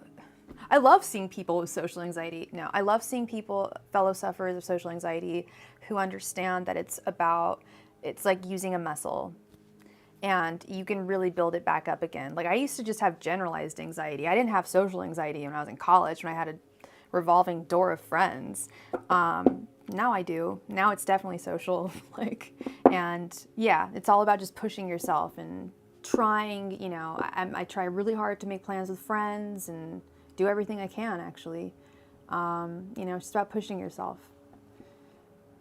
with social anxiety. No, I love seeing people, fellow sufferers of social anxiety, who understand that it's like using a muscle, and you can really build it back up again. Like, I used to just have generalized anxiety. I didn't have social anxiety when I was in college, when I had a revolving door of friends. Now I do. Now it's definitely social. And yeah, it's all about just pushing yourself and trying, you know, I try really hard to make plans with friends and do everything I can, actually. You know, just about pushing yourself.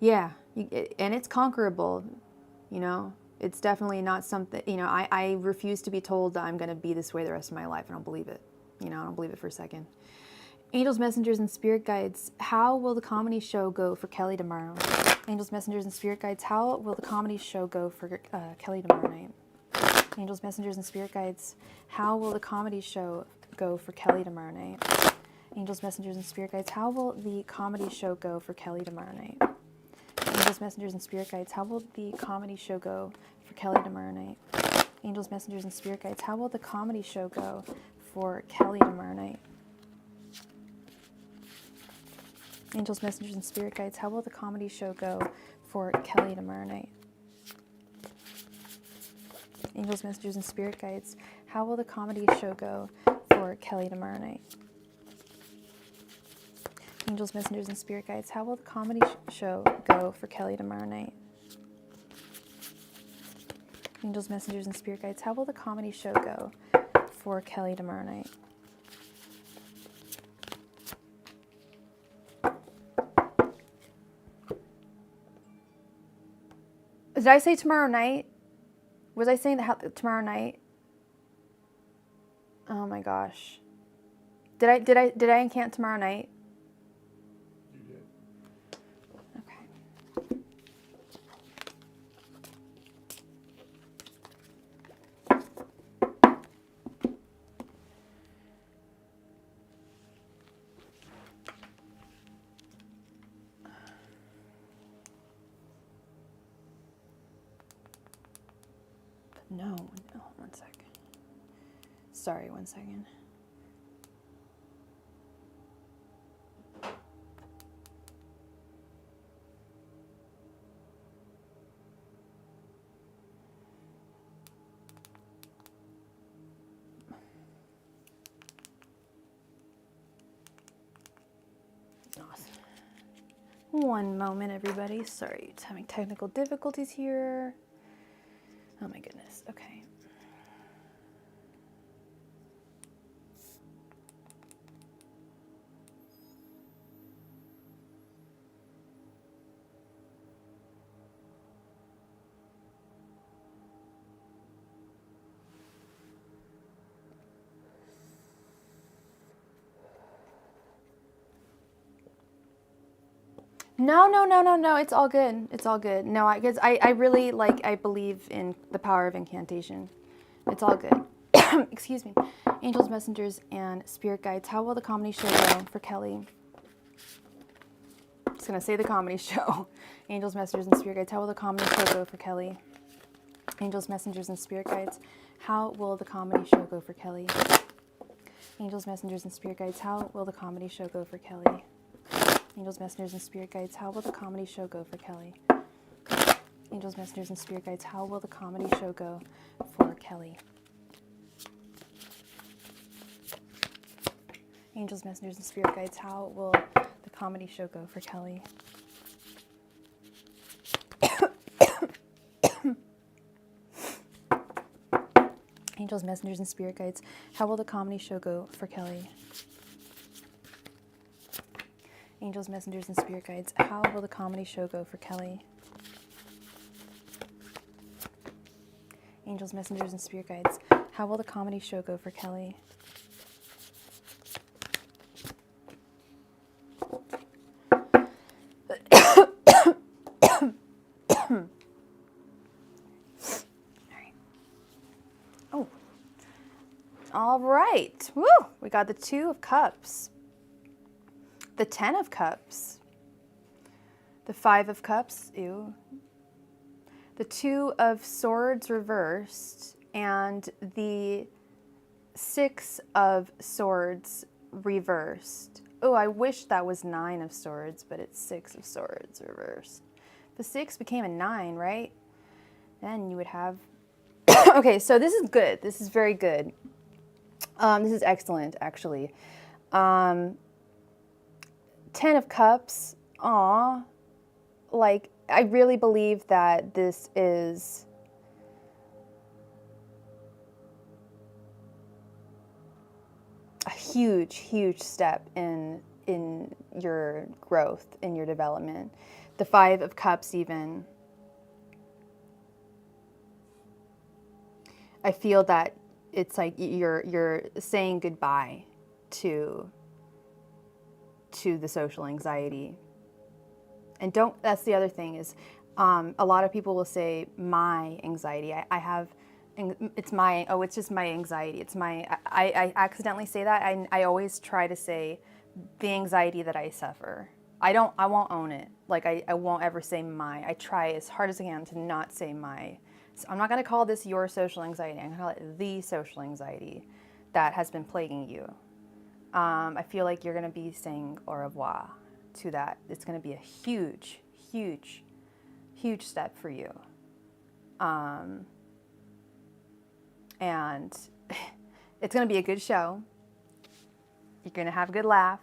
Yeah, and it's conquerable, you know. It's definitely not something, you know, I refuse to be told that I'm going to be this way the rest of my life. I don't believe it. You know, I don't believe it for a second. Angels, messengers, and spirit guides, how will the comedy show go for Kelly tomorrow? Angels, messengers, and spirit guides, how will the comedy show go for Kelly tomorrow night? Angels, messengers, and spirit guides, how will the comedy show go for Kelly tomorrow night? Angels, messengers, and spirit guides, how will the comedy show go for Kelly tomorrow night? Angels, messengers, and spirit guides, how will the comedy show go for Kelly tomorrow night? Angels, messengers, and spirit guides, how will the comedy show go for Kelly tomorrow night? Angels, messengers, and spirit guides, how will the comedy show go for Kelly tomorrow night? Angels, messengers, and spirit guides, how will the comedy show go for Kelly tomorrow night? Angels, messengers, and spirit guides, how will the comedy show go for Kelly tomorrow night? Angels, messengers, and spirit guides, how will the comedy show go for Kelly tomorrow night? Did I say tomorrow night? Was I saying tomorrow night? Oh my gosh. Did I incant tomorrow night? You did. Okay. No, one second. Sorry, 1 second. One moment, everybody. Sorry, it's having technical difficulties here. Oh my goodness. Okay. No. It's all good. It's all good. No, because I really I believe in the power of incantation. It's all good. Excuse me. Angels, messengers, and spirit guides. How will the comedy show go for Kelly? I'm just going to say the comedy show. Angels, messengers, and spirit guides. How will the comedy show go for Kelly? Angels, messengers, and spirit guides. How will the comedy show go for Kelly? Angels, messengers, and spirit guides. How will the comedy show go for Kelly? Angels, messengers, and spirit guides. How will the comedy show go for Kelly? Angels, messengers, and spirit guides. How will the comedy show go for Kelly? Angels, messengers, and spirit guides. How will the comedy show go for Kelly? Angels, messengers, and spirit guides. How will the comedy show go for Kelly? Angels, messengers, and spirit guides. How will the comedy show go for Kelly? Angels, messengers, and spirit guides. How will the comedy show go for Kelly? All right. Woo! We got the Two of Cups, the Ten of Cups, the Five of Cups, ew, the Two of Swords reversed, and the Six of Swords reversed. Oh, I wish that was Nine of Swords, but it's Six of Swords reversed. The six became a nine, right? Then you would have... Okay, so this is good. This is very good. This is excellent, actually. Ten of Cups, like, I really believe that this is a huge, huge step in your growth, in your development. The Five of Cups, even. I feel that it's like you're saying goodbye to the social anxiety. And that's the other thing is, a lot of people will say my anxiety. It's just my anxiety. I accidentally say that. I always try to say the anxiety that I suffer. I won't own it. Like I won't ever say my. I try as hard as I can to not say my. So I'm not going to call this your social anxiety. I'm going to call it the social anxiety that has been plaguing you. I feel like you're going to be saying au revoir to that. It's going to be a huge, huge, huge step for you. And it's going to be a good show. You're going to have a good laugh.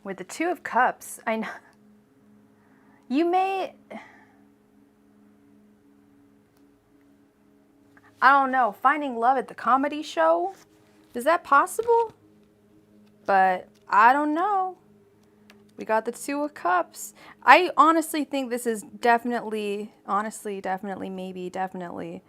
With the Two of Cups, I know you may, I don't know, finding love at the comedy show? Is that possible? But I don't know. We got the Two of Cups. I honestly think this is definitely, maybe, definitely.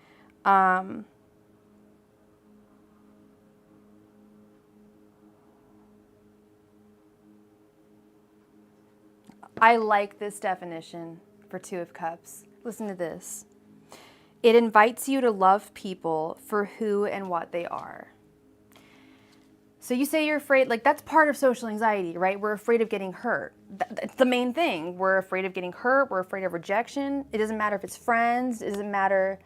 I like this definition for Two of Cups. Listen to this. It invites you to love people for who and what they are. So you say you're afraid, like that's part of social anxiety, right? We're afraid of getting hurt. That's the main thing. We're afraid of getting hurt. We're afraid of rejection. It doesn't matter if it's friends. It doesn't matter.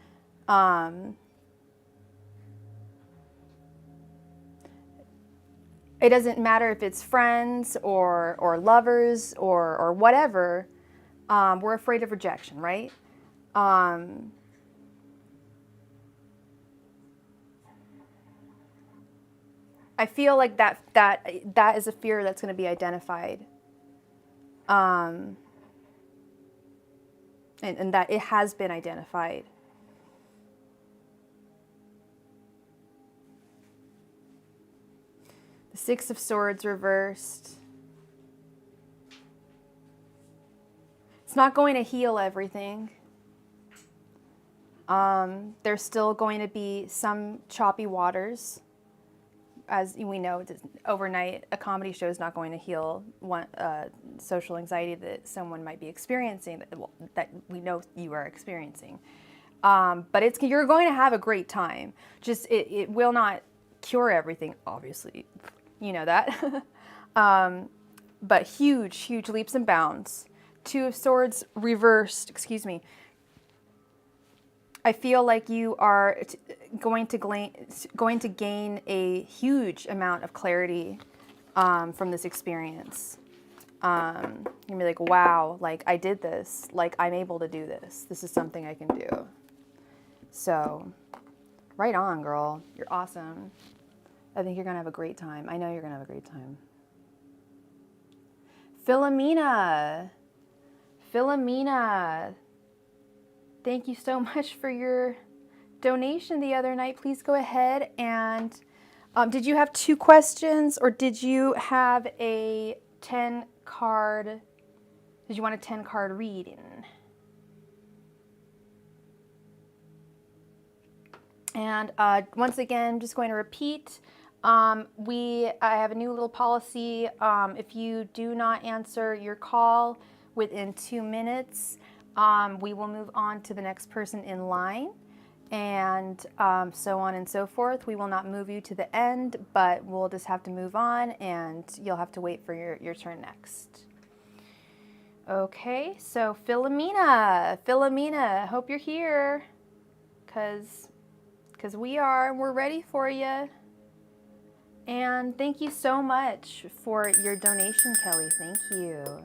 It doesn't matter if it's friends or lovers or whatever. We're afraid of rejection, right? I feel like that is a fear that's going to be identified. And that it has been identified. The Six of Swords reversed. It's not going to heal everything. There's still going to be some choppy waters. As we know, overnight, a comedy show is not going to heal social anxiety that someone might be experiencing, that we know you are experiencing. But you're going to have a great time. Just, it will not cure everything, obviously. You know that. But huge, huge leaps and bounds. Two of Swords reversed, excuse me. I feel like you are going to gain a huge amount of clarity from this experience. You're going to be like, wow, like I did this. Like I'm able to do this. This is something I can do. So, right on, girl. You're awesome. I think you're going to have a great time. I know you're going to have a great time. Philomena. Philomena. Thank you so much for your donation the other night. Please go ahead and, did you have 2 questions or did you have a 10 card, did you want a 10 card reading? And once again, just going to repeat, I have a new little policy. If you do not answer your call within 2 minutes, we will move on to the next person in line, and so on and so forth. We will not move you to the end, but we'll just have to move on, and you'll have to wait for your turn next. Okay, so Philomena, hope you're here, because we're ready for you. And thank you so much for your donation, Kelly. Thank you.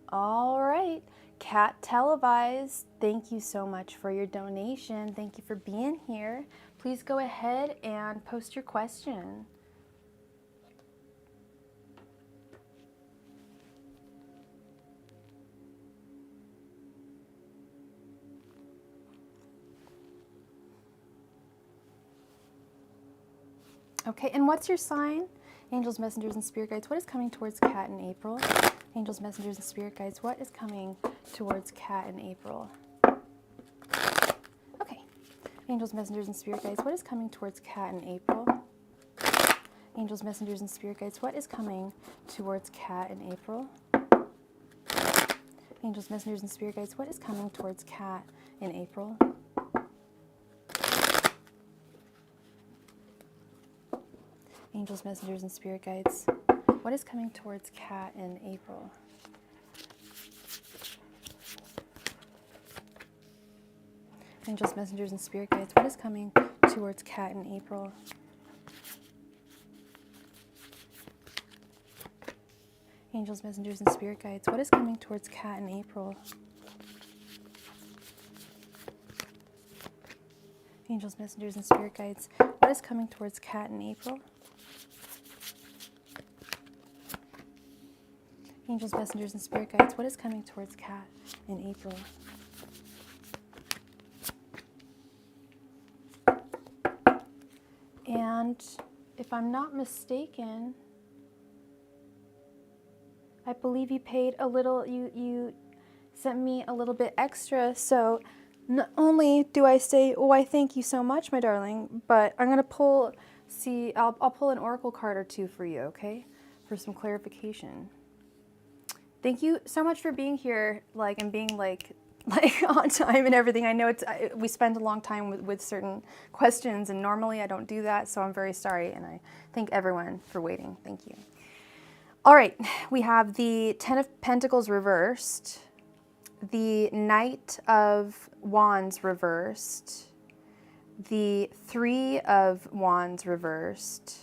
All right, Cat Televised, thank you so much for your donation. Thank you for being here. Please go ahead and post your question. Okay, and what's your sign? Angels, messengers, and spirit guides, what is coming towards Cat in April? Angels, messengers, and spirit guides, what is coming towards Cat in April? Okay. Angels, messengers, and spirit guides, what is coming towards Cat in April? Angels, messengers, and spirit guides, what is coming towards Cat in April? Angels, messengers, and spirit guides, what is coming towards Cat in April? Angels, messengers, and spirit guides, what is coming towards Cat in April? Angels, messengers, and spirit guides, what is coming towards Cat in April? Angels, messengers, and spirit guides. What is coming towards Cat in April? Angels, messengers, and spirit guides. What is coming towards Cat in April? Angels, messengers, and spirit guides. What is coming towards Cat in April? And if I'm not mistaken, I believe you paid a little, you sent me a little bit extra. So not only do I say, oh, I thank you so much, my darling, but I'm going to pull, I'll pull an oracle card or two for you, okay? For some clarification. Thank you so much for being here, and being on time and everything. I know we spend a long time with certain questions, and normally I don't do that, so I'm very sorry, and I thank everyone for waiting. Thank you. All right, we have the Ten of Pentacles reversed, the Knight of Wands reversed, the Three of Wands reversed,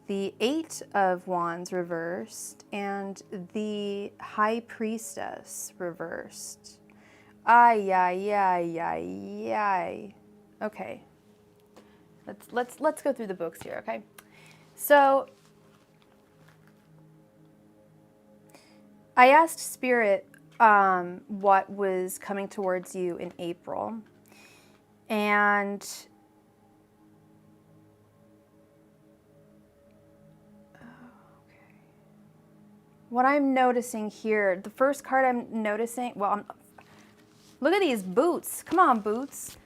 the Eight of Wands reversed, and the High Priestess reversed. Ay, ay, ay, ay, ay. Okay. Let's go through the books here, okay? So I asked Spirit what was coming towards you in April, and what I'm noticing here, the first card I'm noticing, look at these boots. Come on, boots.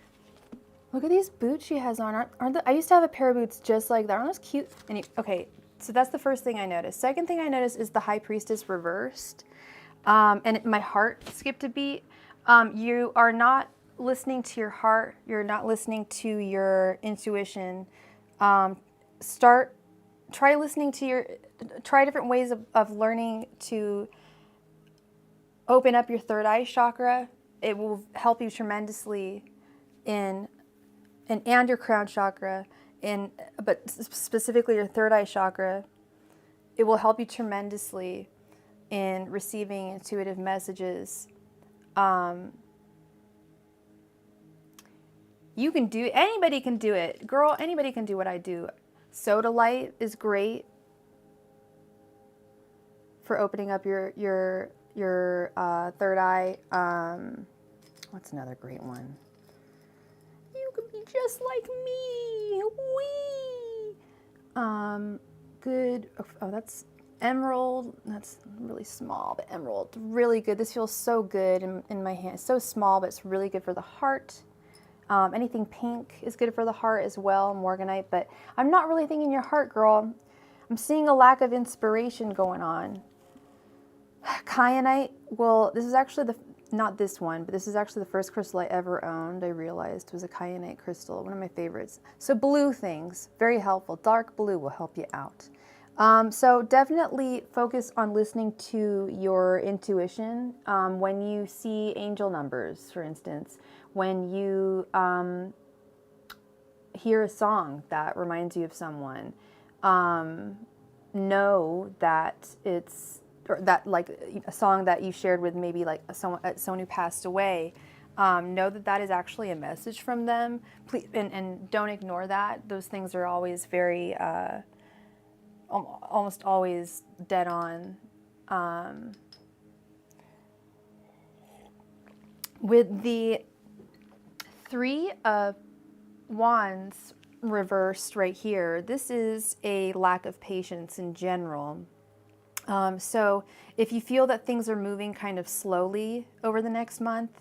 Look at these boots she has on. I used to have a pair of boots just like that. Aren't those cute? Okay, so that's the first thing I noticed. Second thing I noticed is the High Priestess reversed. And my heart skipped a beat. You are not listening to your heart. You're not listening to your intuition. Try listening to try different ways of learning to open up your third eye chakra. It will help you tremendously and your crown chakra, but specifically your third eye chakra. It will help you tremendously in receiving intuitive messages. Anybody can do it. Girl, anybody can do what I do. Soda light is great for opening up your third eye. What's another great one? You could be just like me. Wee. Good. Oh, that's emerald. That's really small, but emerald, really good. This feels so good in my hand. It's so small, but it's really good for the heart. Anything pink is good for the heart as well, morganite, but I'm not really thinking your heart, girl. I'm seeing a lack of inspiration going on. Kyanite, well, this is actually not this one, but this is actually the first crystal I ever owned, I realized, was a kyanite crystal, one of my favorites. So blue things, very helpful. Dark blue will help you out. So definitely focus on listening to your intuition. When you see angel numbers, for instance, when you hear a song that reminds you of someone, know that it's, or that like a song that you shared with maybe like someone who passed away, know that that is actually a message from them. Please, and don't ignore that. Those things are always very, almost always dead on. With the Three of Wands reversed right here, this is a lack of patience in general. So if you feel that things are moving kind of slowly over the next month,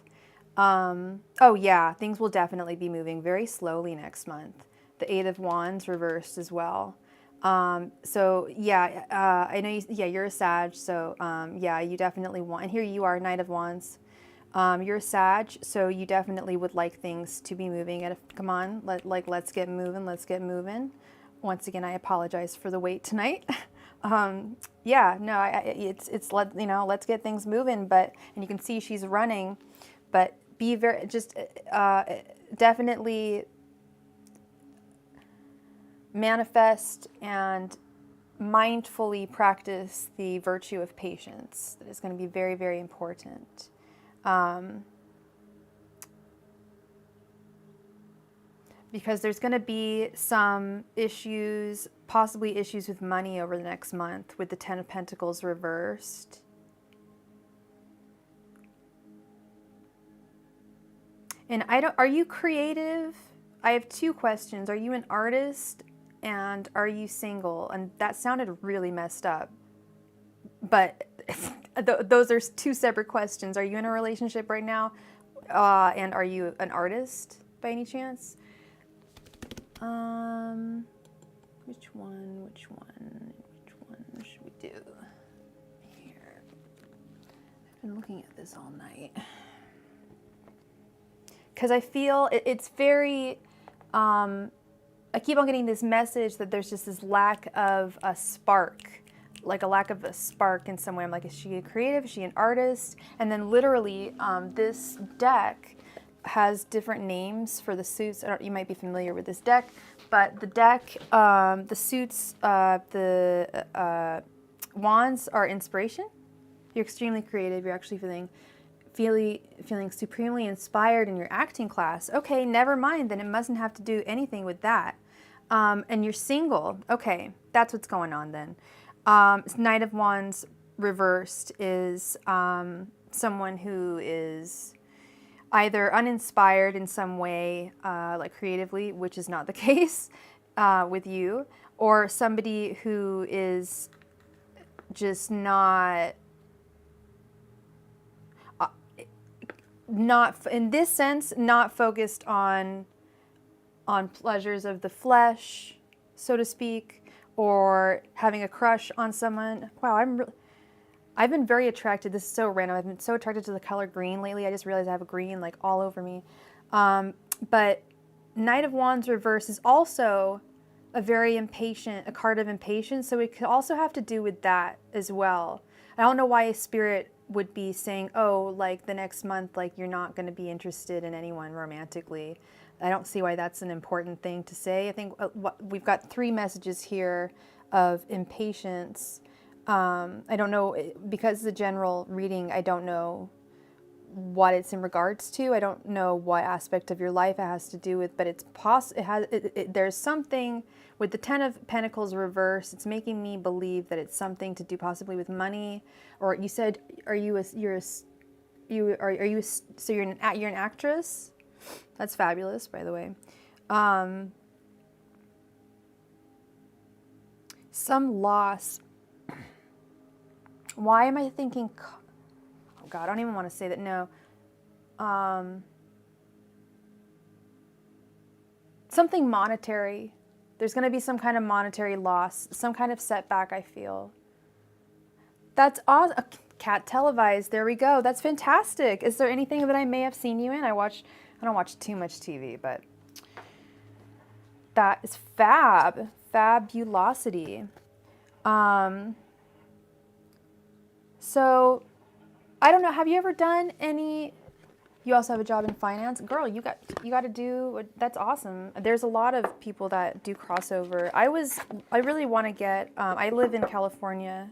oh yeah, things will definitely be moving very slowly next month. The Eight of Wands reversed as well. So yeah, I know you're a Sag, so yeah, you definitely want, and here you are, Knight of Wands. You're a Sag, so you definitely would like things to be moving. Come on, let's get moving, let's get moving. Once again, I apologize for the wait tonight. Yeah, no, let's get things moving, and you can see she's running, but be very, definitely manifest and mindfully practice the virtue of patience. That is going to be very, very important. Because there's going to be some issues, possibly issues with money over the next month with the Ten of Pentacles reversed. And are you creative? I have two questions. Are you an artist and are you single? And that sounded really messed up. But those are two separate questions. Are you in a relationship right now? And are you an artist by any chance? Which one should we do here? I've been looking at this all night. Because I feel it's very, I keep on getting this message that there's just this lack of a spark, like a lack of a spark in some way. I'm like, is she a creative? Is she an artist? And then literally, this deck has different names for the suits. You might be familiar with this deck, but the deck, the suits, the wands are inspiration. You're extremely creative. You're actually feeling supremely inspired in your acting class. Okay, never mind, then it mustn't have to do anything with that. And you're single. Okay, that's what's going on then. Knight of Wands reversed is someone who is either uninspired in some way, like creatively, which is not the case with you, or somebody who is just not in this sense, not focused on pleasures of the flesh, so to speak, or having a crush on someone. Wow, I've been very attracted. This is so random. I've been so attracted to the color green lately. I just realized I have a green like all over me. But Knight of Wands reverse is also a card of impatience. So it could also have to do with that as well. I don't know why Spirit would be saying, oh, like the next month, like you're not going to be interested in anyone romantically. I don't see why that's an important thing to say. I think we've got 3 messages here of impatience. I don't know, because the general reading, I don't know what it's in regards to. I don't know what aspect of your life it has to do with, but it's there's something with the Ten of Pentacles reverse. It's making me believe that it's something to do possibly with money. Or you said, you're an actress? That's fabulous, by the way. Some loss. Why am I thinking? Oh God, I don't even want to say that. No. Something monetary. There's going to be some kind of monetary loss, some kind of setback, I feel. That's awesome. Cat televised. There we go. That's fantastic. Is there anything that I may have seen you in? I don't watch too much TV, but that is fabulosity. So I don't know. Have you ever done any? You also have a job in finance, girl. You got to do. That's awesome. There's a lot of people that do crossover. I really want to get. I live in California,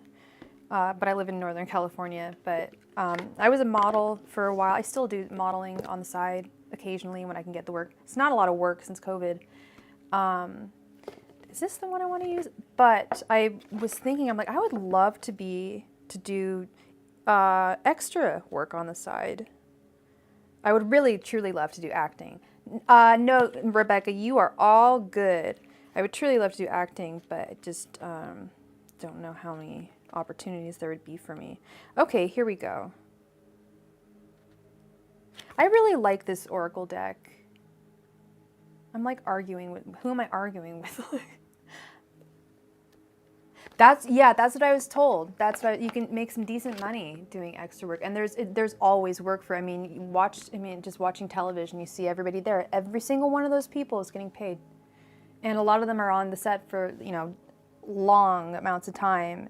but I live in Northern California. But I was a model for a while. I still do modeling on the side occasionally when I can get the work. It's not a lot of work since COVID. Is this the one I want to use? But I was thinking, I'm like, I would love to do extra work on the side. I would really, truly love to do acting. No, Rebecca, you are all good. I would truly love to do acting, but I just don't know how many opportunities there would be for me. Okay, here we go. I really like this Oracle deck. I'm like arguing with, who am I arguing with? That's what I was told. That's why you can make some decent money doing extra work. And there's always work for, just watching television, you see everybody there. Every single one of those people is getting paid. And a lot of them are on the set for, long amounts of time.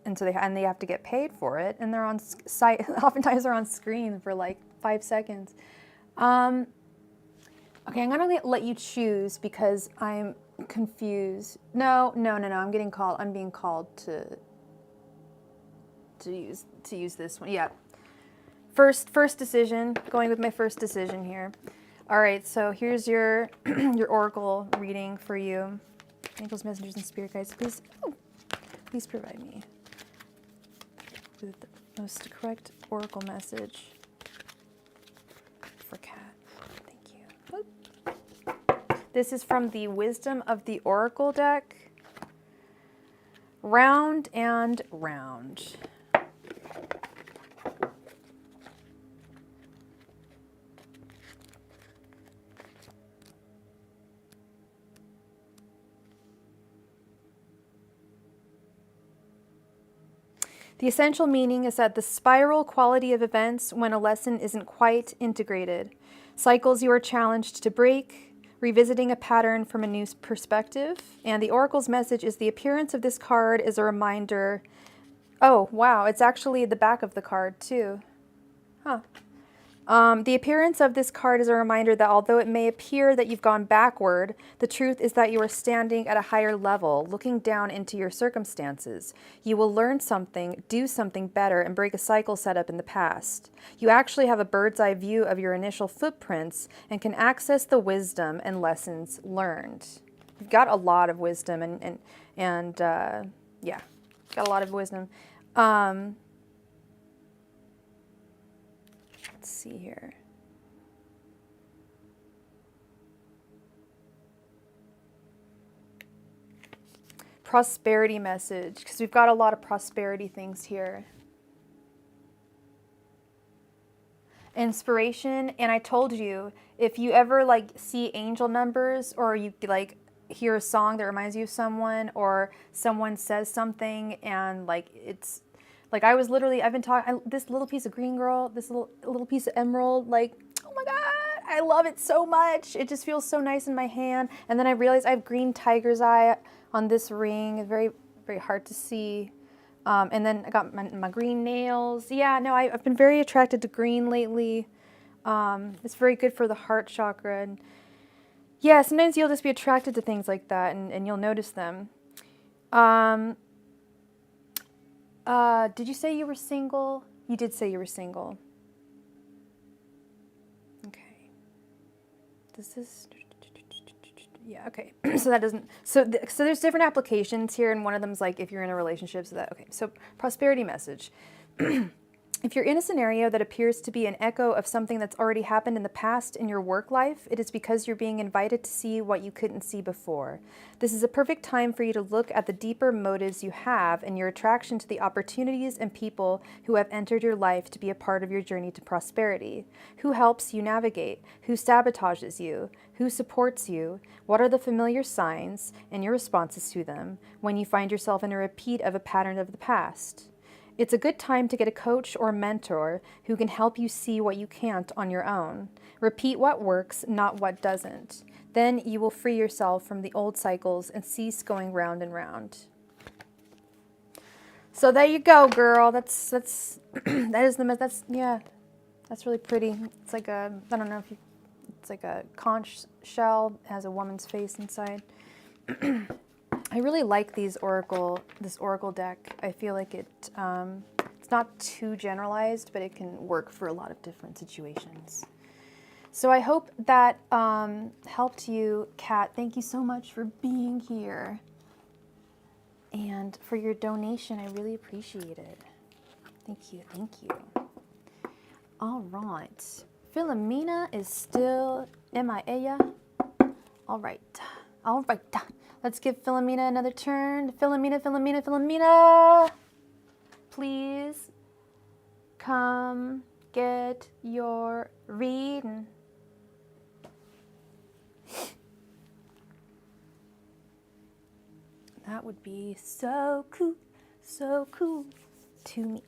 And so they have to get paid for it. And they're on site, oftentimes they're on screen for like 5 seconds. Okay, I'm gonna let you choose because I'm confused. No. I'm being called to use this one. Yeah. First decision. Going with my first decision here. All right. So here's your your oracle reading for you. Angels, messengers, and spirit guides, please provide me with the most correct oracle message for Kat. Thank you. This is from the Wisdom of the Oracle deck. Round and round. The essential meaning is that the spiral quality of events when a lesson isn't quite integrated. Cycles you are challenged to break, revisiting a pattern from a new perspective. And the Oracle's message is the appearance of this card is a reminder. Oh, wow, it's actually the back of the card too. Huh. The appearance of this card is a reminder that although it may appear that you've gone backward, the truth is that you are standing at a higher level, looking down into your circumstances. You will learn something, do something better, and break a cycle set up in the past. You actually have a bird's eye view of your initial footprints and can access the wisdom and lessons learned. You've got a lot of wisdom and yeah, got a lot of wisdom. Let's see here. Prosperity message, because we've got a lot of prosperity things here. Inspiration, and I told you, if you ever like see angel numbers or you like hear a song that reminds you of someone or someone says something and like it's like I've been talking, this little piece of green girl, this little piece of emerald, like, oh my God, I love it so much. It just feels so nice in my hand. And then I realized I have green tiger's eye on this ring. It's very, very hard to see. And then I got my green nails. Yeah, no, I've been very attracted to green lately. It's very good for the heart chakra. And yeah, sometimes you'll just be attracted to things like that and you'll notice them. Did you say you were single? You did say you were single. Okay. This is... Yeah, okay. So that doesn't... So there's different applications here, and one of them's like if you're in a relationship, so that... Okay, so prosperity message. If you're in a scenario that appears to be an echo of something that's already happened in the past in your work life, it is because you're being invited to see what you couldn't see before. This is a perfect time for you to look at the deeper motives you have and your attraction to the opportunities and people who have entered your life to be a part of your journey to prosperity. Who helps you navigate? Who sabotages you? Who supports you? What are the familiar signs and your responses to them when you find yourself in a repeat of a pattern of the past? It's a good time to get a coach or mentor who can help you see what you can't on your own. Repeat what works, not what doesn't. Then you will free yourself from the old cycles and cease going round and round. So there you go, girl. That's really pretty. It's like a, I don't know if you, it's like a conch shell. It has a woman's face inside. I really like this oracle deck. I feel like it's not too generalized, but it can work for a lot of different situations. So I hope that helped you, Kat. Thank you so much for being here. And for your donation, I really appreciate it. Thank you, thank you. All right. Philomena is still MIA. All right. All right. Let's give Philomena another turn. Philomena. Please come get your reading. That would be so cool to me.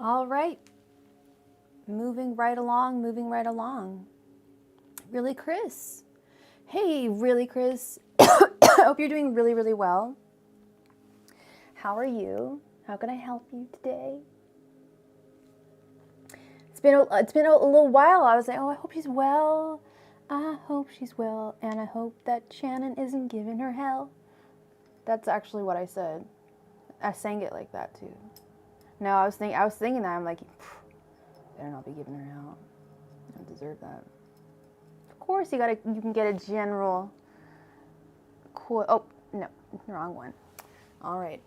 All right. Moving right along, moving right along. Really, Chris? Hey, really, Chris? I hope you're doing really, really well. How are you? How can I help you today? It's been a little while. I was like, oh, I hope she's well. I hope she's well, and I hope that Shannon isn't giving her hell. That's actually what I said. I sang it like that too. No, I was thinking that. I'm like, better not be giving her hell. I don't deserve that. Of course, you can get a general. Oh no, wrong one. All right.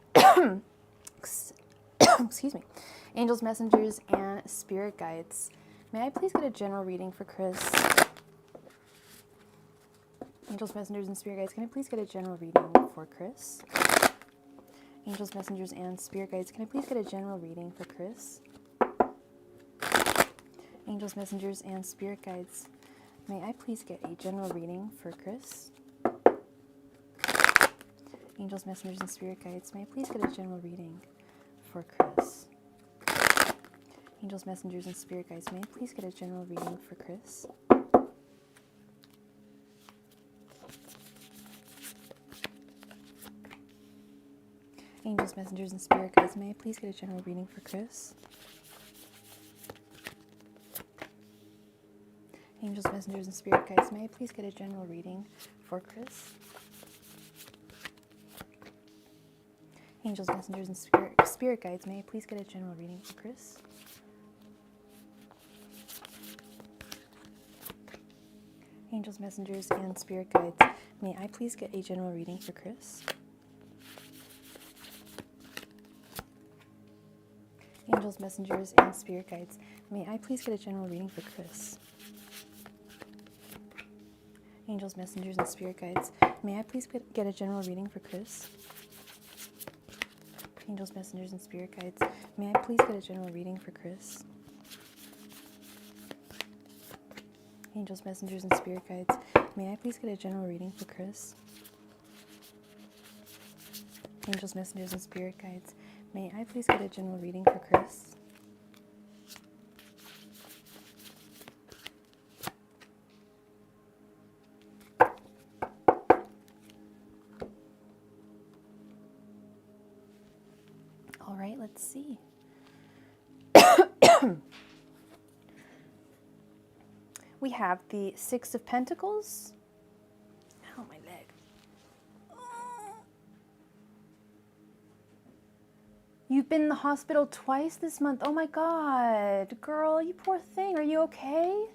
Excuse me. Angels, messengers, and spirit guides. May I please get a general reading for Chris? Angels, messengers, and spirit guides. Can I please get a general reading for Chris? Angels, messengers, and spirit guides. Can I please get a general reading for Chris? Angels, messengers, and spirit guides. May I please get a general reading for Chris? Angels, messengers, and spirit guides. May I please get a general reading for Chris? Angels, messengers, and spirit guides. May I please get a general reading for Chris? Angels, messengers, and spirit guides. May I please get a general reading for Chris? Angels, messengers, and spirit guides. May I please get a general reading for Chris? Angels, messengers, and spirit guides. May I please get a general reading for Chris? Angels, messengers, and spirit guides. May I please get a general reading for Chris? Angels, messengers, and spirit guides. May I please get a general reading for Chris? Angels, messengers, and spirit guides. May I please get a general reading for Chris? Angels, messengers, and spirit guides. May I please get a general reading for Chris? Angels, messengers, and spirit guides. May I please get a general reading for Chris? Angels, messengers, and spirit guides. May I please get a general reading for Chris? All right, let's see. We have the Six of Pentacles. Ow, my leg. You've been in the hospital twice this month. Oh my God, girl, you poor thing. Are you okay?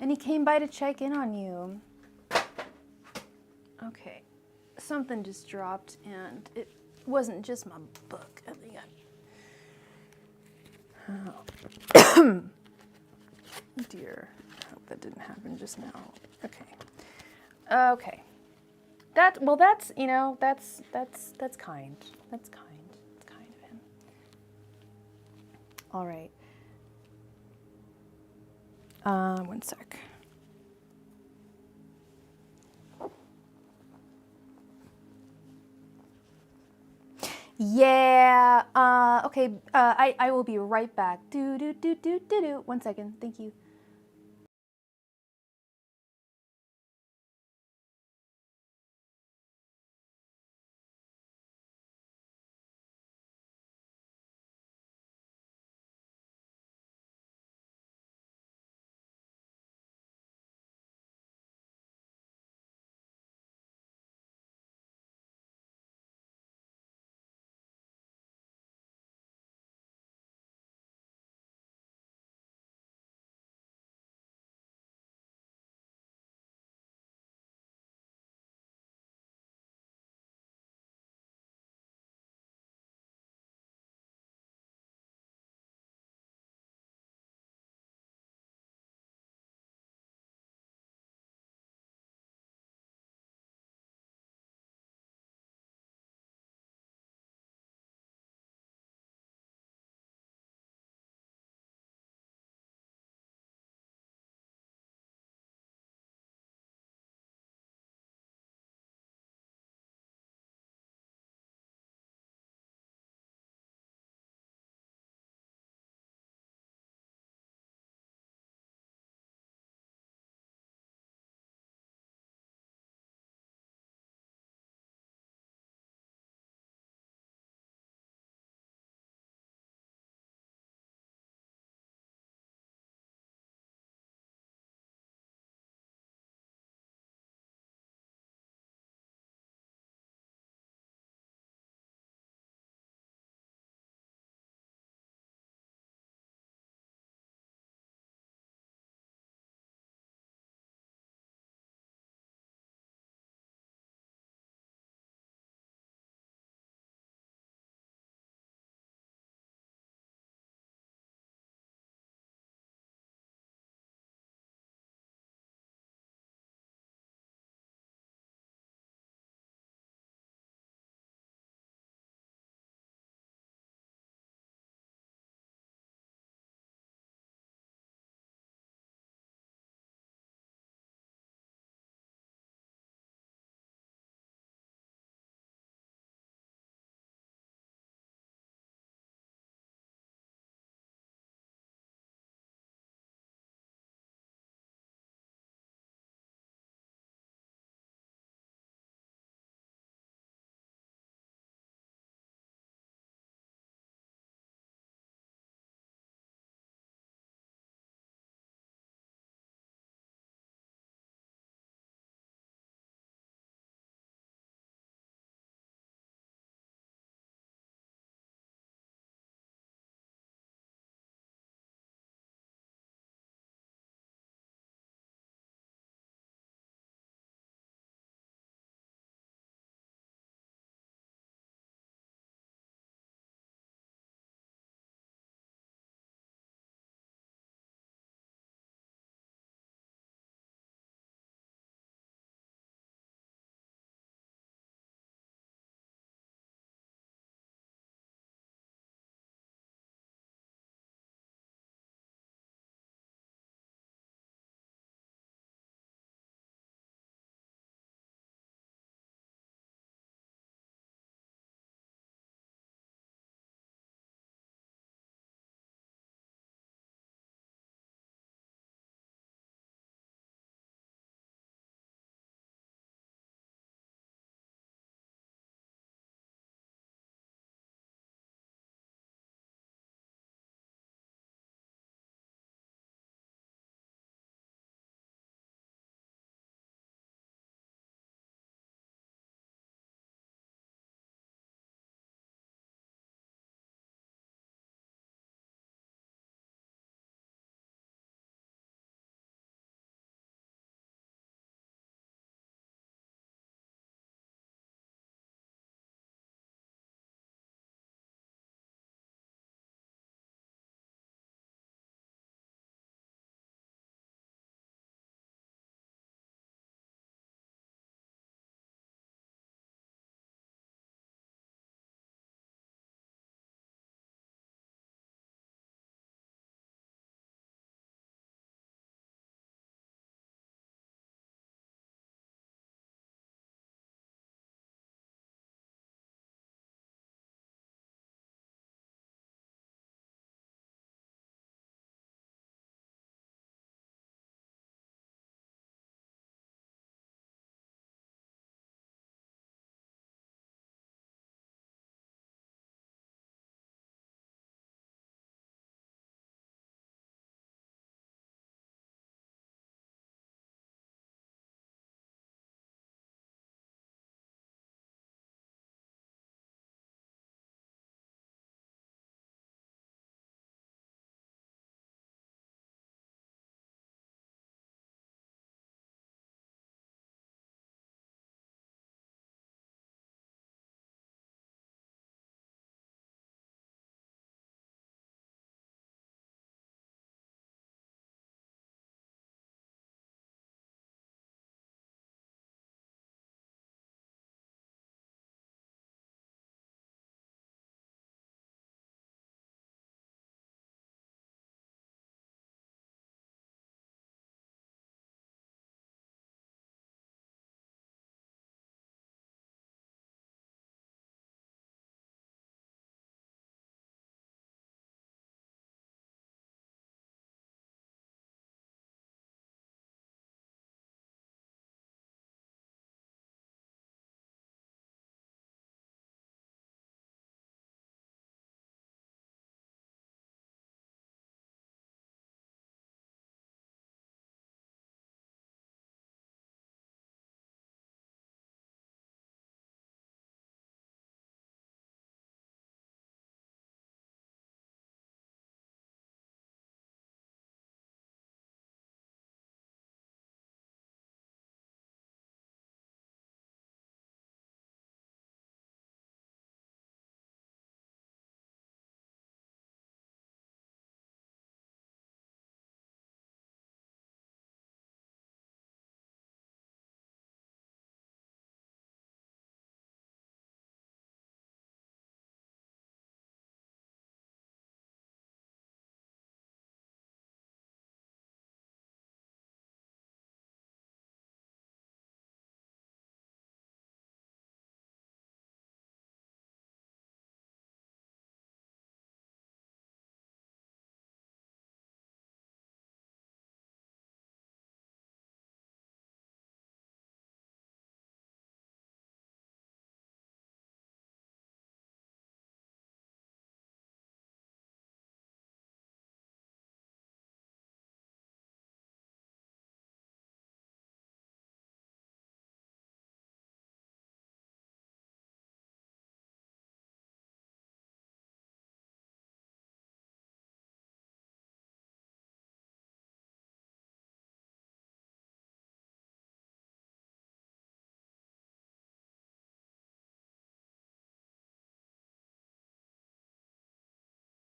And he came by to check in on you. Okay, something just dropped, and it wasn't just my book. I think oh dear, I hope that didn't happen just now. Okay. Okay. That's you know, that's kind. That's kind. It's kind of him. All right. One sec. Yeah. Okay. I will be right back. Do. 1 second. Thank you.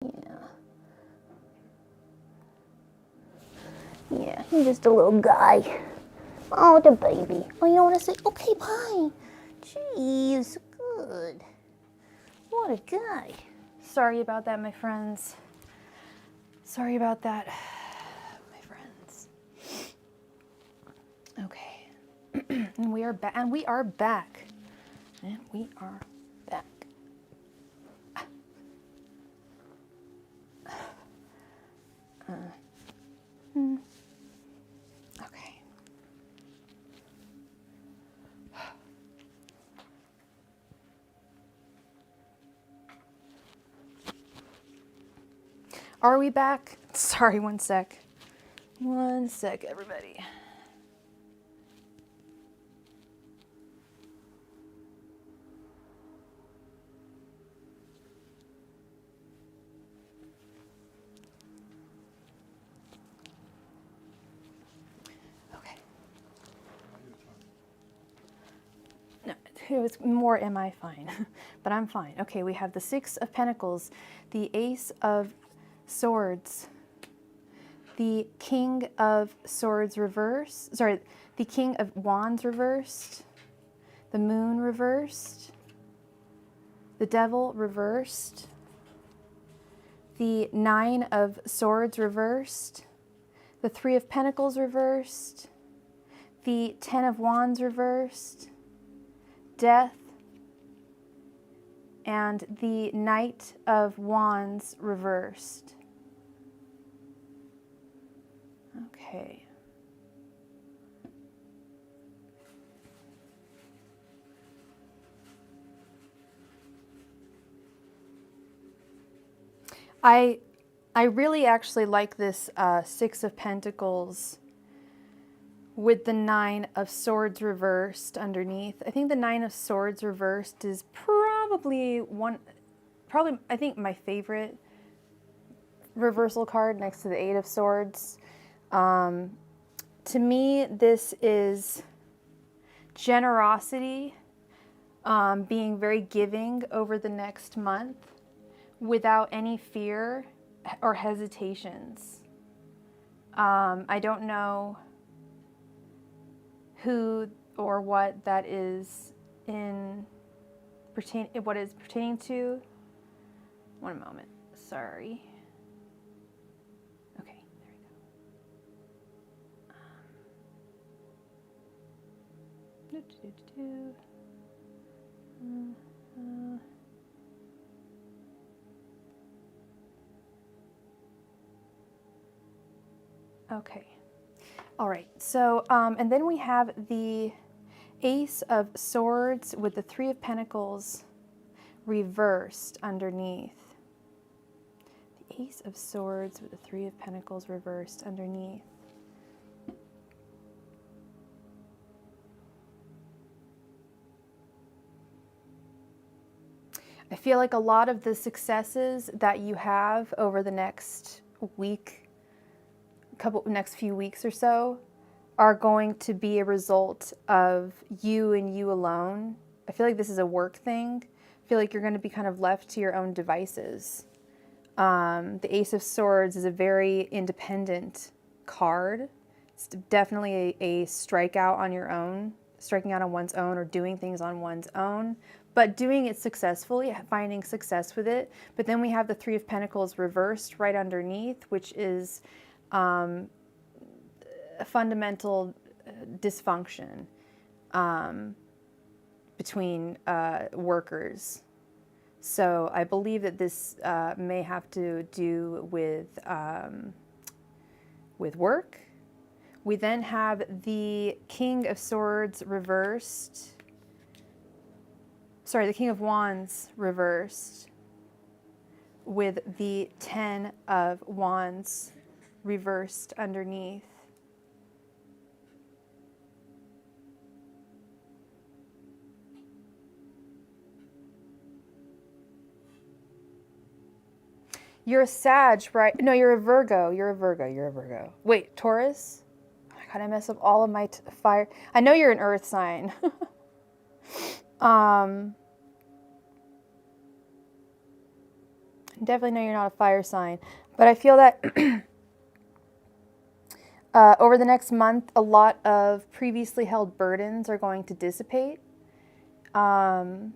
Yeah. Yeah, he's just a little guy. Oh, the baby. Oh, you don't want to say, okay, bye. Jeez, good. What a guy. Sorry about that, my friends. Sorry about that, my friends. Okay. And we are back. And we are back. And we are back. Okay. Are we back? Sorry, one sec. One sec, everybody. Okay. No, it was more, am I fine? But I'm fine. Okay, we have the Six of Pentacles, the Ace of Swords, the King of Swords reversed, sorry, the King of Wands reversed, the Moon reversed, the Devil reversed, the Nine of Swords reversed, the Three of Pentacles reversed, the Ten of Wands reversed, Death, and the Knight of Wands reversed. Okay. I really actually like this Six of Pentacles with the Nine of Swords reversed underneath. I think the Nine of Swords reversed is probably I think my favorite reversal card next to the Eight of Swords. To me, this is generosity, being very giving over the next month without any fear or hesitations. I don't know who or what that is what is pertaining to. One moment, sorry. Okay, there we go. Okay. All right. So, and then we have the Ace of Swords with the Three of Pentacles reversed underneath. The Ace of Swords with the Three of Pentacles reversed underneath. I feel like a lot of the successes that you have over the next week, next few weeks or so, are going to be a result of you and you alone. I feel like this is a work thing. I feel like you're going to be kind of left to your own devices. The Ace of Swords is a very independent card. It's definitely a strikeout on your own, striking out on one's own or doing things on one's own, but doing it successfully, finding success with it. But then we have the Three of Pentacles reversed right underneath, which is a fundamental dysfunction between workers. So I believe that this may have to do with work. We then have the King of Swords reversed. Sorry, the King of Wands reversed with the Ten of Wands reversed underneath. You're a Sag, right? No, you're a Virgo. You're a Virgo. You're a Virgo. Wait, Taurus? Oh my God, I mess up all of my fire. I know you're an earth sign. Definitely know you're not a fire sign. But I feel that over the next month, a lot of previously held burdens are going to dissipate. And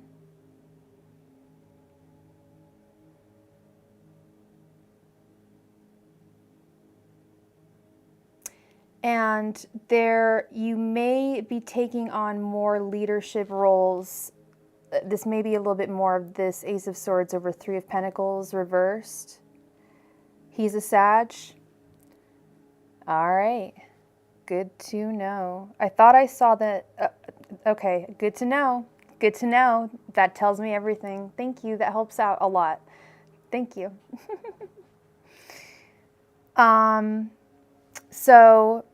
you may be taking on more leadership roles. This may be a little bit more of this Ace of Swords over Three of Pentacles reversed. He's a Sag. All right. Good to know. I thought I saw that. Okay, good to know. Good to know. That tells me everything. Thank you. That helps out a lot. Thank you. So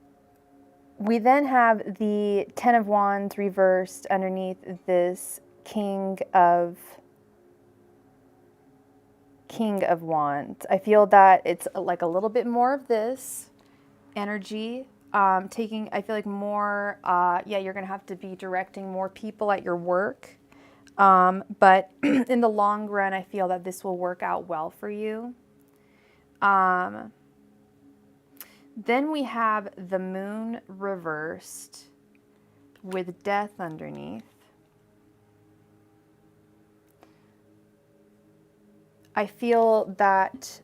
we then have the Ten of Wands reversed underneath this King of Wands. I feel that it's like a little bit more of this energy. I feel like more, yeah, you're going to have to be directing more people at your work. But in the long run, I feel that this will work out well for you. Then we have the Moon reversed with Death underneath. I feel that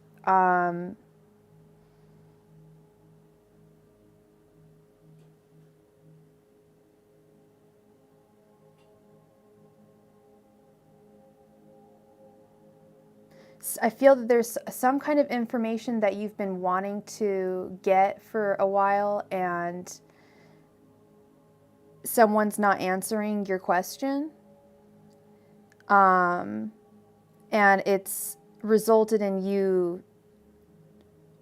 there's some kind of information that you've been wanting to get for a while and someone's not answering your question. And it's resulted in you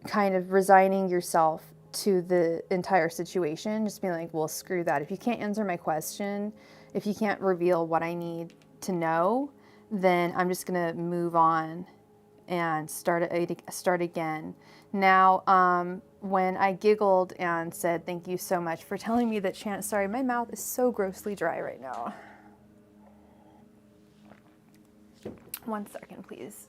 kind of resigning yourself to the entire situation, just being like, well, screw that. If you can't answer my question, if you can't reveal what I need to know, then I'm just going to move on and start again. Now, when I giggled and said, thank you so much for telling me that chance, sorry, my mouth is so grossly dry right now. 1 second, please.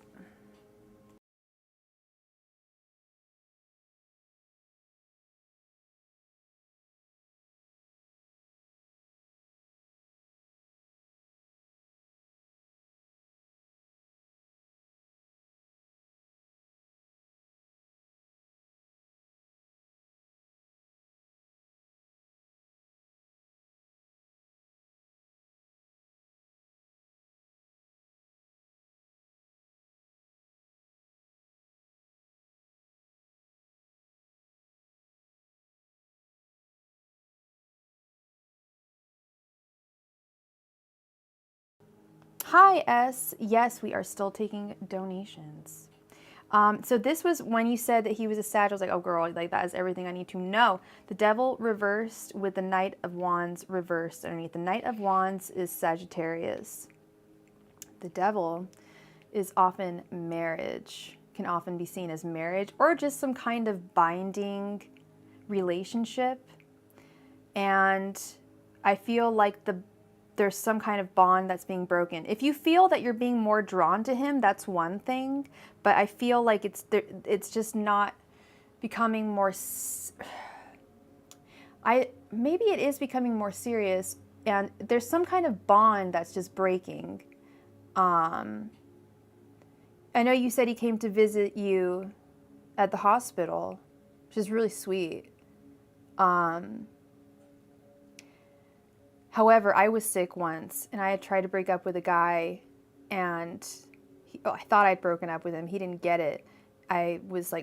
Hi, S. Yes, we are still taking donations. So this was when you said that he was a Sag. I was like, oh, girl, like that is everything I need to know. The Devil reversed with the Knight of Wands reversed underneath. The Knight of Wands is Sagittarius. The Devil is often marriage, can often be seen as marriage or just some kind of binding relationship. And I feel like there's some kind of bond that's being broken. If you feel that you're being more drawn to him, that's one thing. But I feel like it's just not becoming more. Maybe it is becoming more serious, and there's some kind of bond that's just breaking. I know you said he came to visit you at the hospital, which is really sweet. However, I was sick once, and I had tried to break up with a guy, and I thought I'd broken up with him. He didn't get it. I was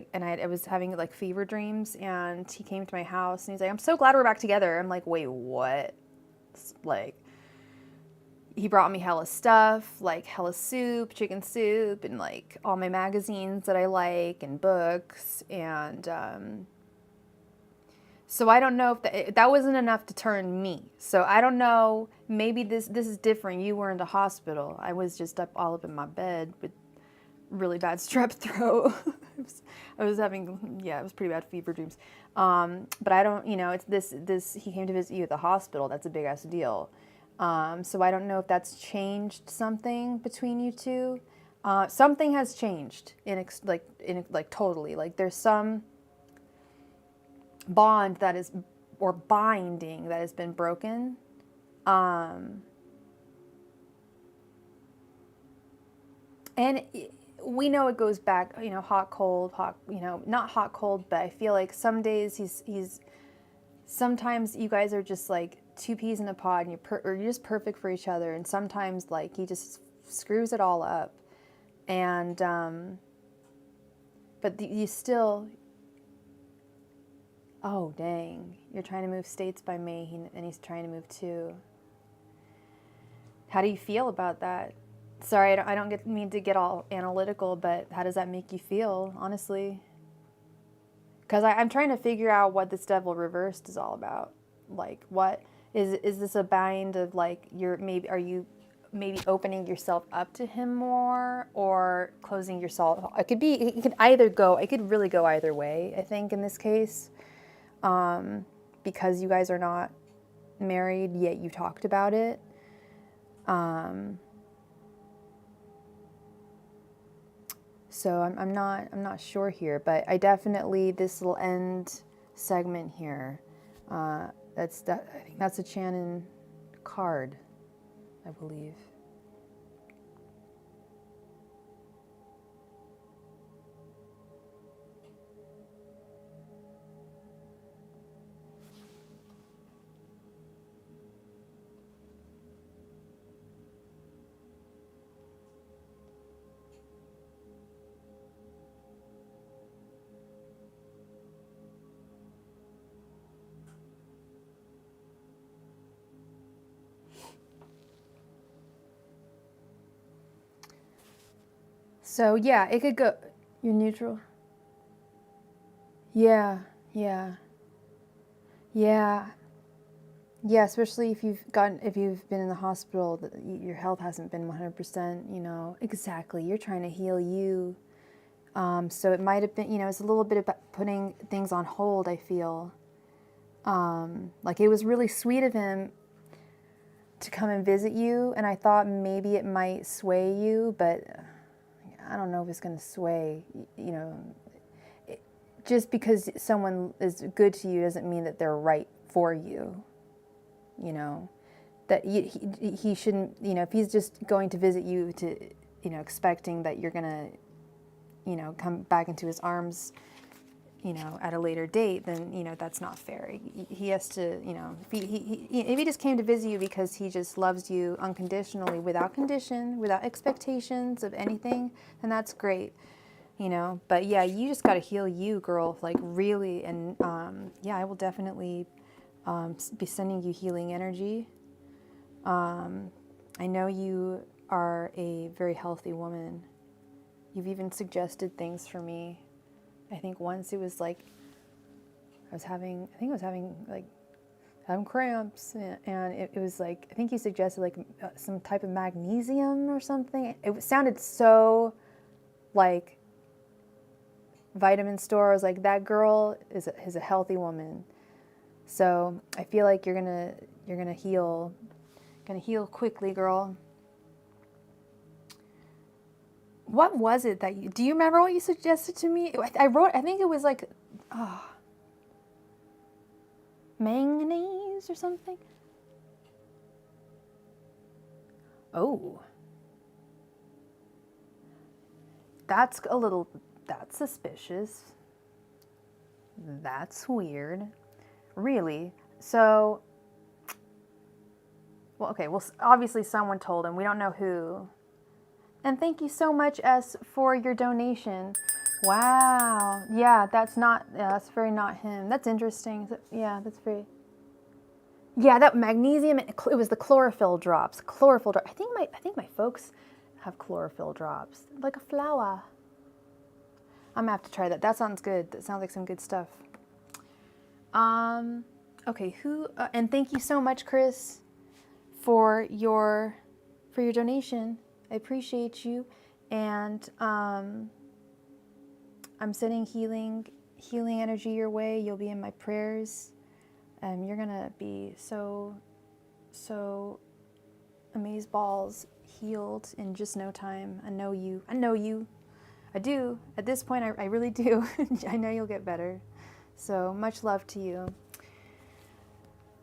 having like fever dreams, and he came to my house, and he's like, "I'm so glad we're back together." I'm like, "Wait, what?" Like, he brought me hella stuff, like hella soup, chicken soup, and like all my magazines that I like, and books, and so I don't know if that wasn't enough to turn me. So I don't know. Maybe this is different. You were in the hospital. I was just all up in my bed with really bad strep throat. I was having, yeah, it was pretty bad fever dreams. But I don't, it's this. He came to visit you at the hospital. That's a big ass deal. So I don't know if that's changed something between you two. Something has changed totally. Like there's some bond that is, or binding that has been broken. And we know it goes back, you know, hot, cold, hot, you know, not hot, cold, but I feel like some days sometimes you guys are just like two peas in a pod, and you're just perfect for each other. And sometimes like he just screws it all up. And, but you still, oh dang, you're trying to move states by May, and he's trying to move too. How do you feel about that? Sorry, I don't mean to get all analytical, but how does that make you feel, honestly? Because I'm trying to figure out what this devil reversed is all about. Like, what is this a bind of like are you maybe opening yourself up to him more, or closing yourself? It could really go either way, I think, in this case, because you guys are not married yet. You talked about it. So I'm not sure here, but I definitely, this little end segment here, I think that's a Shannon card, I believe. So yeah, it could go, you're neutral. Yeah, yeah. Yeah. Yeah, especially if you've been in the hospital, your health hasn't been 100%, you know. Exactly. You're trying to heal you. So it might have been, you know, it's a little bit about putting things on hold, I feel. Like it was really sweet of him to come and visit you, and I thought maybe it might sway you, but I don't know if it's going to sway, you know. Just because someone is good to you doesn't mean that they're right for you, you know. That he shouldn't, you know, if he's just going to visit you to, you know, expecting that you're going to, you know, come back into his arms, you know, at a later date, then, you know, that's not fair. He has to, you know, if he just came to visit you because he just loves you unconditionally, without condition, without expectations of anything, then that's great, you know. But yeah, you just got to heal you, girl, like really. And yeah, I will definitely be sending you healing energy. I know you are a very healthy woman. You've even suggested things for me. I think once it was like, I was having cramps, and it was like, I think you suggested like some type of magnesium or something. It sounded so like vitamin store. I was like, that girl is a healthy woman. So I feel like you're gonna heal quickly, girl. What was it that do you remember what you suggested to me? I think it was like, manganese or something. Oh. That's suspicious. That's weird. Really? So, well, okay, well, obviously someone told him. We don't know who. And thank you so much, S, for your donation. Wow. Yeah, that's very not him. That's interesting. Yeah, that's very... Yeah, that magnesium, it was the chlorophyll drops. Chlorophyll drops. I think my folks have chlorophyll drops. Like a flower. I'm gonna have to try that. That sounds good. That sounds like some good stuff. Okay, and thank you so much, Chris, for your donation. I appreciate you, and I'm sending healing energy your way. You'll be in my prayers. You're gonna be so amazeballs healed in just no time. I know you. I know you. I do. At this point, I really do. I know you'll get better. So much love to you.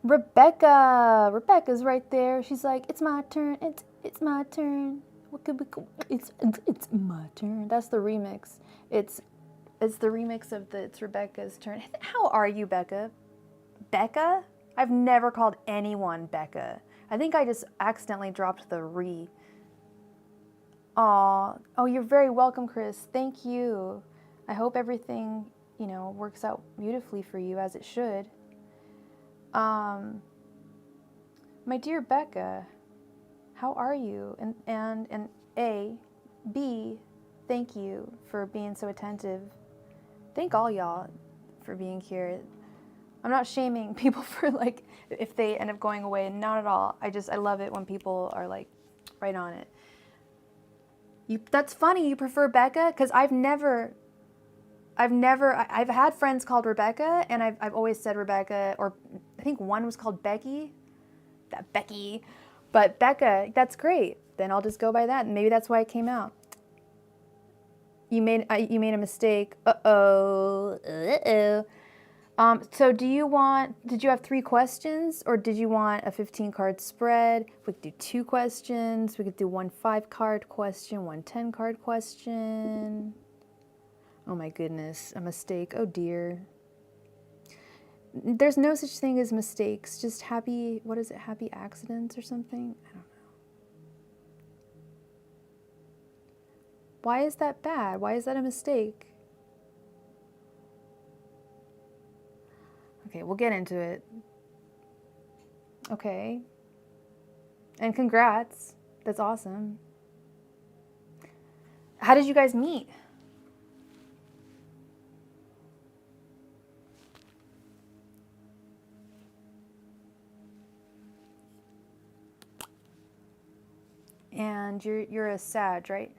Rebecca's right there. She's like, it's my turn. It's my turn. What could we? It's my turn. That's the remix. It's the remix of the It's Rebecca's turn. How are you, Becca? Becca? I've never called anyone Becca. I think I just accidentally dropped the re. Aw. Oh, you're very welcome, Chris. Thank you. I hope everything, works out beautifully for you as it should. My dear Becca, how are you? And A, B, thank you for being so attentive. Thank all y'all for being here. I'm not shaming people for if they end up going away, not at all. I love it when people are right on it. That's funny, you prefer Becca? Because I've had friends called Rebecca, and I've always said Rebecca, or I think one was called Becky. That Becky. But Becca, that's great. Then I'll just go by that, and maybe that's why it came out. You made a mistake. Uh-oh. So did you have 3 questions, or did you want a 15-card spread? We could do 2 questions. We could do 1 5-card question, 1 10-card question. Oh my goodness, a mistake. Oh dear. There's no such thing as mistakes, just happy accidents or something? I don't know. Why is that bad? Why is that a mistake? Okay, we'll get into it. Okay. And congrats. That's awesome. How did you guys meet? And you're a Sag, right?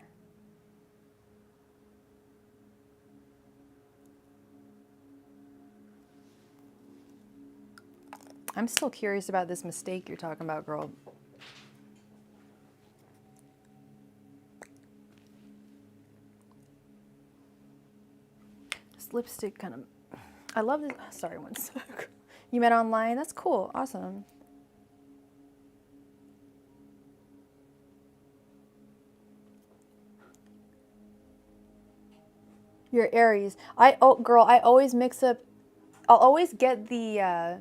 I'm still curious about this mistake you're talking about, girl. This lipstick kind of... I love this... Sorry, one sec. You met online? That's cool. Awesome. You're Aries. Girl, I always mix up... I'll always get the...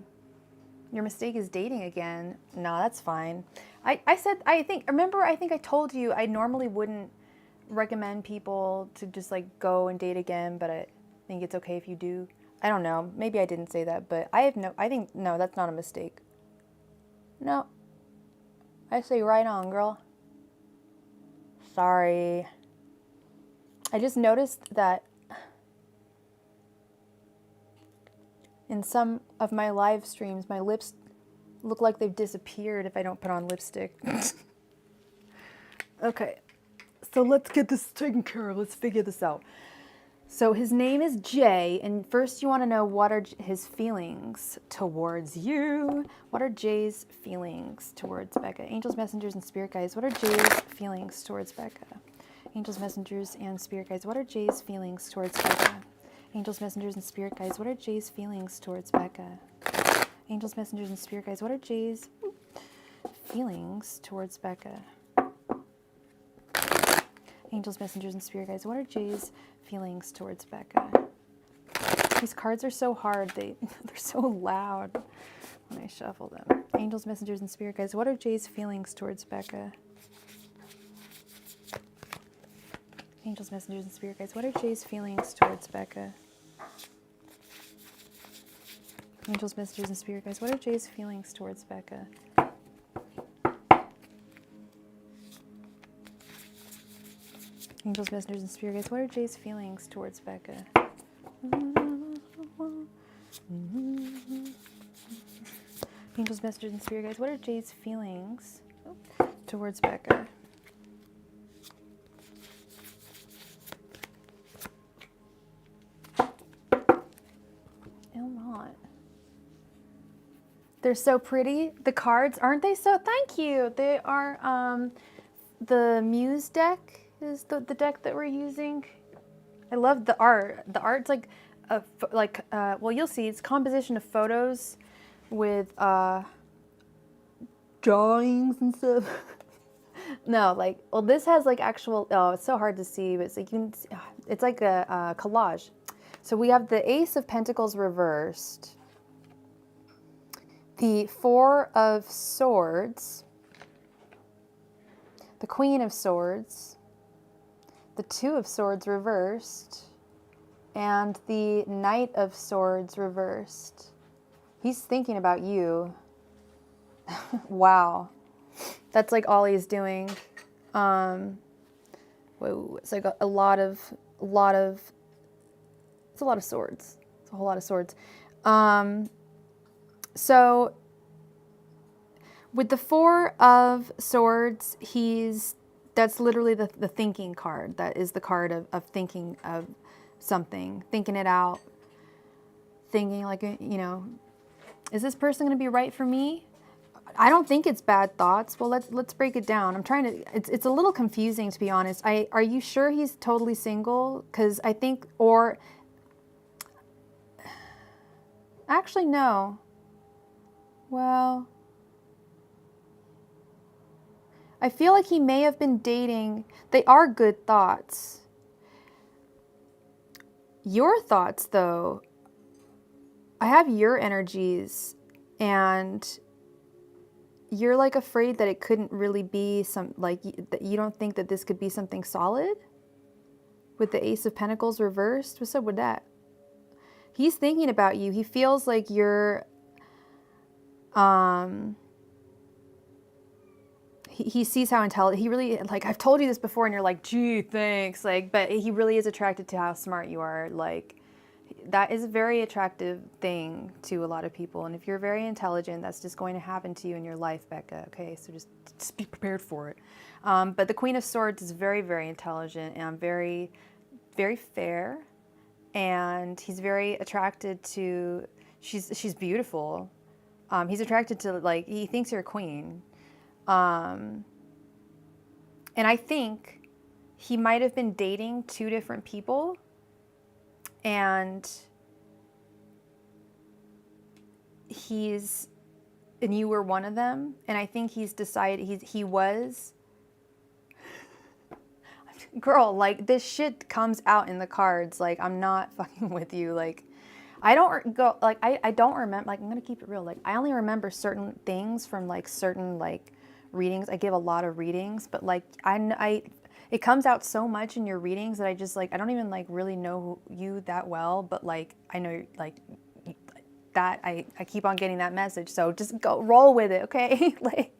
Your mistake is dating again. No, that's fine. I think I told you I normally wouldn't recommend people to just go and date again, but I think it's okay if you do. I don't know. Maybe I didn't say that, but no, that's not a mistake. No. I say right on, girl. Sorry. I just noticed that in some of my live streams, my lips look like they've disappeared if I don't put on lipstick. Okay, so let's get this taken care of. Let's figure this out. So his name is Jay, and first you want to know what are his feelings towards you. What are Jay's feelings towards Becca? Angels, messengers, and spirit guides. What are Jay's feelings towards Becca? Angels, messengers, and spirit guides. What are Jay's feelings towards Becca? Angels, messengers, and spirit guides. What are Jay's feelings towards Becca? Angels, messengers, and spirit guides. What are Jay's feelings towards Becca? Angels, messengers, and spirit guides. What are Jay's feelings towards Becca? These cards are so hard. They're so loud when I shuffle them. Angels, messengers, and spirit guides. What are Jay's feelings towards Becca? Angels, messengers, and spirit guides. What are Jay's feelings towards Becca? Angels, messengers, and spirit guides. What are Jay's feelings towards Becca? Angels, messengers, and spirit guides. What are Jay's feelings towards Becca? Angels, messengers, and spirit guides. What are Jay's feelings towards Becca? They're so pretty. The cards, aren't they so? Thank you. They are the Muse deck is the deck that we're using. I love the art. The art's like well, you'll see. It's a composition of photos with drawings and stuff. No, like, well, this has like actual, oh, it's so hard to see, but it's like, it's like a collage. So we have the Ace of Pentacles reversed, the Four of Swords, the Queen of Swords, the Two of Swords reversed, and the Knight of Swords reversed. He's thinking about you. Wow. That's like all he's doing. Whoa, it's like a lot of it's a lot of swords. It's a whole lot of swords. So with the Four of Swords, that's literally the thinking card. That is the card of thinking of something, thinking it out, thinking like, you know, is this person going to be right for me? I don't think it's bad thoughts. Well, let's break it down. I'm trying to, it's a little confusing, to be honest. Are you sure he's totally single? Because I think, or actually, no. Well, I feel like he may have been dating. They are good thoughts. Your thoughts, though, I have your energies, and you're like afraid that it couldn't really be that you don't think that this could be something solid with the Ace of Pentacles reversed. What's up with that? He's thinking about you. He feels like you're, he sees how intelligent, he really, like, I've told you this before and you're like, gee, thanks. Like, but he really is attracted to how smart you are. Like, that is a very attractive thing to a lot of people. And if you're very intelligent, that's just going to happen to you in your life, Becca. Okay, so just be prepared for it. But the Queen of Swords is very, very intelligent and very, very fair. And he's very attracted to, she's beautiful. He's attracted to, like, he thinks you're a queen. And I think he might have been dating two different people. And you were one of them. And I think he's decided, he was, girl, like, this shit comes out in the cards. Like, I'm not fucking with you. Like, I don't go, like, I don't remember, like, I'm going to keep it real. Like, I only remember certain things from, like, certain, like, readings. I give a lot of readings, but, like, it comes out so much in your readings that I just, like, I don't even, like, really know you that well, but, like, I know, like, that I keep on getting that message. So just go roll with it, okay? Like,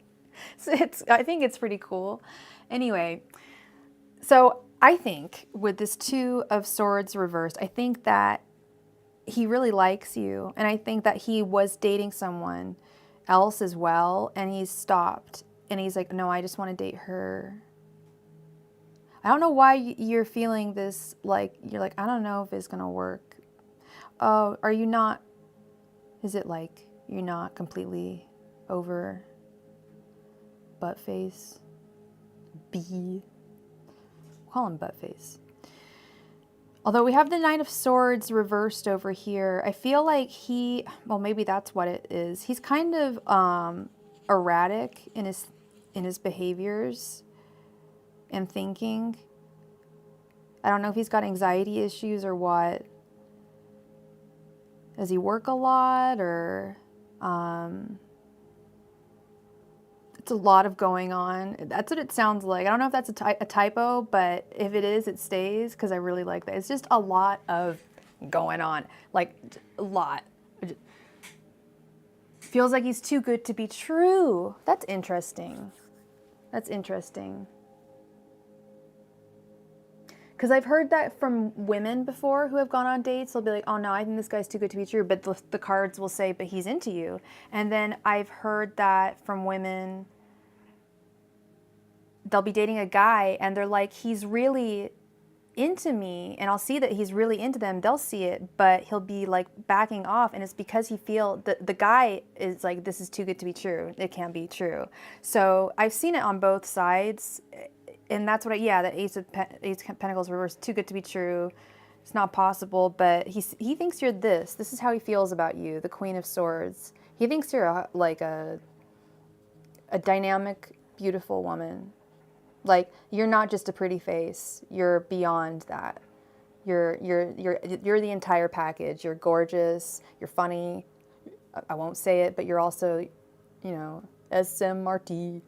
so I think it's pretty cool. Anyway, so I think with this Two of Swords reversed, I think that he really likes you. And I think that he was dating someone else as well. And he's stopped. And he's like, no, I just want to date her. I don't know why you're feeling this, like, you're like, I don't know if it's going to work. Oh, are you not, is it like you're not completely over butt face? Call him butt face. Although we have the Knight of Swords reversed over here, I feel like well, maybe that's what it is. He's kind of erratic in his behaviors and thinking. I don't know if he's got anxiety issues or what. Does he work a lot, or it's a lot of going on. That's what it sounds like. I don't know if that's a typo, but if it is, it stays, because I really like that. It's just a lot of going on, like a lot. Feels like he's too good to be true. That's interesting. That's interesting. Because I've heard that from women before who have gone on dates. They'll be like, oh no, I think this guy's too good to be true. But the cards will say, but he's into you. And then I've heard that from women. They'll be dating a guy and they're like, he's really into me and I'll see that he's really into them, they'll see it, but he'll be like backing off, and it's because he feel the guy is like, this is too good to be true. It can't be true. So I've seen it on both sides, and that's what that Ace of Pentacles reversed, too good to be true. It's not possible, but he thinks you're this. This is how he feels about you, the Queen of Swords. He thinks you're a dynamic, beautiful woman. Like, you're not just a pretty face. You're beyond that. You're the entire package. You're gorgeous. You're funny. I won't say it, but you're also, you know, SMRT.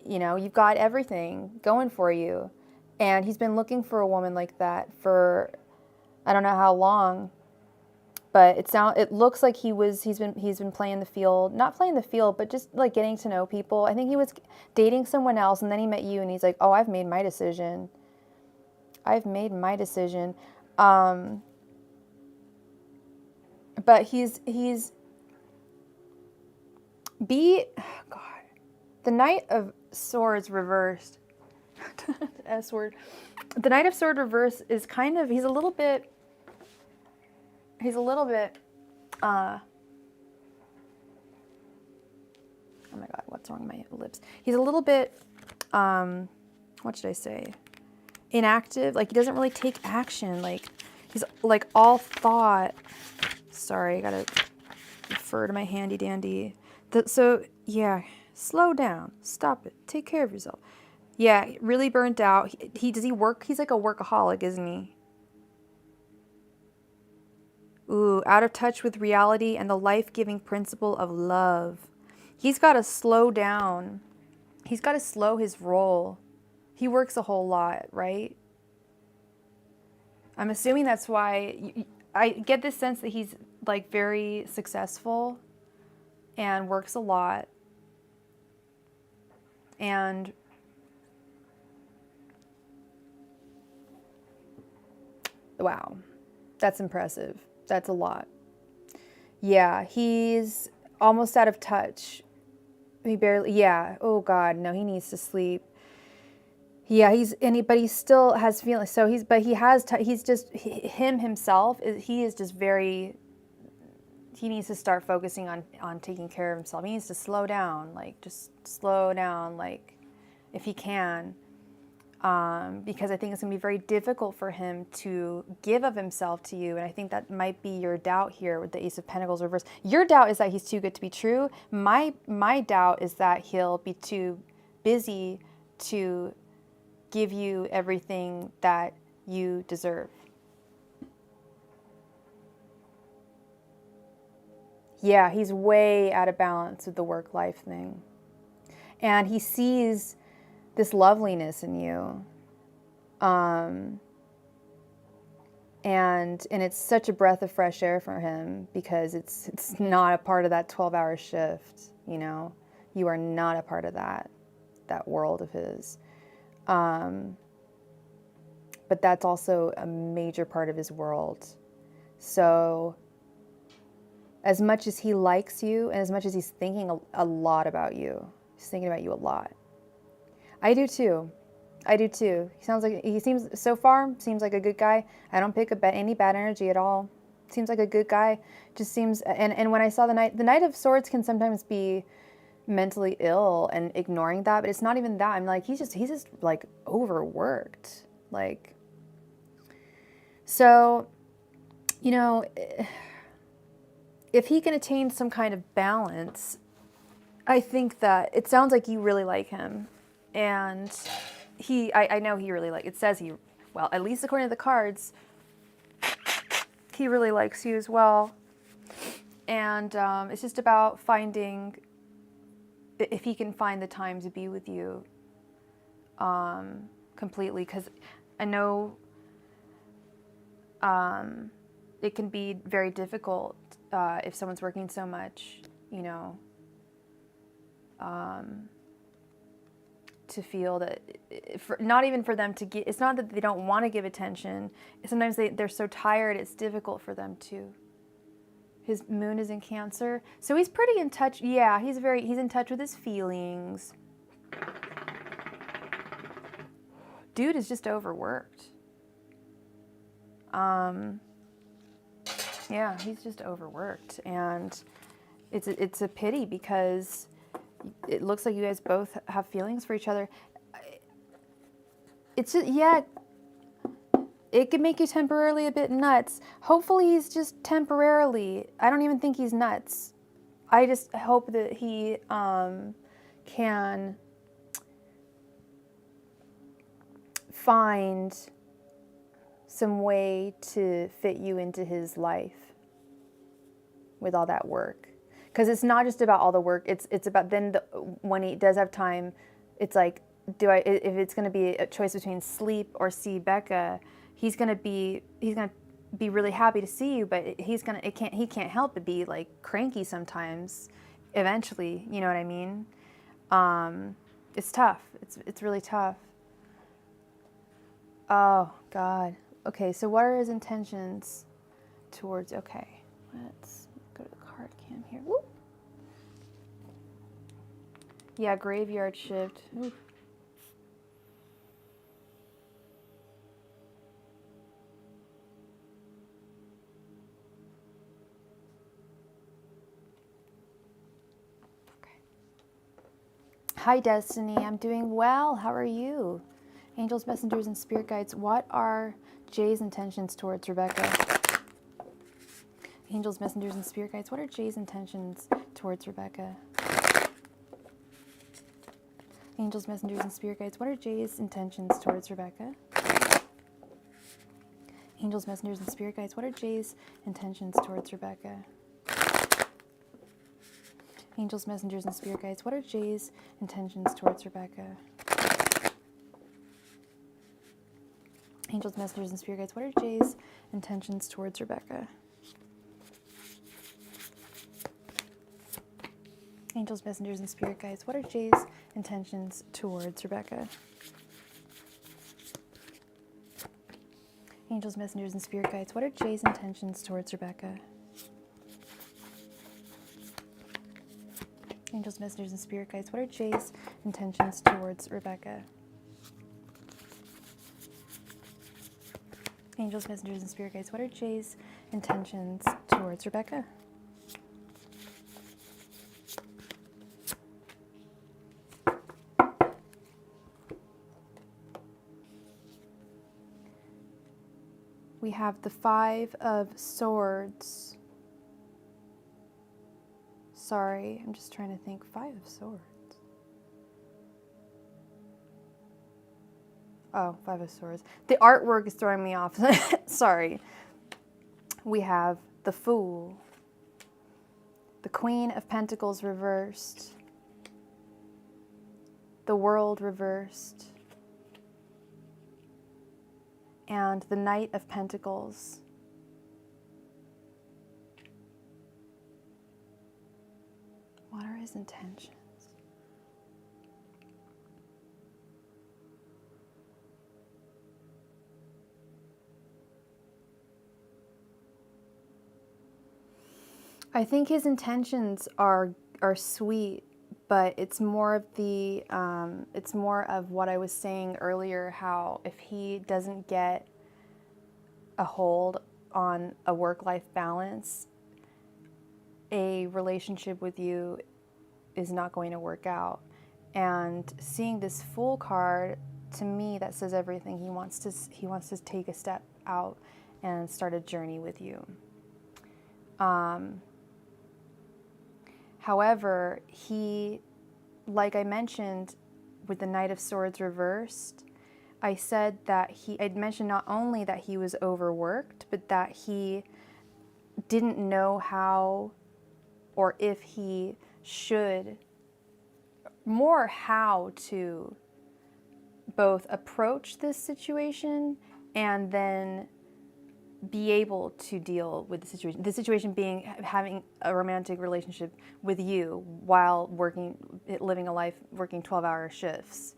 You know, you've got everything going for you. And he's been looking for a woman like that for I don't know how long. But it looks like he's been playing the field, not playing the field, but just like getting to know people. I think he was dating someone else, and then he met you, and he's like, "Oh, I've made my decision. I've made my decision." But he's God, the Knight of Swords reversed. S word. The Knight of Swords reversed is kind of he's a little bit. Oh my God, what's wrong with my lips? He's a little bit, what should I say? Inactive. Like, he doesn't really take action. Like, he's like all thought. Sorry, I gotta refer to my handy dandy. So, yeah, slow down. Stop it. Take care of yourself. Yeah, really burnt out. Does he work? He's like a workaholic, isn't he? Ooh, out of touch with reality and the life-giving principle of love. He's got to slow down. He's got to slow his roll. He works a whole lot, right? I'm assuming that's why I get this sense that he's like very successful and works a lot. And wow, that's impressive. That's a lot. Yeah, he's almost out of touch. He barely, yeah. Oh God, no, he needs to sleep. Yeah, but he still has feelings. So he's just, himself, he is just very, he needs to start focusing on taking care of himself. He needs to slow down, like just slow down, like if he can. Because I think it's going to be very difficult for him to give of himself to you. And I think that might be your doubt here with the Ace of Pentacles reversed. Your doubt is that he's too good to be true. My doubt is that he'll be too busy to give you everything that you deserve. Yeah, he's way out of balance with the work-life thing. And he sees this loveliness in you. And it's such a breath of fresh air for him because it's not a part of that 12-hour shift, you know. You are not a part of that world of his. But that's also a major part of his world. So as much as he likes you and as much as he's thinking a lot about you, he's thinking about you a lot. I do too. He seems so far like a good guy. I don't pick up any bad energy at all. Seems like a good guy. Just seems, and when I saw the Knight of Swords can sometimes be mentally ill and ignoring that, but it's not even that. I'm like, he's just like overworked. Like, so, you know, if he can attain some kind of balance, I think that it sounds like you really like him. And I know he really it says well, at least according to the cards, he really likes you as well. And it's just about finding, if he can find the time to be with you completely. Because I know it can be very difficult if someone's working so much, you know, to feel that, not even for them to get, it's not that they don't want to give attention. Sometimes they're so tired, it's difficult for them to. His moon is in Cancer. So he's pretty in touch. Yeah, he's in touch with his feelings. Dude is just overworked. Yeah, he's just overworked, and it's a pity because it looks like you guys both have feelings for each other. It's just, yeah, it could make you temporarily a bit nuts. Hopefully he's just temporarily. I don't even think he's nuts. I just hope that he can find some way to fit you into his life with all that work. Because it's not just about all the work. It's about then when he does have time, it's like, if it's going to be a choice between sleep or see Becca, he's going to be really happy to see you, but he can't help but be like cranky sometimes eventually, you know what I mean? It's tough. It's really tough. Oh God. Okay, so what are his intentions towards, okay, let's go to the card cam here. Woo. Yeah, graveyard shift. Ooh. Hi, Destiny. I'm doing well. How are you? Angels, messengers, and spirit guides. What are Jay's intentions towards Rebecca? Angels, messengers, and spirit guides. What are Jay's intentions towards Rebecca? Angels, messengers, and spirit guides. What are Jay's intentions towards Rebecca? Angels, messengers, and spirit guides. What are Jay's intentions towards Rebecca? Angels, messengers, and spirit guides. What are Jay's intentions towards Rebecca? Angels, messengers, and spirit guides. What are Jay's intentions towards Rebecca? Angels, messengers, and spirit guides. What are Jay's intentions towards Rebecca? Angels, messengers, and spirit guides. What are Jay's intentions towards Rebecca? Angels, messengers, and spirit guides. What are Jay's intentions towards Rebecca? Angels, messengers, and spirit guides. What are Jay's intentions towards Rebecca? We have the Five of Swords. Sorry, I'm just trying to think. Five of Swords. Oh, Five of Swords. The artwork is throwing me off. Sorry. We have the Fool. The Queen of Pentacles reversed. The World reversed. And the Knight of Pentacles. What are his intentions? I think his intentions are sweet, but it's more of the it's more of what I was saying earlier, how if he doesn't get a hold on a work-life balance, a relationship with you is not going to work out. And seeing this Fool card, to me, that says everything. He wants to take a step out and start a journey with you. However, he, like I mentioned with the Knight of Swords reversed, I said that I'd mentioned not only that he was overworked, but that he didn't know how or if he should, more how to both approach this situation and then be able to deal with the situation. The situation being having a romantic relationship with you while living a life, working 12-hour shifts.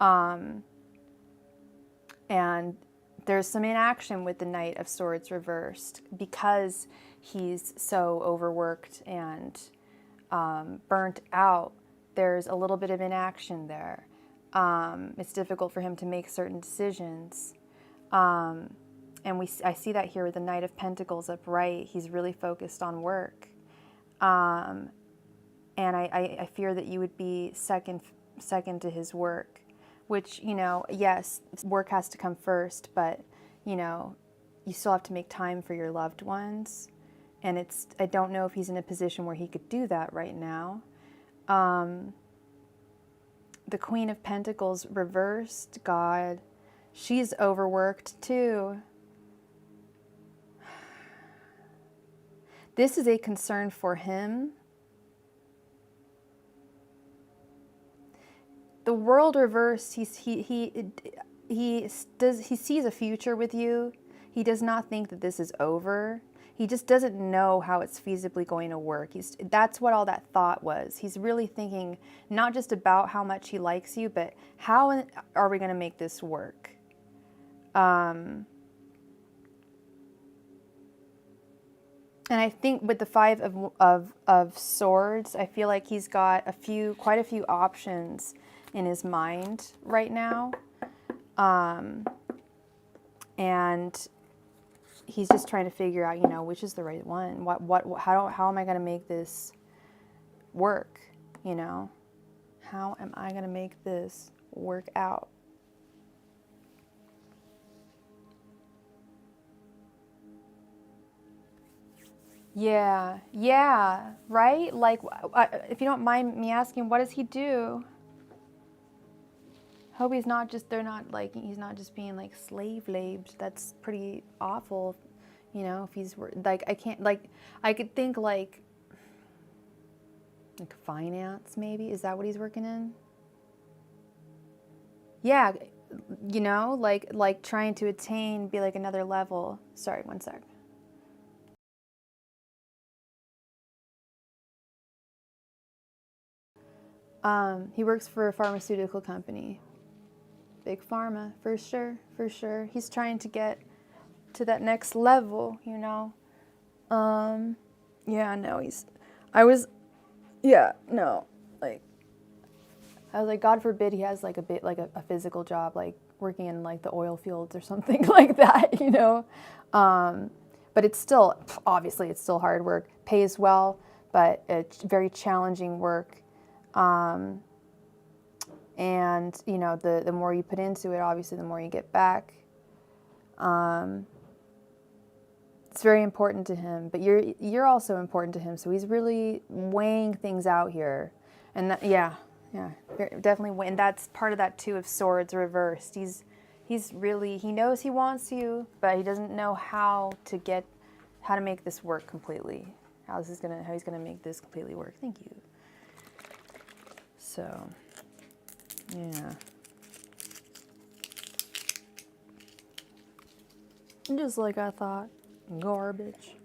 And there's some inaction with the Knight of Swords reversed because he's so overworked and burnt out. There's a little bit of inaction there. It's difficult for him to make certain decisions. And I see that here with the Knight of Pentacles upright. He's really focused on work. And I fear that you would be second to his work, which, you know, yes, work has to come first, but, you know, you still have to make time for your loved ones. And I don't know if he's in a position where he could do that right now. The Queen of Pentacles reversed, God, she's overworked too. This is a concern for him. The World reversed, he sees a future with you. He does not think that this is over. He just doesn't know how it's feasibly going to work. That's what all that thought was. He's really thinking not just about how much he likes you, but how are we going to make this work? And I think with the Five of Swords, I feel like he's got quite a few options in his mind right now. And he's just trying to figure out, you know, which is the right one. How am I going to make this work? You know, how am I going to make this work out? Yeah, right? Like, if you don't mind me asking, what does he do? Hope he's not just being like slave labed. That's pretty awful, you know, if he's like, I could think like finance maybe. Is that what he's working in? Yeah, you know, like trying to attain, be like another level. Sorry, one sec. He works for a pharmaceutical company. Big pharma, for sure, for sure. He's trying to get to that next level, you know. Yeah, no, I was like, God forbid he has like a physical job, like working in like the oil fields or something like that, you know. But it's still, obviously, it's still hard work. Pays well, but it's very challenging work. And, you know, the more you put into it, obviously, the more you get back. It's very important to him, but you're also important to him. So he's really weighing things out here. And that, yeah, definitely. And that's part of that Two of Swords reversed. He knows he wants you, but he doesn't know how to make this work completely. How he's gonna make this completely work. Thank you. So, yeah. Just like I thought. Garbage.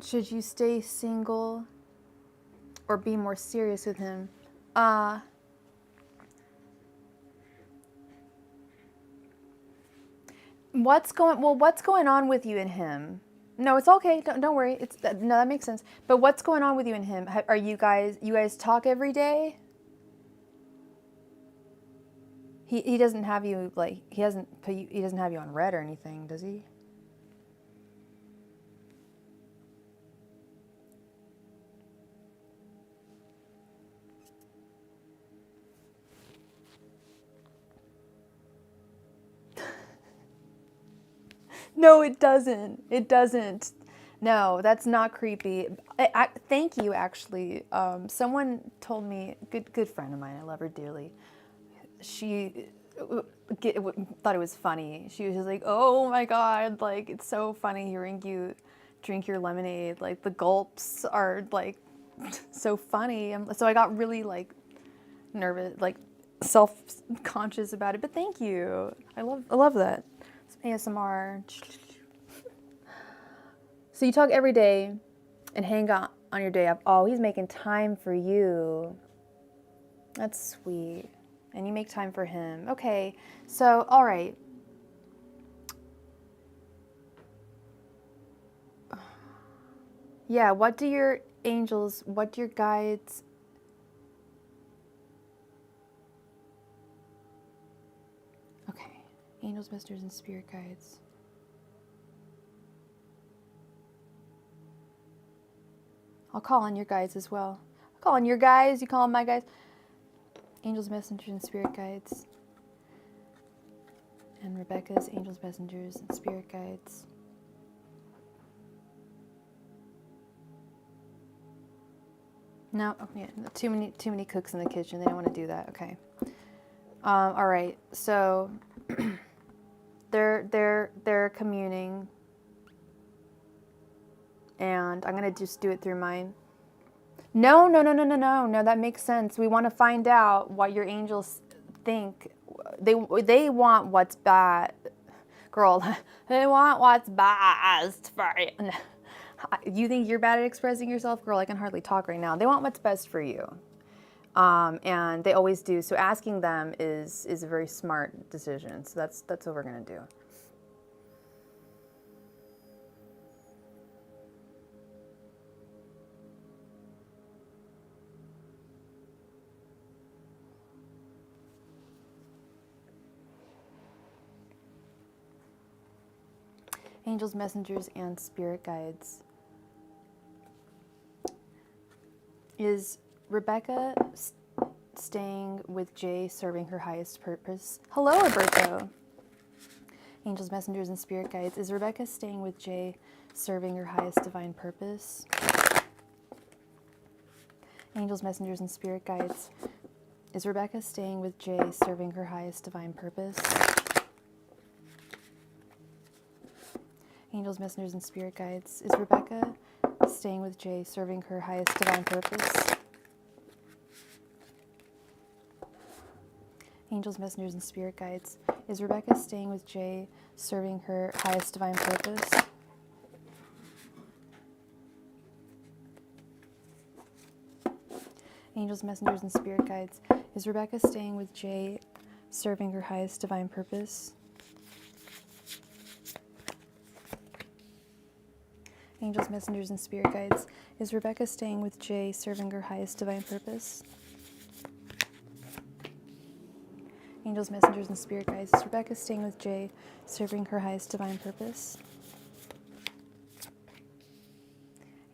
Should you stay single or be more serious with him? What's going on with you and him? No, it's okay. Don't worry. No, that makes sense. But what's going on with you and him? Are you guys talk every day? He doesn't have you like he doesn't have you on red or anything, does he? No, it doesn't. It doesn't. No, that's not creepy. Thank you, actually. Someone told me, good friend of mine, I love her dearly. She thought it was funny. She was just like, oh my God, like, it's so funny hearing you drink your lemonade. Like, the gulps are, like, so funny. So I got really, like, nervous. Like, self-conscious about it, but thank you. I love that. Some ASMR. So you talk every day and hang out on your day off. Oh, he's making time for you. That's sweet. And you make time for him. Okay, so, all right. Yeah, what do your angels, what do your guides... Okay, angels, messengers, and spirit guides. I'll call on your guides as well. I'll call on your guys, you call on my guys. Angels, messengers, and spirit guides. And Rebecca's angels, messengers, and spirit guides. No, oh, yeah, too many cooks in the kitchen. They don't want to do that. Okay. All right. So they're communing, and I'm gonna just do it through mine. No. That makes sense. We want to find out what your angels think. They want what's bad, girl. They want what's best for you. You think you're bad at expressing yourself, girl? I can hardly talk right now. They want what's best for you, and they always do. So asking them is a very smart decision. So that's what we're gonna do. Angels, messengers, and spirit guides. Is Rebecca staying with Jay, serving her highest purpose? Hello, Alberto. Angels, messengers, and spirit guides. Is Rebecca staying with Jay, serving her highest divine purpose? Angels, messengers, and spirit guides. Is Rebecca staying with Jay, serving her highest divine purpose? Angels, messengers, and spirit guides. Is Rebecca staying with Jay, serving her highest divine purpose? Angels, messengers, and spirit guides. Is Rebecca staying with Jay, serving her highest divine purpose? Angels, messengers, and spirit guides. Is Rebecca staying with Jay, serving her highest divine purpose? Angels, messengers, and spirit guides. Is Rebecca staying with Jay, serving her highest divine purpose? Angels, messengers, and spirit guides. Is Rebecca staying with Jay, serving her highest divine purpose?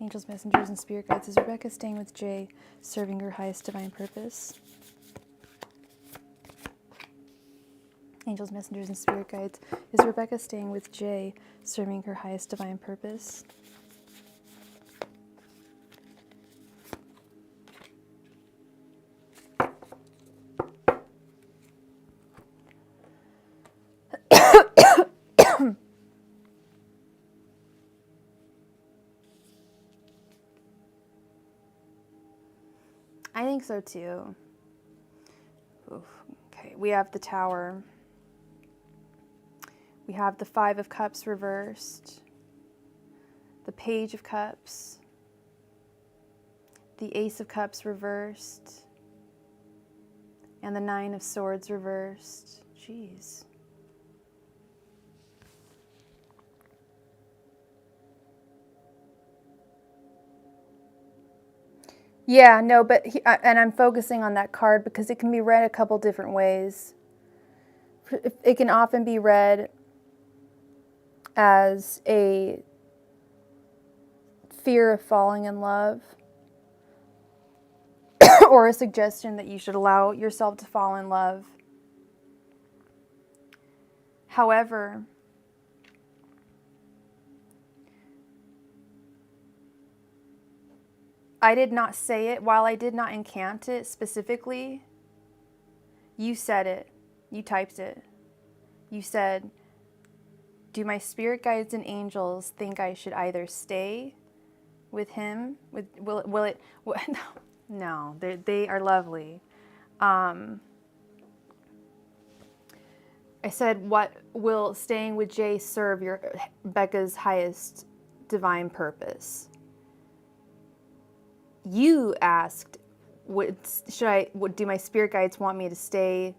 Angels, messengers, and spirit guides. Is Rebecca staying with Jay, serving her highest divine purpose? Angels, messengers, and spirit guides. Is Rebecca staying with Jay, serving her highest divine purpose? I think so too. Oof. Okay, we have the Tower. We have the Five of Cups reversed, the Page of Cups, the Ace of Cups reversed, and the Nine of Swords reversed. Jeez. Yeah, no, but and I'm focusing on that card because it can be read a couple different ways. It can often be read as a fear of falling in love or a suggestion that you should allow yourself to fall in love. However, I did not say it. While I did not incant it specifically, you said it. You typed it. You said, do my spirit guides and angels think I should either stay with him? No, they are lovely. I said, what will staying with Jay serve your Becca's highest divine purpose? You asked, do my spirit guides want me to stay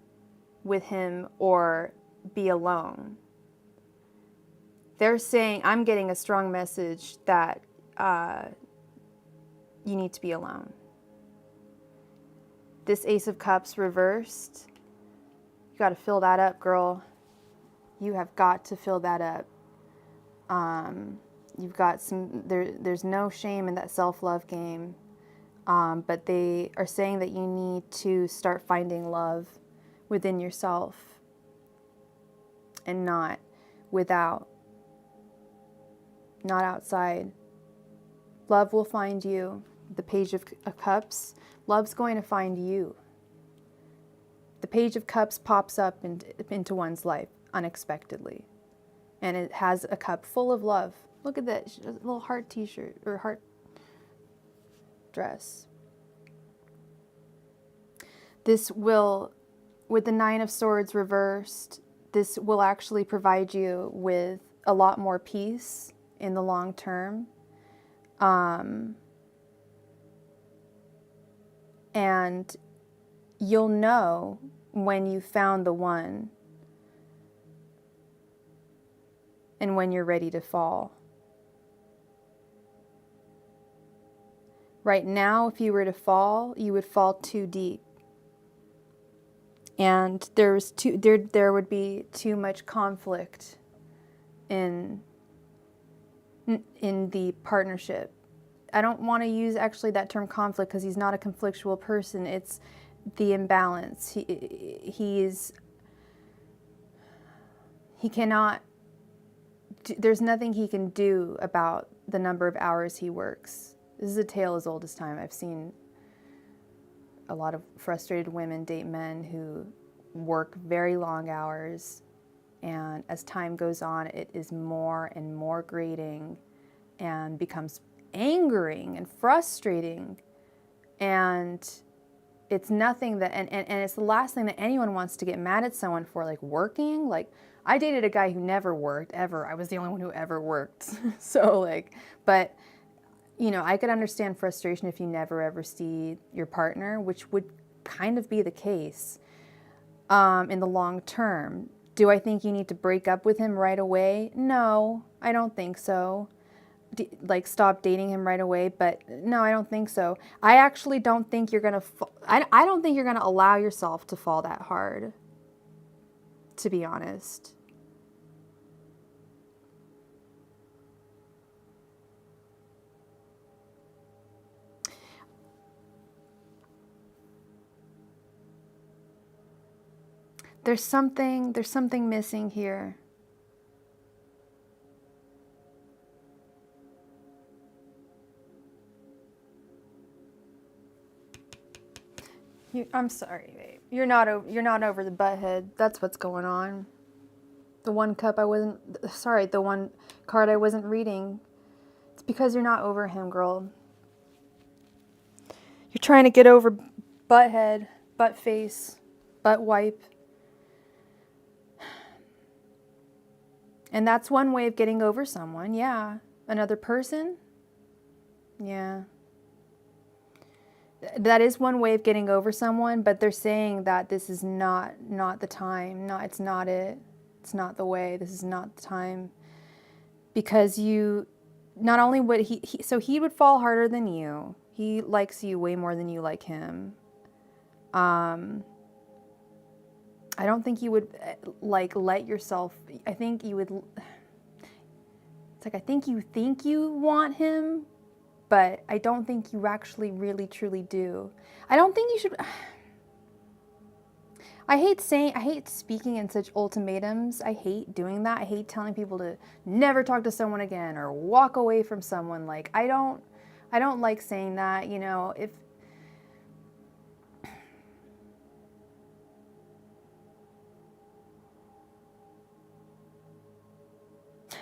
with him or be alone? They're saying, I'm getting a strong message that you need to be alone. This Ace of Cups reversed. You got to fill that up, girl. You have got to fill that up. You've got there's no shame in that self-love game. But they are saying that you need to start finding love within yourself and not outside. Love will find you. The Page of Cups, love's going to find you. The Page of Cups pops up into one's life unexpectedly. And it has a cup full of love. Look at that, a little heart t-shirt or heart dress. This will, with the Nine of Swords reversed, this will actually provide you with a lot more peace in the long term. And you'll know when you found the one and when you're ready to fall. Right now, if you were to fall, you would fall too deep. And there would be too much conflict in the partnership. I don't want to use actually that term conflict because he's not a conflictual person. It's the imbalance. He cannot, there's nothing he can do about the number of hours he works. This is a tale as old as time. I've seen a lot of frustrated women date men who work very long hours, and as time goes on, it is more and more grating and becomes angering and frustrating, and it's nothing that, and it's the last thing that anyone wants to get mad at someone for, like working. Like, I dated a guy who never worked, ever. I was the only one who ever worked. So like, but you know, I could understand frustration if you never ever see your partner, which would kind of be the case in the long term. Do I think you need to break up with him right away? No, I don't think so. Like, stop dating him right away, but no, I don't think so. I actually don't think you're gonna, I don't think you're gonna allow yourself to fall that hard, to be honest. There's something missing here. I'm sorry, babe. You're not over the butthead. That's what's going on. The one card I wasn't reading. It's because you're not over him, girl. You're trying to get over butthead, butt face, butt wipe. And that's one way of getting over someone, yeah. Another person? Yeah. That is one way of getting over someone, but they're saying that this is not the time. No, it's not it. It's not the way. This is not the time. Because you, not only would so he would fall harder than you. He likes you way more than you like him. I don't think you would, like, let yourself, I think you would, it's like, I think you want him, but I don't think you actually really truly do. I don't think you should, I hate speaking in such ultimatums. I hate doing that. I hate telling people to never talk to someone again or walk away from someone. Like, I don't like saying that, you know, if,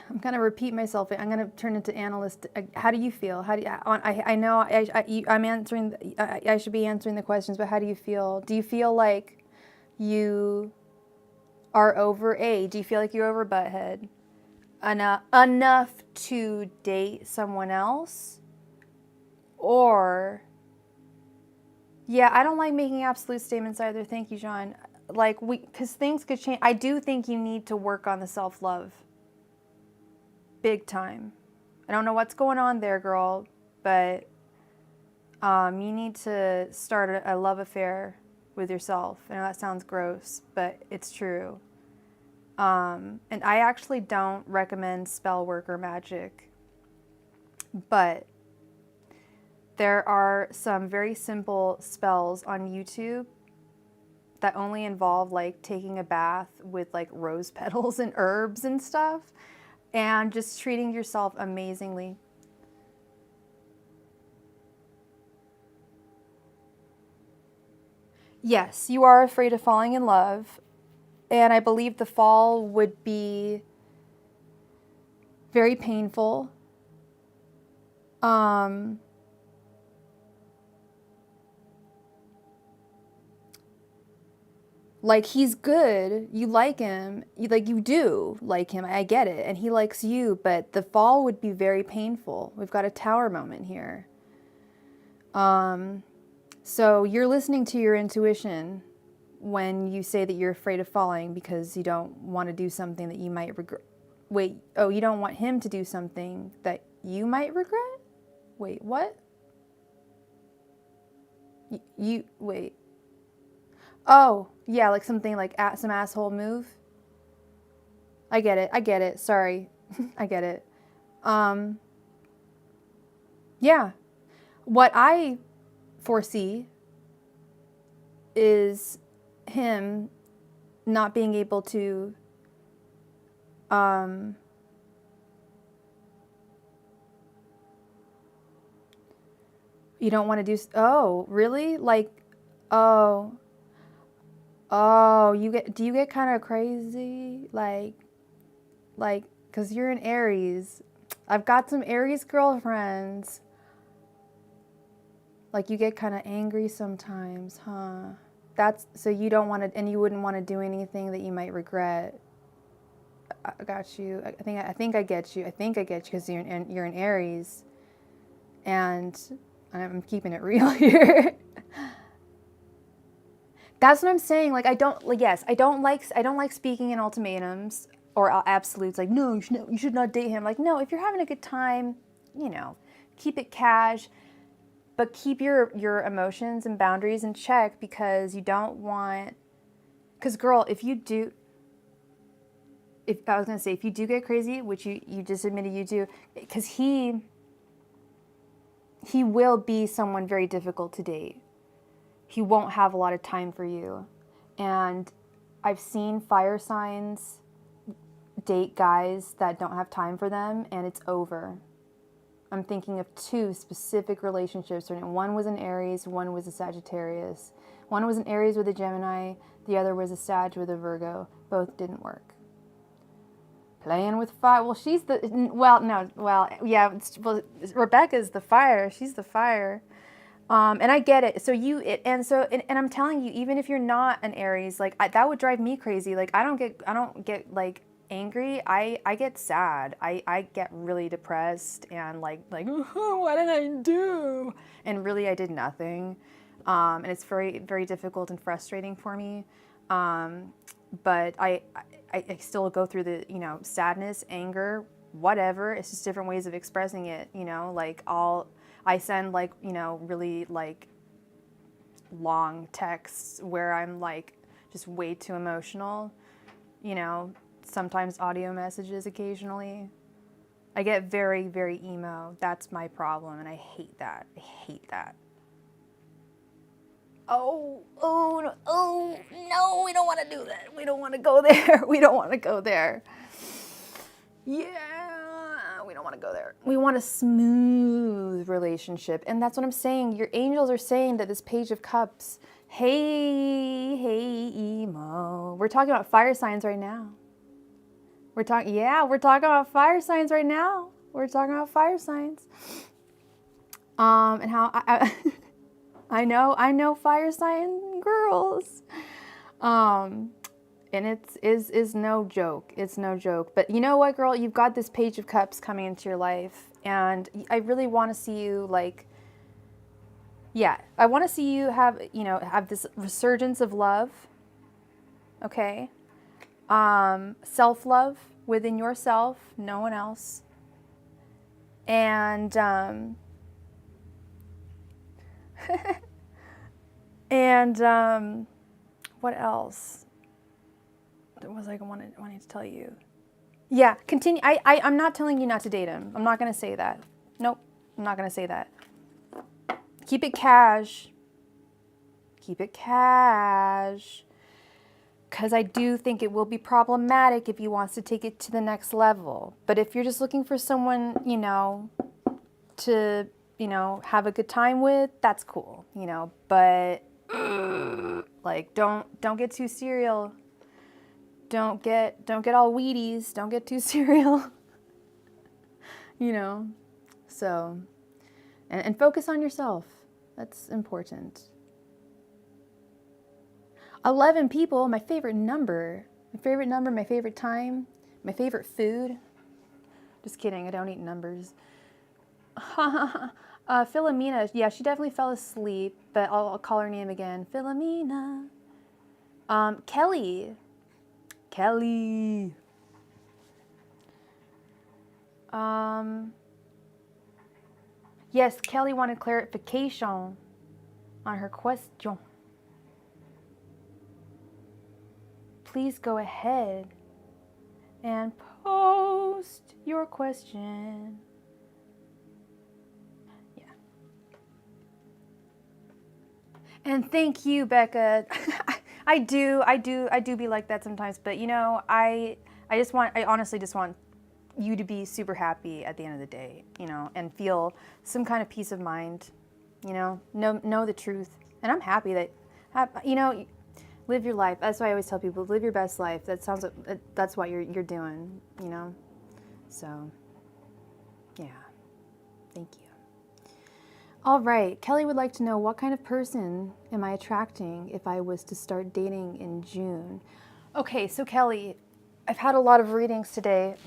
I'm going to repeat myself. I'm going to turn into analyst. How do you feel? How do you, I know I'm answering, I should be answering the questions, but how do you feel? Do you feel like you are over A. Do you feel like you're over butthead? Enough to date someone else? Or, yeah, I don't like making absolute statements either. Thank you, John. Like, because things could change. I do think you need to work on the self-love. Big time. I don't know what's going on there, girl, but you need to start a love affair with yourself. I know that sounds gross, but it's true. And I actually don't recommend spell work or magic, but there are some very simple spells on YouTube that only involve like taking a bath with like rose petals and herbs and stuff and just treating yourself amazingly. Yes, you are afraid of falling in love, and I believe the fall would be very painful. Like, he's good, you like him, you do like him, I get it, and he likes you, but the fall would be very painful. We've got a tower moment here. So you're listening to your intuition when you say that you're afraid of falling because you don't want to do something that you might regret. Wait, oh, you don't want him to do something that you might regret? Wait, what? Wait. Oh, yeah, like something like some asshole move. I get it, sorry. I get it. Yeah. What I foresee is him not being able to you don't want to do, oh, really? Like, oh, do you get kind of crazy? Like, because you're an Aries. I've got some Aries girlfriends. Like, you get kind of angry sometimes, huh? So you don't want to, and you wouldn't want to do anything that you might regret. I got you. I think I get you. I think I get you because you're an Aries. And I'm keeping it real here. That's what I'm saying. Like, I don't like speaking in ultimatums or absolutes. Like, no, you should not date him. Like, no, if you're having a good time, keep it cash, but keep your emotions and boundaries in check because you don't want. Because, girl, if you do get crazy, which you just admitted you do, because he will be someone very difficult to date. He won't have a lot of time for you. And I've seen fire signs date guys that don't have time for them, and it's over. I'm thinking of 2 specific relationships. One was an Aries, one was a Sagittarius. One was an Aries with a Gemini, the other was a Sag with a Virgo. Both didn't work. Playing with fire. Well, Rebecca's the fire. She's the fire. And I get it. So and I'm telling you, even if you're not an Aries, like that would drive me crazy. Like I don't get like angry. I get sad. I get really depressed and like oh, what did I do? And really I did nothing. And it's very, very difficult and frustrating for me. But I still go through the, sadness, anger, whatever. It's just different ways of expressing it, like I send like, really like long texts where I'm like just way too emotional, sometimes audio messages occasionally. I get very, very emo. That's my problem, and I hate that. I hate that. Oh, no, we don't want to do that. We don't want to go there. We don't want to go there. Yeah, we don't want to go there. We want a smooth relationship. And that's what I'm saying. Your angels are saying that this Page of Cups, hey, emo. We're talking about fire signs right now. We're talking about fire signs right now. We're talking about fire signs. And how I know fire sign girls. And And is no joke. It's no joke. But you know what, girl? You've got this Page of Cups coming into your life. And I really want to see you, like, yeah, I want to see you have, you know, have this resurgence of love. Okay? Self-love within yourself, no one else. And, what else? What was I wanting to tell you? Yeah, continue. I'm not telling you not to date him. I'm not going to say that. Nope, I'm not going to say that. Keep it cash. Keep it cash. Because I do think it will be problematic if he wants to take it to the next level. But if you're just looking for someone, you know, to, you know, have a good time with, that's cool, you know. But, like, don't get too serial. Don't get all Wheaties. Don't get too serial. You know. So, and focus on yourself. That's important. 11 people, my favorite number. My favorite number, my favorite time, my favorite food. Just kidding, I don't eat numbers. Philomena, yeah, she definitely fell asleep, but I'll call her name again. Philomena. Kelly. Yes, Kelly wanted clarification on her question. Please go ahead and post your question. Yeah. And thank you, Becca. I do be like that sometimes, but you know, I honestly just want you to be super happy at the end of the day, you know, and feel some kind of peace of mind, you know the truth. And I'm happy that, you know, live your life. That's why I always tell people, live your best life. That sounds like that's what you're doing, you know. So, yeah. Thank you. All right. Kelly would like to know, what kind of person am I attracting if I was to start dating in June? Okay, so Kelly, I've had a lot of readings today.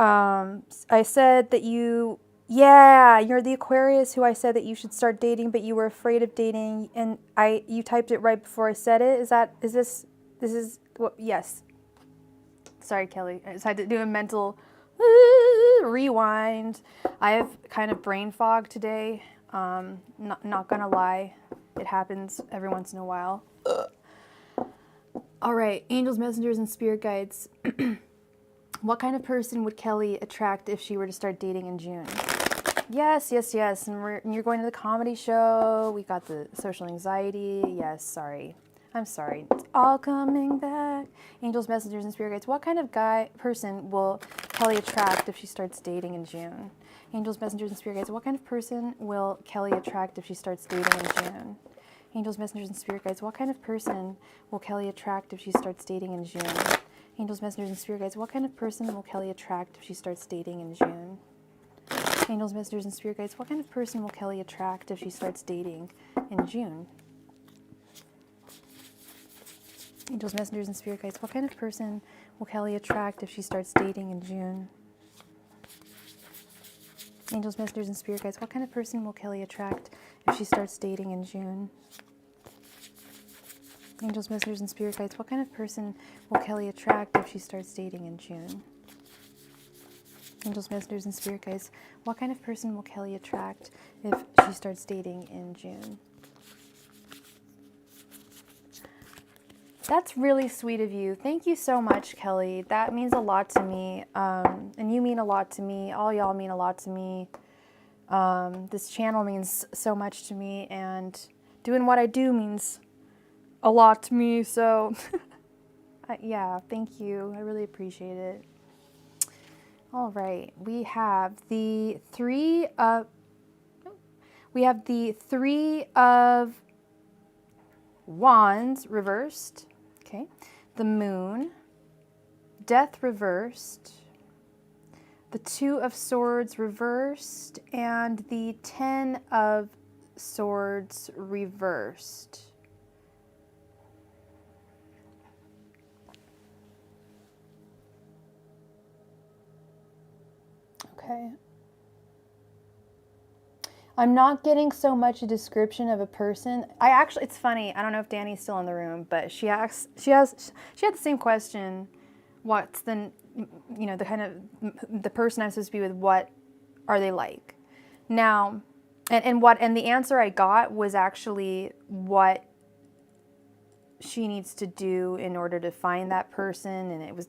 I said that you're the Aquarius who I said that you should start dating, but you were afraid of dating, and you typed it right before I said it. Yes. Sorry, Kelly. I just had to do a mental rewind. I have kind of brain fog today. Not gonna lie. It happens every once in a while. All right, angels, messengers, and spirit guides. What kind of person would Kelly attract if she were to start dating in June? Yes. And you're going to the comedy show. We got the social anxiety. Yes, sorry. I'm sorry. It's all coming back. Angels, messengers, and spirit guides. What kind of person will Kelly attract if she starts dating in June? Angels, messengers, and spirit guides. What kind of person will Kelly attract if she starts dating in June? Angels, messengers, and spirit guides. What kind of person will Kelly attract if she starts dating in June? Angels, messengers, and spirit guides. What kind of person will Kelly attract if she starts dating in June? Angels, messengers, and spirit guides. What kind of person will Kelly attract if she starts dating in June? Angels, messengers, and spirit guides. What kind of person will Kelly attract if she starts dating in June? Angels, messengers, and spirit guides. What kind of person will Kelly attract if she starts dating in June? Angels, messengers, and spirit guides. What kind of person will Kelly attract if she starts dating in June? Angels, messengers, and spirit guides. What kind of person will Kelly attract if she starts dating in June? That's really sweet of you. Thank you so much, Kelly. That means a lot to me. And you mean a lot to me. All y'all mean a lot to me. This channel means so much to me. And doing what I do means a lot to me. So, yeah, thank you. I really appreciate it. All right. We have the Three of Wands reversed. Okay. The Moon, Death reversed, the Two of Swords reversed, and the Ten of Swords reversed. Okay. I'm not getting so much a description of a person. It's funny. I don't know if Danny's still in the room, but she had the same question. What's the kind of the person I'm supposed to be with? What are they like? Now, and the answer I got was actually what she needs to do in order to find that person, and it was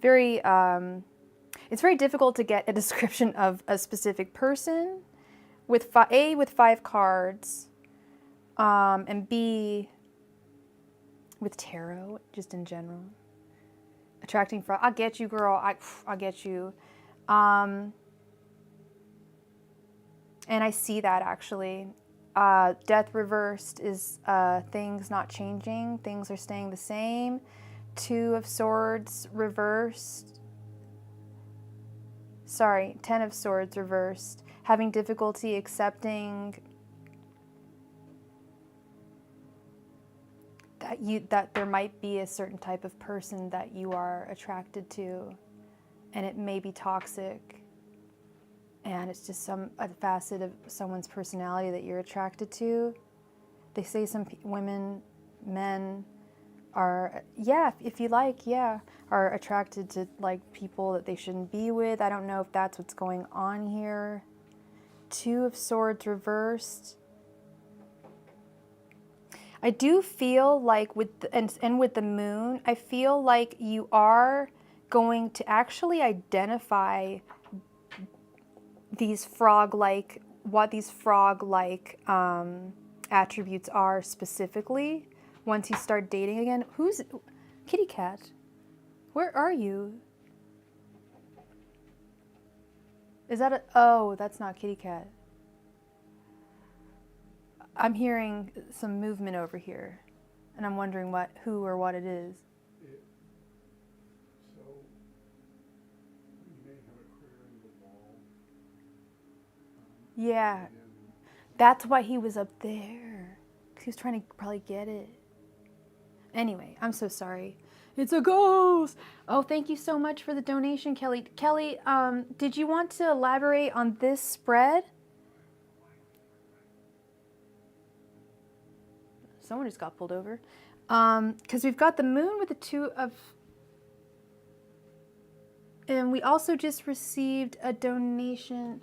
very. It's very difficult to get a description of a specific person with with 5 cards, and B with tarot, just in general. Attracting frog. I get you, girl. I get you. And I see that actually. Death reversed is things not changing. Things are staying the same. 2 of Swords reversed. Sorry, 10 of Swords reversed. Having difficulty accepting that there might be a certain type of person that you are attracted to, and it may be toxic, and it's just a facet of someone's personality that you're attracted to. They say some women, men are, if you like, are attracted to like people that they shouldn't be with. I don't know if that's what's going on here. 2 of Swords reversed. I do feel like with the moon, I feel like you are going to actually identify these frog-like attributes are specifically once you start dating again. Who's Kitty Cat? Where are you? Is that oh, that's not Kitty Cat. I'm hearing some movement over here, and I'm wondering who or what it is. So, you may have a clear in the wall. Yeah, that's why he was up there. He was trying to probably get it. Anyway, I'm so sorry. It's a ghost. Oh, thank you so much for the donation, Kelly. Kelly, did you want to elaborate on this spread? Someone just got pulled over. Because we've got the moon with the 2 of... And we also just received a donation.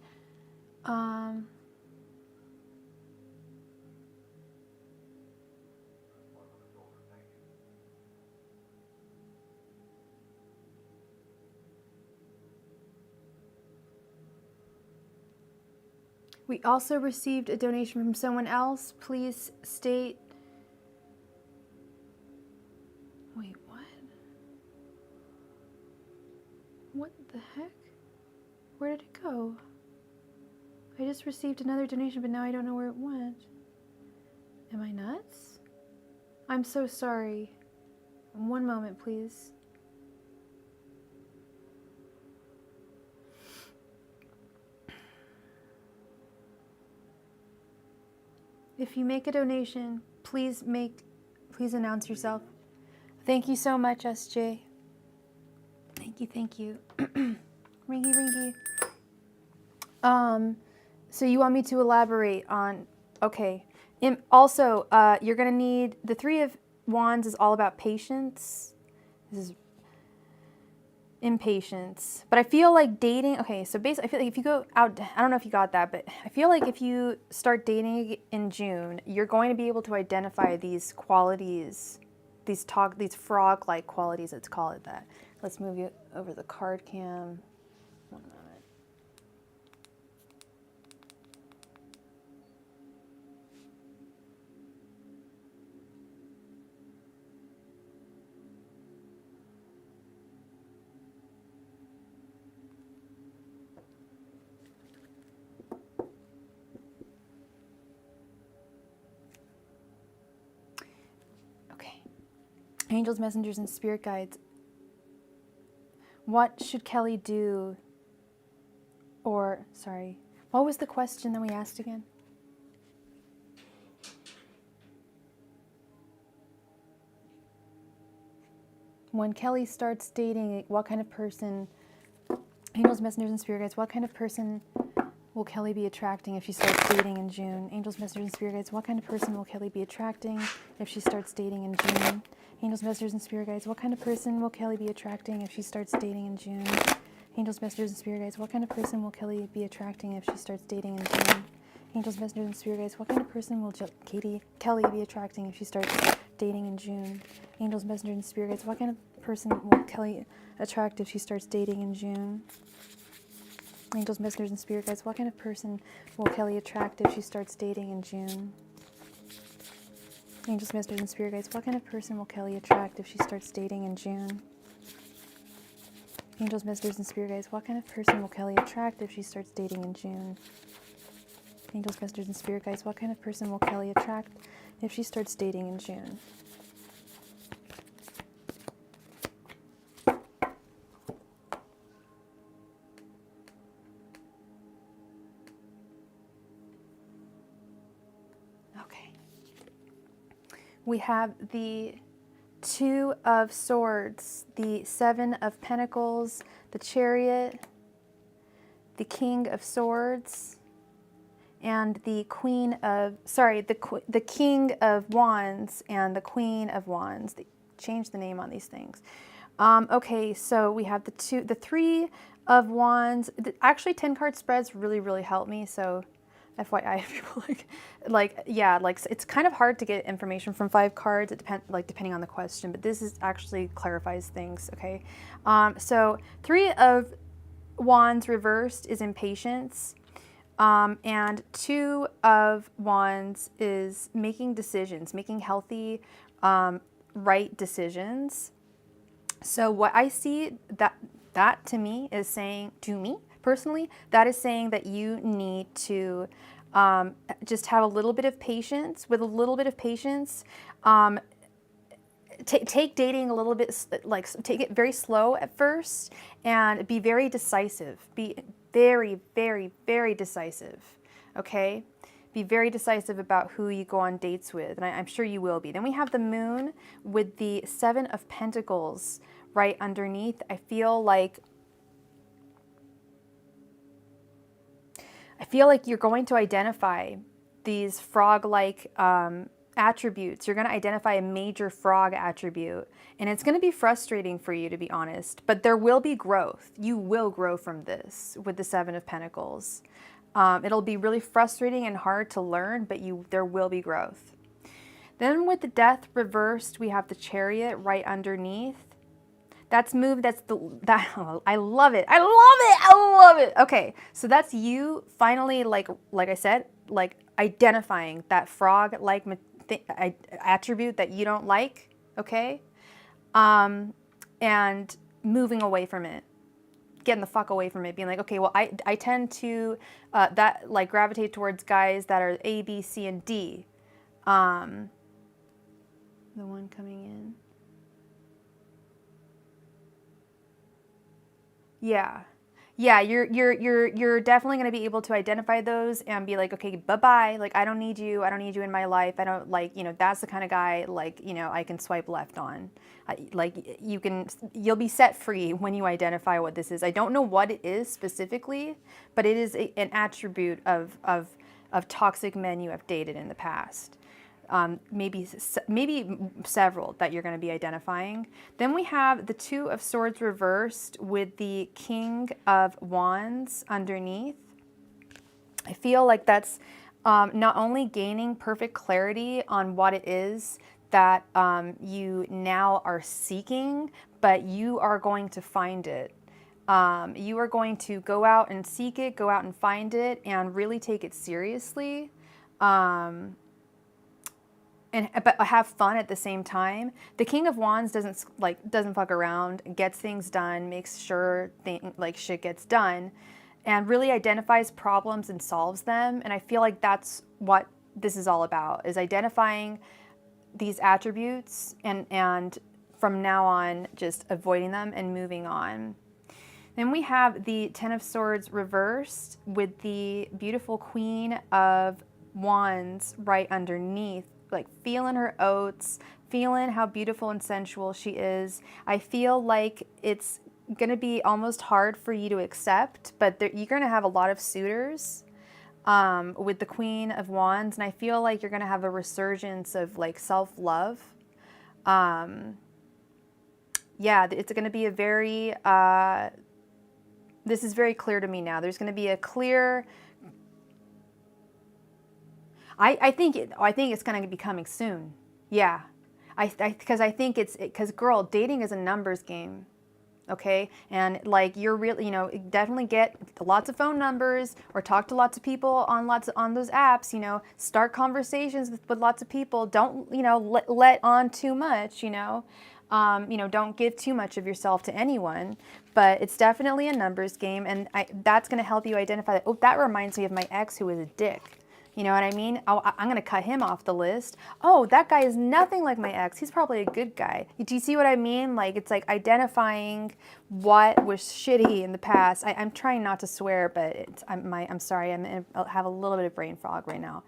We also received a donation from someone else. Please state... Wait, what? What the heck? Where did it go? I just received another donation, but now I don't know where it went. Am I nuts? I'm so sorry. One moment, please. If you make a donation, please announce yourself. Thank you so much, SJ. Thank you. Ringy. So you want me to elaborate on, okay. Also, you're gonna need, the 3 of Wands is all about patience. This is impatience. But I feel like dating, okay, so basically I feel like if you go out, I don't know if you got that, but I feel like if you start dating in June, you're going to be able to identify these qualities, these frog-like qualities, let's call it that. Let's move you over the card cam. One moment. Angels, messengers, and spirit guides. What should Kelly do? Or, sorry, what was the question that we asked again? When Kelly starts dating, what kind of person? Angels, messengers, and spirit guides, what kind of person will Kelly be attracting if she starts dating in June? Angels, messengers, and spirit guides, what kind of person will Kelly be attracting if she starts dating in June? Angels, messengers, and spirit guides, what kind of person will Kelly be attracting if she starts dating in June? Angels, messengers, and spirit guides, what kind of person will Kelly be attracting if she starts dating in June? Angels, messengers, and spirit guides, what kind of person will Kelly be attracting if she starts dating in June? Angels, messengers, and spirit guides, what kind of person will Kelly attract if she starts dating in June? Angels, messengers, and spirit guides, what kind of person will Kelly attract if she starts dating in June? Angels, messengers, and spirit guides, what kind of person will Kelly attract if she starts dating in June? Angels, messengers, and spirit guides, what kind of person will Kelly attract if she starts dating in June? Angels, messengers, and spirit guides, what kind of person will Kelly attract if she starts dating in June? Okay. We have the Two of Swords, the Seven of Pentacles, the Chariot, the King of Swords, and the Queen of, the King of Wands and the Queen of Wands. They changed the name on these things. Okay, so we have the Three of Wands. Actually, 10 card spreads really help me. So, FYI, if people it's kind of hard to get information from 5 cards. It depending on the question, but this is actually clarifies things. Okay, so Three of Wands reversed is impatience. And Two of Wands is making decisions, making healthy, right decisions. So what I see that to me is saying, to me personally, that is saying that you need to just have a little bit of patience. With a little bit of patience, take dating a little bit, take it very slow at first and be very decisive. Be very decisive, okay? Be very decisive about who you go on dates with, and I'm sure you will be. Then we have the Moon with the Seven of Pentacles right underneath. I feel like you're going to identify these frog-like attributes. You're going to identify a major frog attribute, and it's going to be frustrating for you, to be honest, but there will be growth. You will grow from this with the Seven of Pentacles. It'll be really frustrating and hard to learn, but there will be growth. Then with the Death reversed, we have the Chariot right underneath. That's moved. I love it. I love it. Okay, so that's you finally, like I said, identifying that frog-like attribute that you don't like. Okay, and moving away from it, getting the fuck away from it, being like, okay, well, I tend to gravitate towards guys that are A, B, C, and D. The one coming in. Yeah, you're definitely going to be able to identify those and be like, okay, bye-bye. Like, I don't need you in my life. I don't that's the kind of guy, I can swipe left on. You'll be set free when you identify what this is. I don't know what it is specifically, but it is an attribute of toxic men you have dated in the past. Maybe several that you're going to be identifying. Then we have the Two of Swords reversed with the King of Wands underneath. I feel like that's not only gaining perfect clarity on what it is that you now are seeking, but you are going to find it. You are going to go out and seek it, go out and find it, and really take it seriously. But have fun at the same time. The King of Wands doesn't fuck around, gets things done, makes sure shit gets done, and really identifies problems and solves them. And I feel like that's what this is all about, is identifying these attributes and from now on just avoiding them and moving on. Then we have the Ten of Swords reversed with the beautiful Queen of Wands right underneath. Feeling her oats, feeling how beautiful and sensual she is. I feel like it's going to be almost hard for you to accept, but you're going to have a lot of suitors with the Queen of Wands, and I feel like you're going to have a resurgence of like self-love. Yeah, it's going to be a very, this is very clear to me now. There's going to be a clear, I think it's going to be coming soon. Yeah, because I think because girl, dating is a numbers game. Okay, and like you're really, definitely get lots of phone numbers or talk to lots of people on those apps. Start conversations with lots of people. Don't let on too much. Don't give too much of yourself to anyone. But it's definitely a numbers game, and that's going to help you identify that. Oh, that reminds me of my ex who was a dick. You know what I mean? Oh, I'm going to cut him off the list. Oh, that guy is nothing like my ex. He's probably a good guy. Do you see what I mean? Like, it's like identifying what was shitty in the past. I'm trying not to swear, but I'm sorry. I have a little bit of brain fog right now.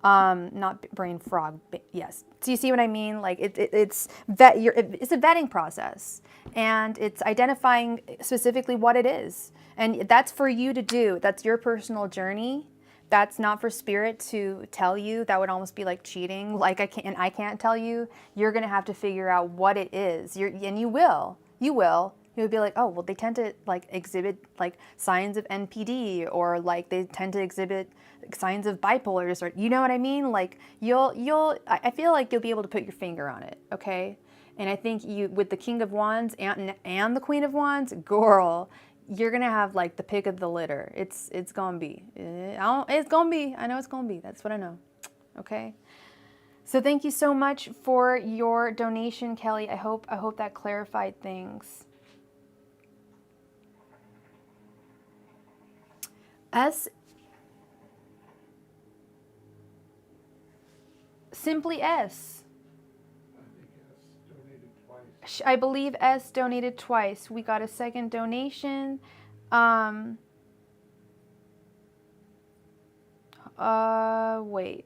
Not brain frog, but yes. Do you see what I mean? Like, it's a vetting process. And it's identifying specifically what it is. And that's for you to do. That's your personal journey. That's not for spirit to tell you. That would almost be like cheating. Like I can't tell you. You're gonna have to figure out what it is. And you will. You'll be like, oh, well, they tend to like exhibit like signs of NPD, or like they tend to exhibit signs of bipolar disorder. You know what I mean? Like I feel like you'll be able to put your finger on it. Okay. And I think with the King of Wands and the Queen of Wands, girl, you're gonna have like the pick of the litter. It's gonna be. It's gonna be. I know it's gonna be. That's what I know. Okay. So thank you so much for your donation, Kelly. I hope that clarified things. Simply S. I believe S donated twice. We got a second donation. Wait.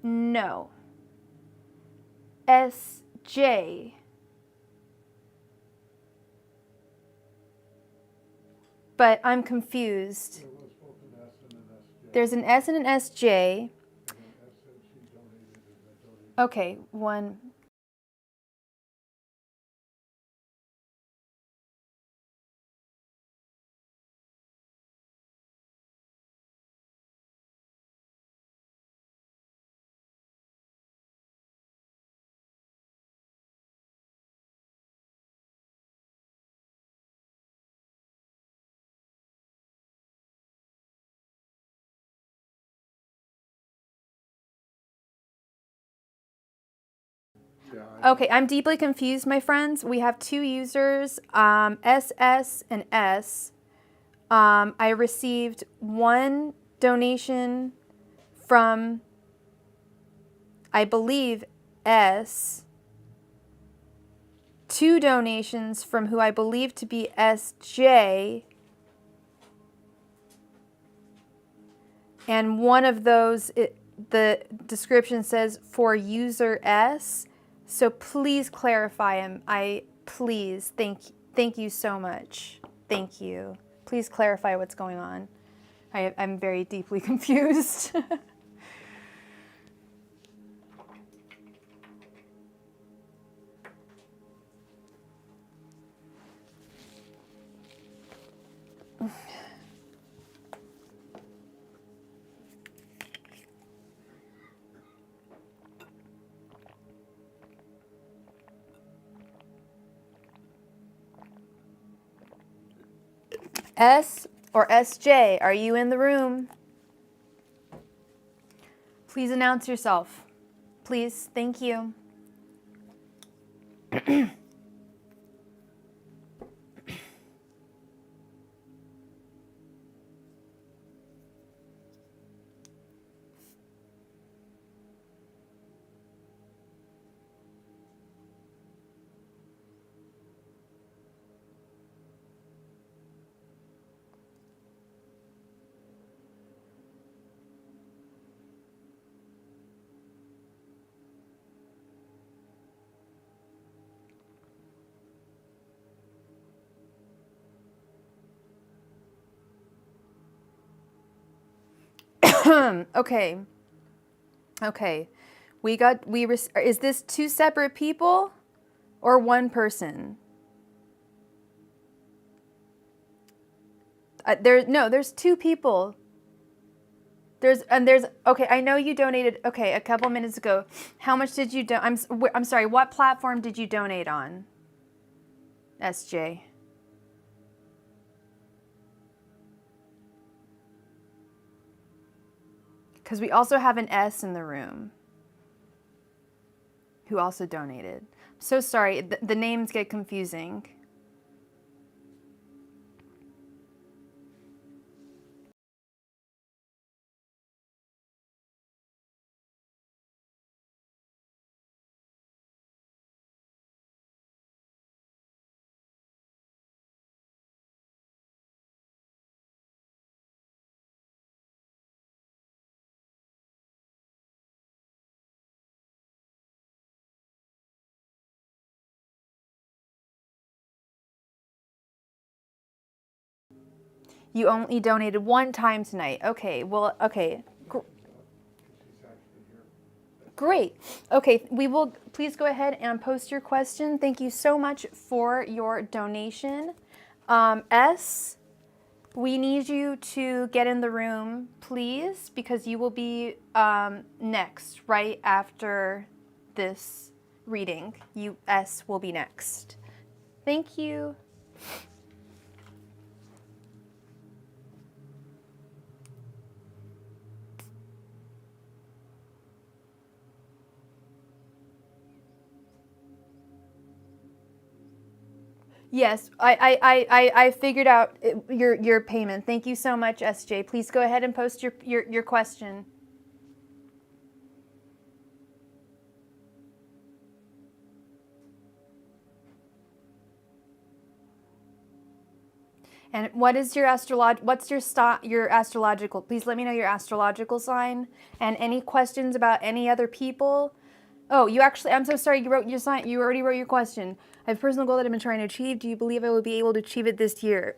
No. SJ. But I'm confused. There's an S and an SJ. Okay, one. Okay, I'm deeply confused, my friends. We have two users, SS and S. I received one donation from, I believe, S. Two donations from who I believe to be SJ. And one of those, the description says for user S. So please clarify him. Please, thank you so much. Thank you. Please clarify what's going on. I'm very deeply confused. S or SJ, are you in the room? Please announce yourself. Please, thank you. Okay. Okay. Is this two separate people or one person? There's two people. Okay, I know you donated, okay, a couple minutes ago. How much did you I'm sorry, what platform did you donate on? SJ. Because we also have an S in the room who also donated. So sorry, the names get confusing. You only donated one time tonight. Okay, well, okay. Great. Okay, we will, please go ahead and post your question. Thank you so much for your donation. S, we need you to get in the room, please, because you will be next, right after this reading. S will be next. Thank you. Yes, I figured out your payment. Thank you so much, SJ. Please go ahead and post your question. And what is your what's your astrological? Please let me know your astrological sign and any questions about any other people. Oh, I'm so sorry, you wrote your sign. You already wrote your question. I have a personal goal that I've been trying to achieve. Do you believe I will be able to achieve it this year?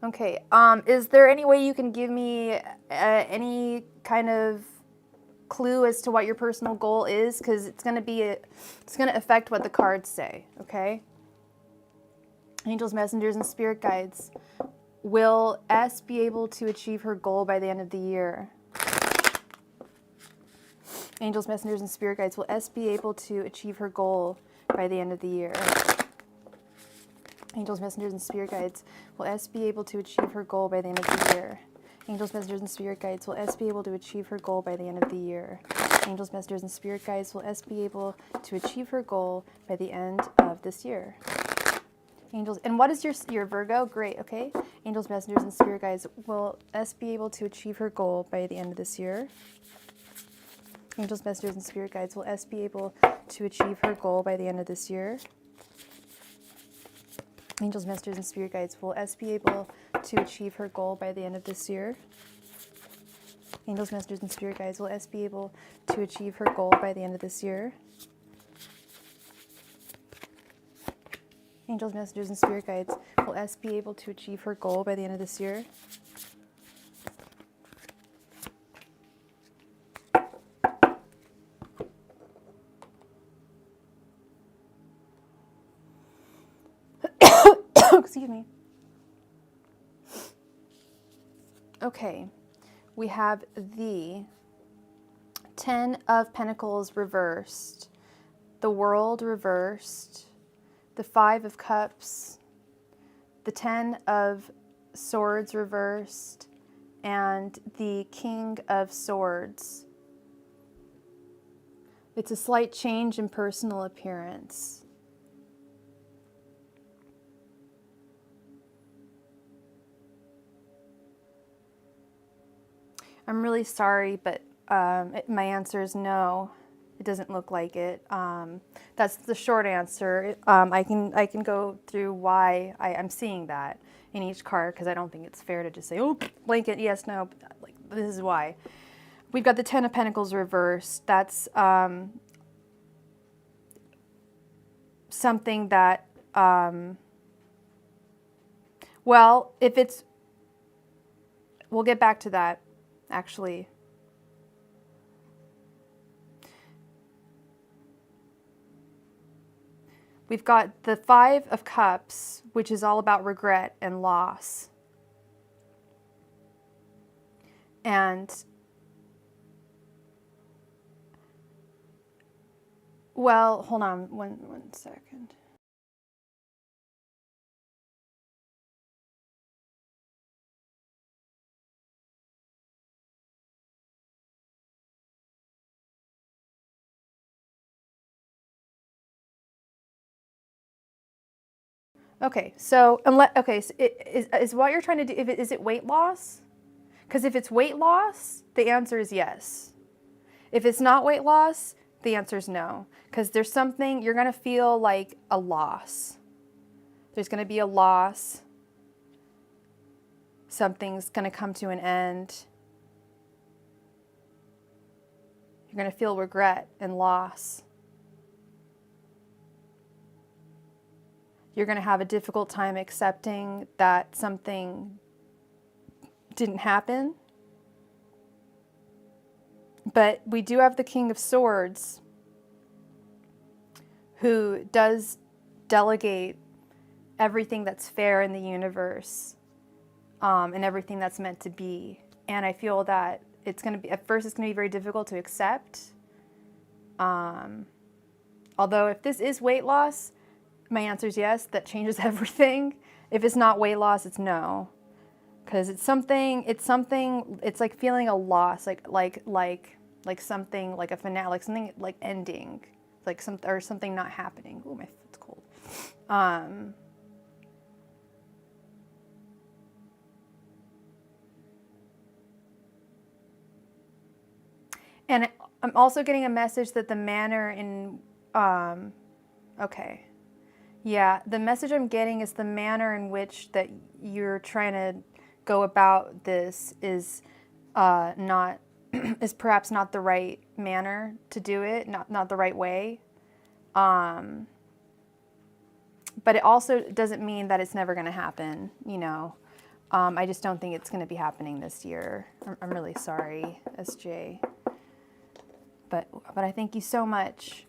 Okay. Is there any way you can give me any kind of clue as to what your personal goal is? Because it's going to affect what the cards say. Okay. Angels, messengers, and spirit guides. Will S be able to achieve her goal by the end of the year? Angels, messengers, and spirit guides. Will S be able to achieve her goal by the end of the year? Angels, messengers, and spirit guides. Will S be able to achieve her goal by the end of the year? Angels, messengers, and spirit guides. Will S be able to achieve her goal by the end of the year? Angels, messengers, and spirit guides. Will S be able to achieve her goal by the end of this year? Angels, and what is your Virgo? Great, okay. Angels, messengers, and spirit guides. Will S be able to achieve her goal by the end of this year? Angels, messengers, and spirit guides. Will S be able to achieve her goal by the end of this year? Angels, messengers, and spirit guides. Will S be able to achieve her goal by the end of this year? Angels, messengers, and spirit guides. Will S be able to achieve her goal by the end of this year? Angels, messengers, and spirit guides. Will S be able to achieve her goal by the end of this year? Excuse me. Okay, we have the 10 of Pentacles reversed, the World reversed, the 5 of Cups, the 10 of Swords reversed, and the King of Swords. It's a slight change in personal appearance. I'm really sorry, but my answer is no. It doesn't look like it. That's the short answer. I can go through why I'm seeing that in each card, because I don't think it's fair to just say, oh, blanket, yes, no. Like, this is why. We've got the Ten of Pentacles reversed. That's something that, well, if it's, we'll get back to that, actually. We've got the Five of Cups, which is all about regret and loss. And, well, hold on one second. Okay, so is what you're trying to do, is it weight loss? Because if it's weight loss, the answer is yes. If it's not weight loss, the answer is no. Because there's something, you're going to feel like a loss. There's going to be a loss. Something's going to come to an end. You're going to feel regret and loss. You're going to have a difficult time accepting that something didn't happen. But we do have the King of Swords, who does delegate everything that's fair in the universe, and everything that's meant to be. And I feel that it's going to be, at first it's going to be very difficult to accept. Although if this is weight loss, my answer is yes, that changes everything. If it's not weight loss, it's no. Because it's like feeling a loss, like something, like a finale, like something like ending, like something not happening. Ooh, my foot's cold. And I'm also getting a message that the manner in, okay. Yeah, the message I'm getting is the manner in which that you're trying to go about this is not, is perhaps not the right manner to do it, not the right way. But it also doesn't mean that it's never going to happen, you know. I just don't think it's going to be happening this year. I'm really sorry, SJ. But I thank you so much.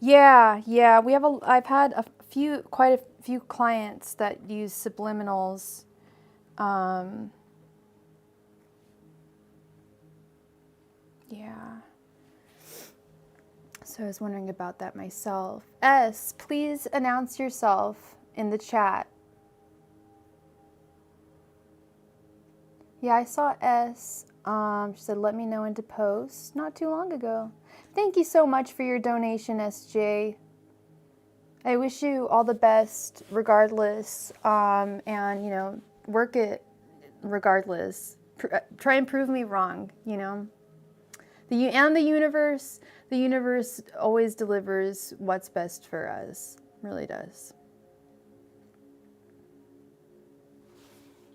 Yeah, I've had quite a few clients that use subliminals. Yeah. So I was wondering about that myself. S, please announce yourself in the chat. Yeah, I saw S. She said, let me know when to post, not too long ago. Thank you so much for your donation, SJ. I wish you all the best regardless, and, you know, work it regardless. Try and prove me wrong, you know. The universe always delivers what's best for us. It really does.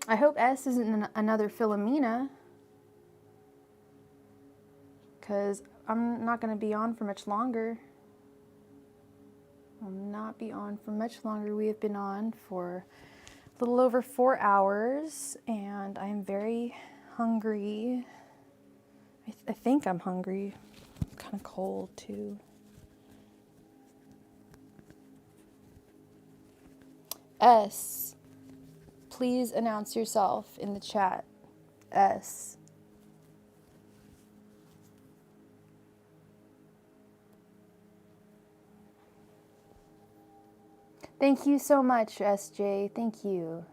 I hope S isn't another Philomena, because I'm not going to be on for much longer. I'll not be on for much longer. We have been on for a little over 4 hours, and I'm very hungry. I think I'm hungry. I'm kind of cold, too. S, please announce yourself in the chat. S. Thank you so much, SJ. Thank you.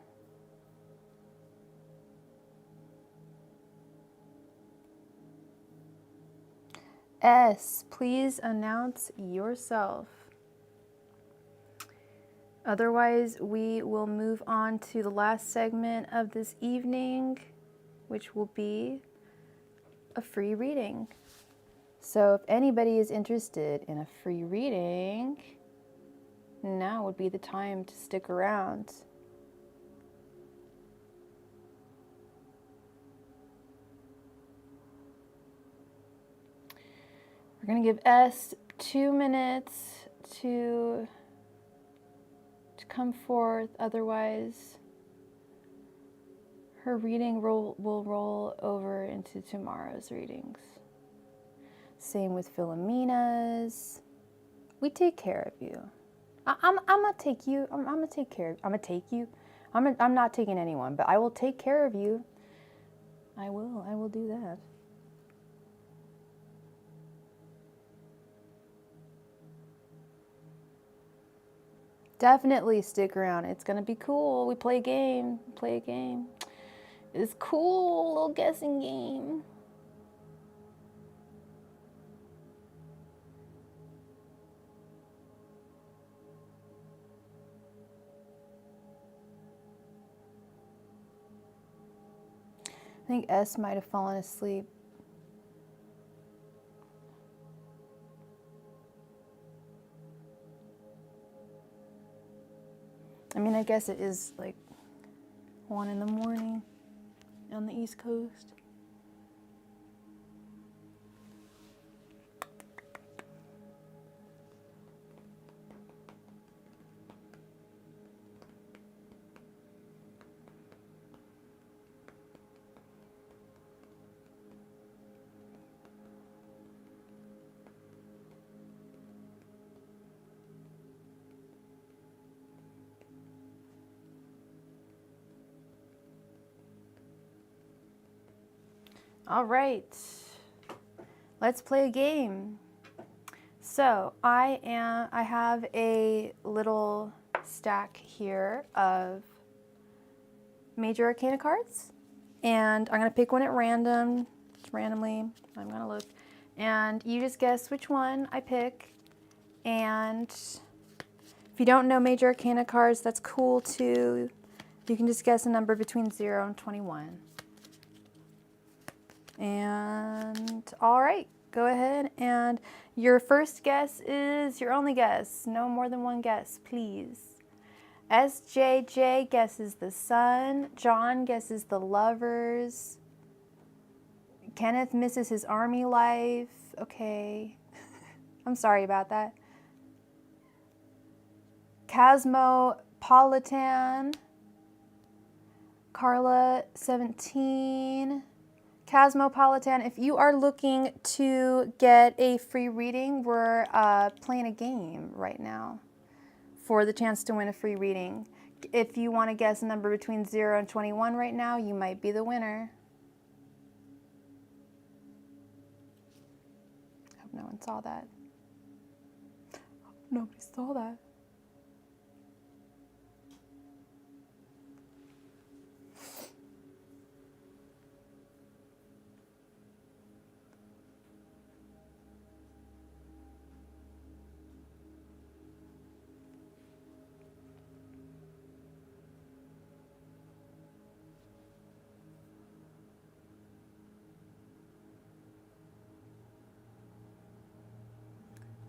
S, please announce yourself. Otherwise, we will move on to the last segment of this evening, which will be a free reading. So if anybody is interested in a free reading, now would be the time to stick around. We're going to give S 2 minutes to come forth. Otherwise, her reading will roll over into tomorrow's readings. Same with Philomena's. We take care of you. I'm gonna take you. I'm gonna take care of. I'm gonna take you. I'm not taking anyone, but I will take care of you. I will do that. Definitely stick around. It's gonna be cool. We play a game. Play a game. It's cool, little guessing game. I think S might have fallen asleep. I mean, I guess it is like 1 in the morning on the East Coast. All right, let's play a game. So I have a little stack here of major arcana cards, and I'm gonna pick one at random, just randomly. I'm gonna look, and you just guess which one I pick. And if you don't know major arcana cards, that's cool too. You can just guess a number between 0 and 21. And all right, go ahead, and your first guess is your only guess. No more than one guess, please. SJJ guesses the Sun. John guesses the Lovers. Kenneth misses his army life. Okay. I'm sorry about that. Cosmopolitan. Carla 17. Cosmopolitan, if you are looking to get a free reading, we're playing a game right now for the chance to win a free reading. If you want to guess a number between 0 and 21 right now, you might be the winner. Hope no one saw that. Hope nobody saw that.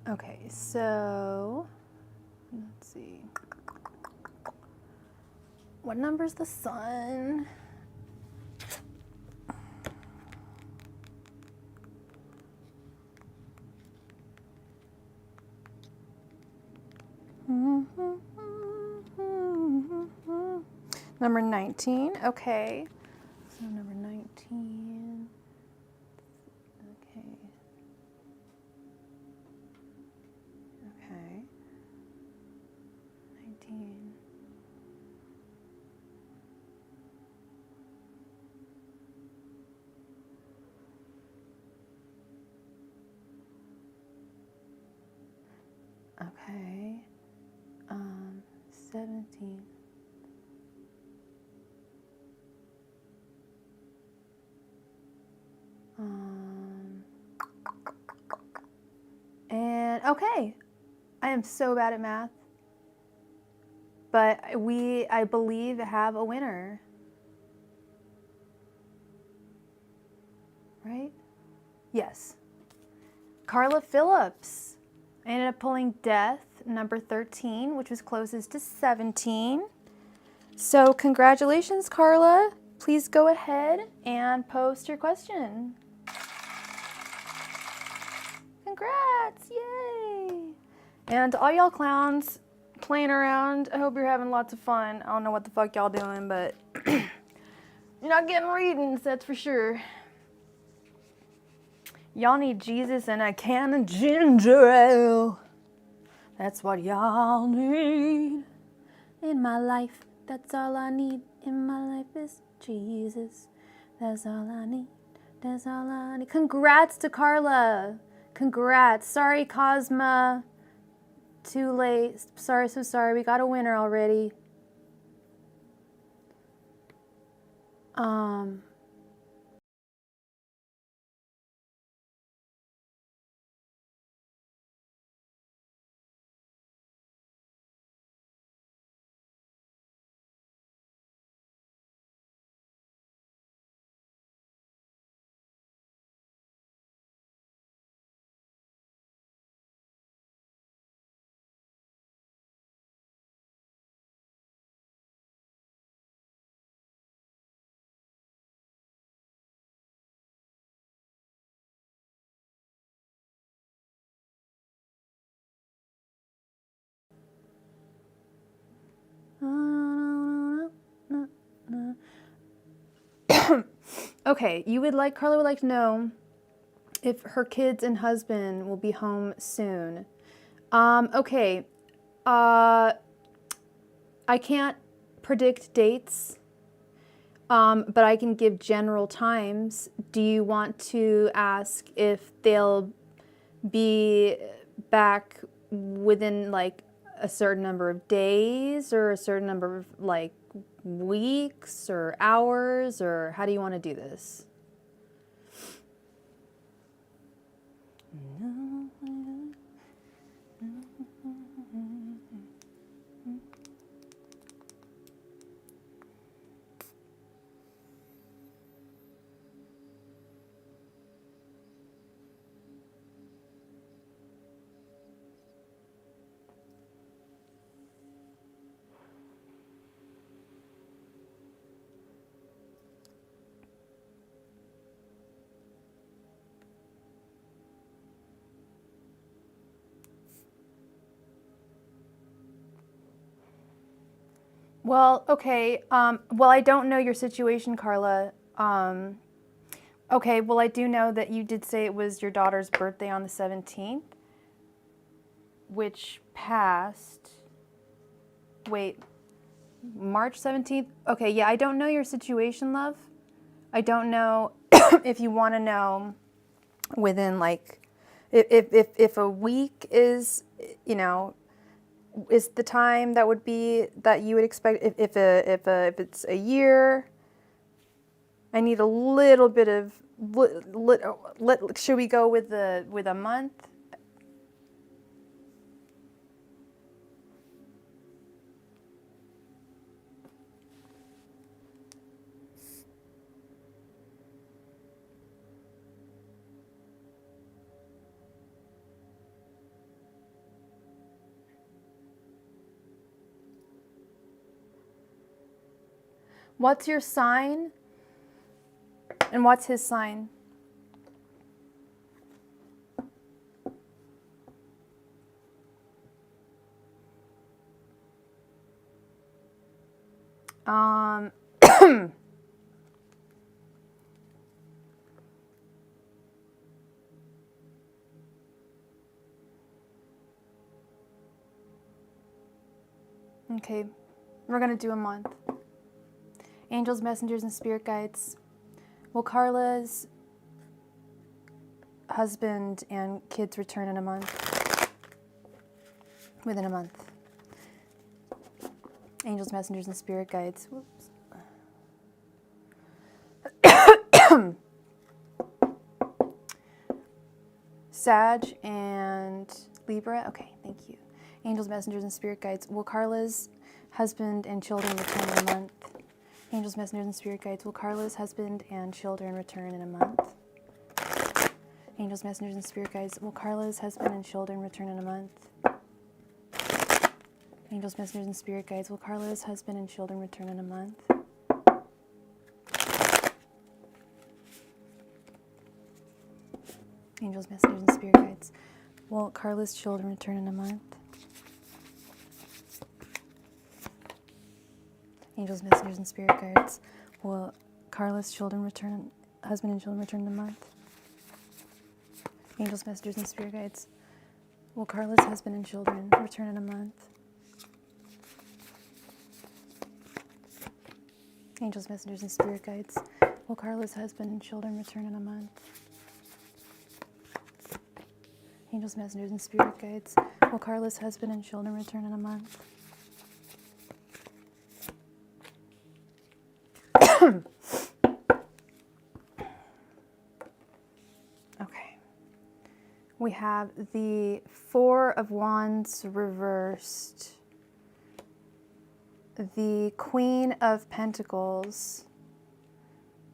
Okay, so let's see. What number's the Sun? Number 19, okay. So number 19, okay. Okay. 19. Okay. 17. Okay. I am so bad at math. But I believe, have a winner. Right? Yes. Carla Phillips. I ended up pulling Death, number 13, which was closest to 17. So congratulations, Carla. Please go ahead and post your question. Congrats, yay. And all y'all clowns playing around, I hope you're having lots of fun. I don't know what the fuck y'all doing, but you're not getting readings, that's for sure. Y'all need Jesus and a can of ginger ale. That's what y'all need. In my life, that's all I need. In my life is Jesus. That's all I need. That's all I need. Congrats to Carla. Congrats. Sorry, Cosma. Too late. Sorry, so sorry. We got a winner already. Okay, Carla would like to know if her kids and husband will be home soon. Okay, I can't predict dates, but I can give general times. Do you want to ask if they'll be back within like a certain number of days or a certain number of like weeks or hours, or how do you want to do this? Well, okay. Well, I don't know your situation, Carla. Okay, well, I do know that you did say it was your daughter's birthday on the 17th, which passed. Wait, March 17th? Okay, yeah, I don't know your situation, love. I don't know if you want to know within like, if a week is, you know, is the time that would be that you would expect. If it's a year, I need a little bit of. Should we go with a month? What's your sign? And what's his sign? Okay, we're gonna do a month. Angels, messengers, and spirit guides. Will Carla's husband and kids return in a month? Within a month. Angels, messengers, and spirit guides. Whoops. Sag and Libra? Okay, thank you. Angels, messengers, and spirit guides. Will Carla's husband and children return in a month? Angels, messengers, and spirit guides. Will Carla's husband and children return in a month? Angels, messengers, and spirit guides. Will Carla's husband and children return in a month? Angels, messengers, and spirit guides. Will Carla's husband and children return in a month? Angels, messengers, and spirit guides. Will Carla's children return in a month? Angels, messengers, and spirit guides. Will Carla's children return, husband and children return in a month? Angels, messengers, and spirit guides. Will Carla's husband and children return in a month? Angels, messengers, and spirit guides. Will Carla's husband and children return in a month? Angels, messengers, and spirit guides. Will Carla's husband and children return in a month? Okay. We have the Four of Wands reversed, the Queen of Pentacles,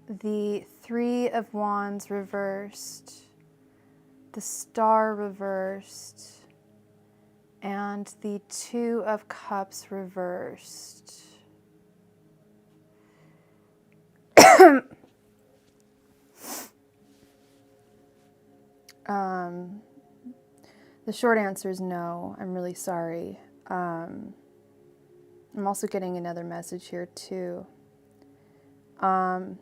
the Three of Wands reversed, the Star reversed, and the Two of Cups reversed. The short answer is no. I'm really sorry. I'm also getting another message here too. We've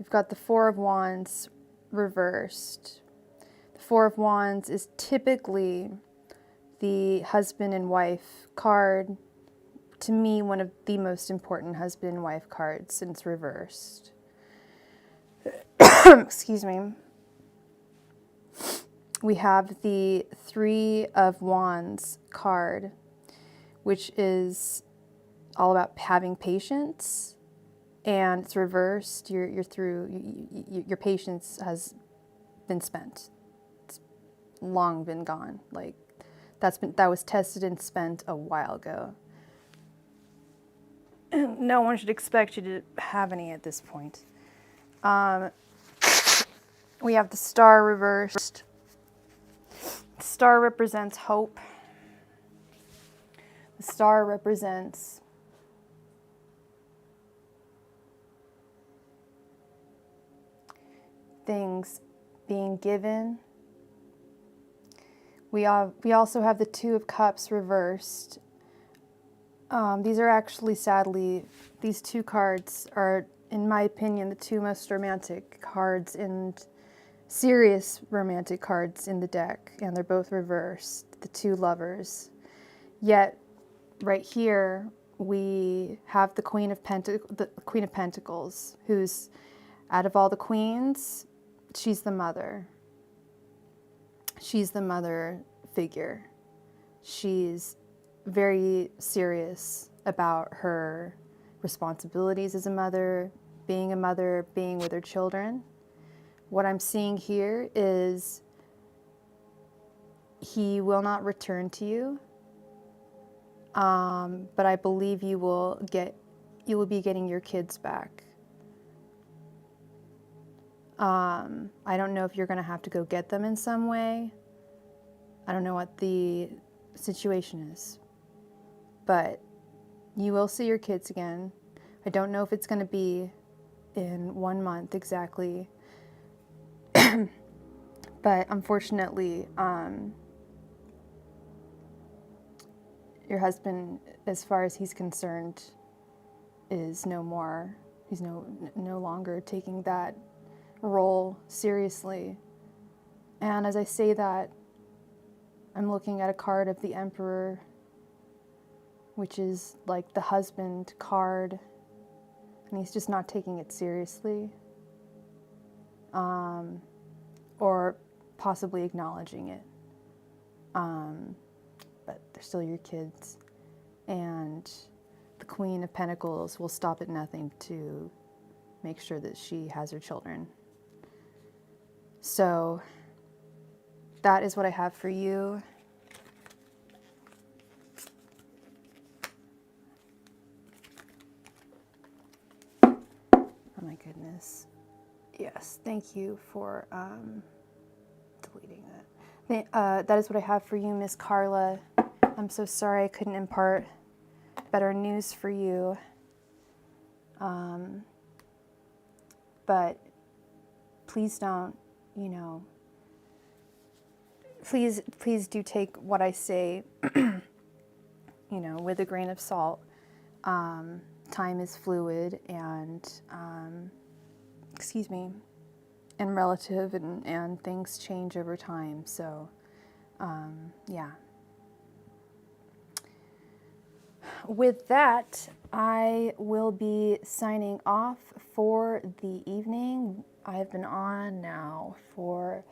got the Four of Wands reversed. The Four of Wands is typically the husband and wife card. To me, one of the most important husband and wife cards since reversed. Excuse me. We have the Three of Wands card, which is all about having patience, and it's reversed. You're through. Your patience has been spent. It's long been gone. Like that was tested and spent a while ago. No one should expect you to have any at this point. We have the Star reversed. The Star represents hope. The Star represents things being given. We also have the Two of Cups reversed. These are actually, sadly, these two cards are, in my opinion, the two most romantic cards and serious romantic cards in the deck, and they're both reversed, the two lovers. Yet, right here, we have the Queen of Pentacles, who's, out of all the queens, she's the mother. She's the mother figure. She's very serious about her responsibilities as a mother, being with her children. What I'm seeing here is he will not return to you, but I believe you will be getting your kids back. I don't know if you're going to have to go get them in some way. I don't know what the situation is, but you will see your kids again. I don't know if it's going to be in 1 month exactly, but unfortunately, your husband, as far as he's concerned, is no more. He's no longer taking that role seriously. And as I say that, I'm looking at a card of the Emperor, which is like the husband card, and he's just not taking it seriously, or possibly acknowledging it. But they're still your kids, and the Queen of Pentacles will stop at nothing to make sure that she has her children. So that is what I have for you. Oh my goodness. Yes, thank you for deleting that. That is what I have for you, Miss Carla. I'm so sorry I couldn't impart better news for you. But please don't, you know, please do take what I say, you know, with a grain of salt. Time is fluid and, excuse me, and relative, and things change over time. So, yeah. With that, I will be signing off for the evening. I've been on now for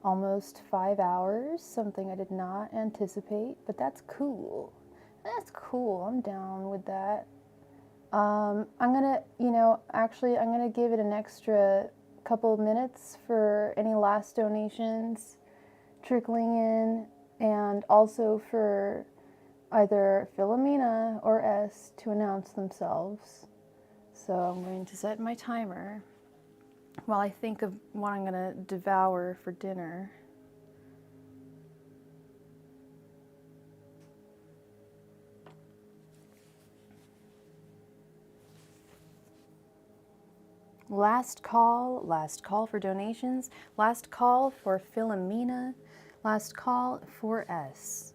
almost 5 hours, something I did not anticipate, but that's cool. That's cool. I'm down with that. I'm gonna, you know, actually, I'm gonna give it an extra couple of minutes for any last donations trickling in, and also for either Philomena or S to announce themselves. So I'm going to set my timer while I think of what I'm going to devour for dinner. Last call for donations, last call for Philomena, last call for S.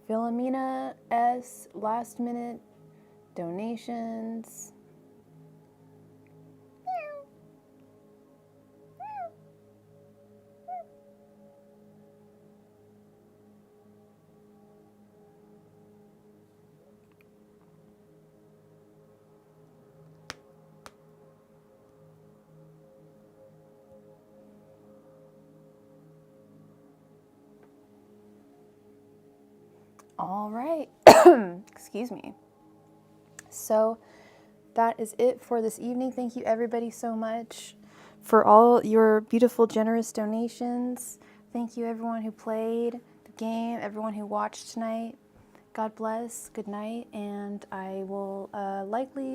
Philomena S, last minute donations. All right. Excuse me. So that is it for this evening. Thank you everybody so much for all your beautiful, generous donations. Thank you everyone who played the game, everyone who watched tonight. God bless, good night, and I will likely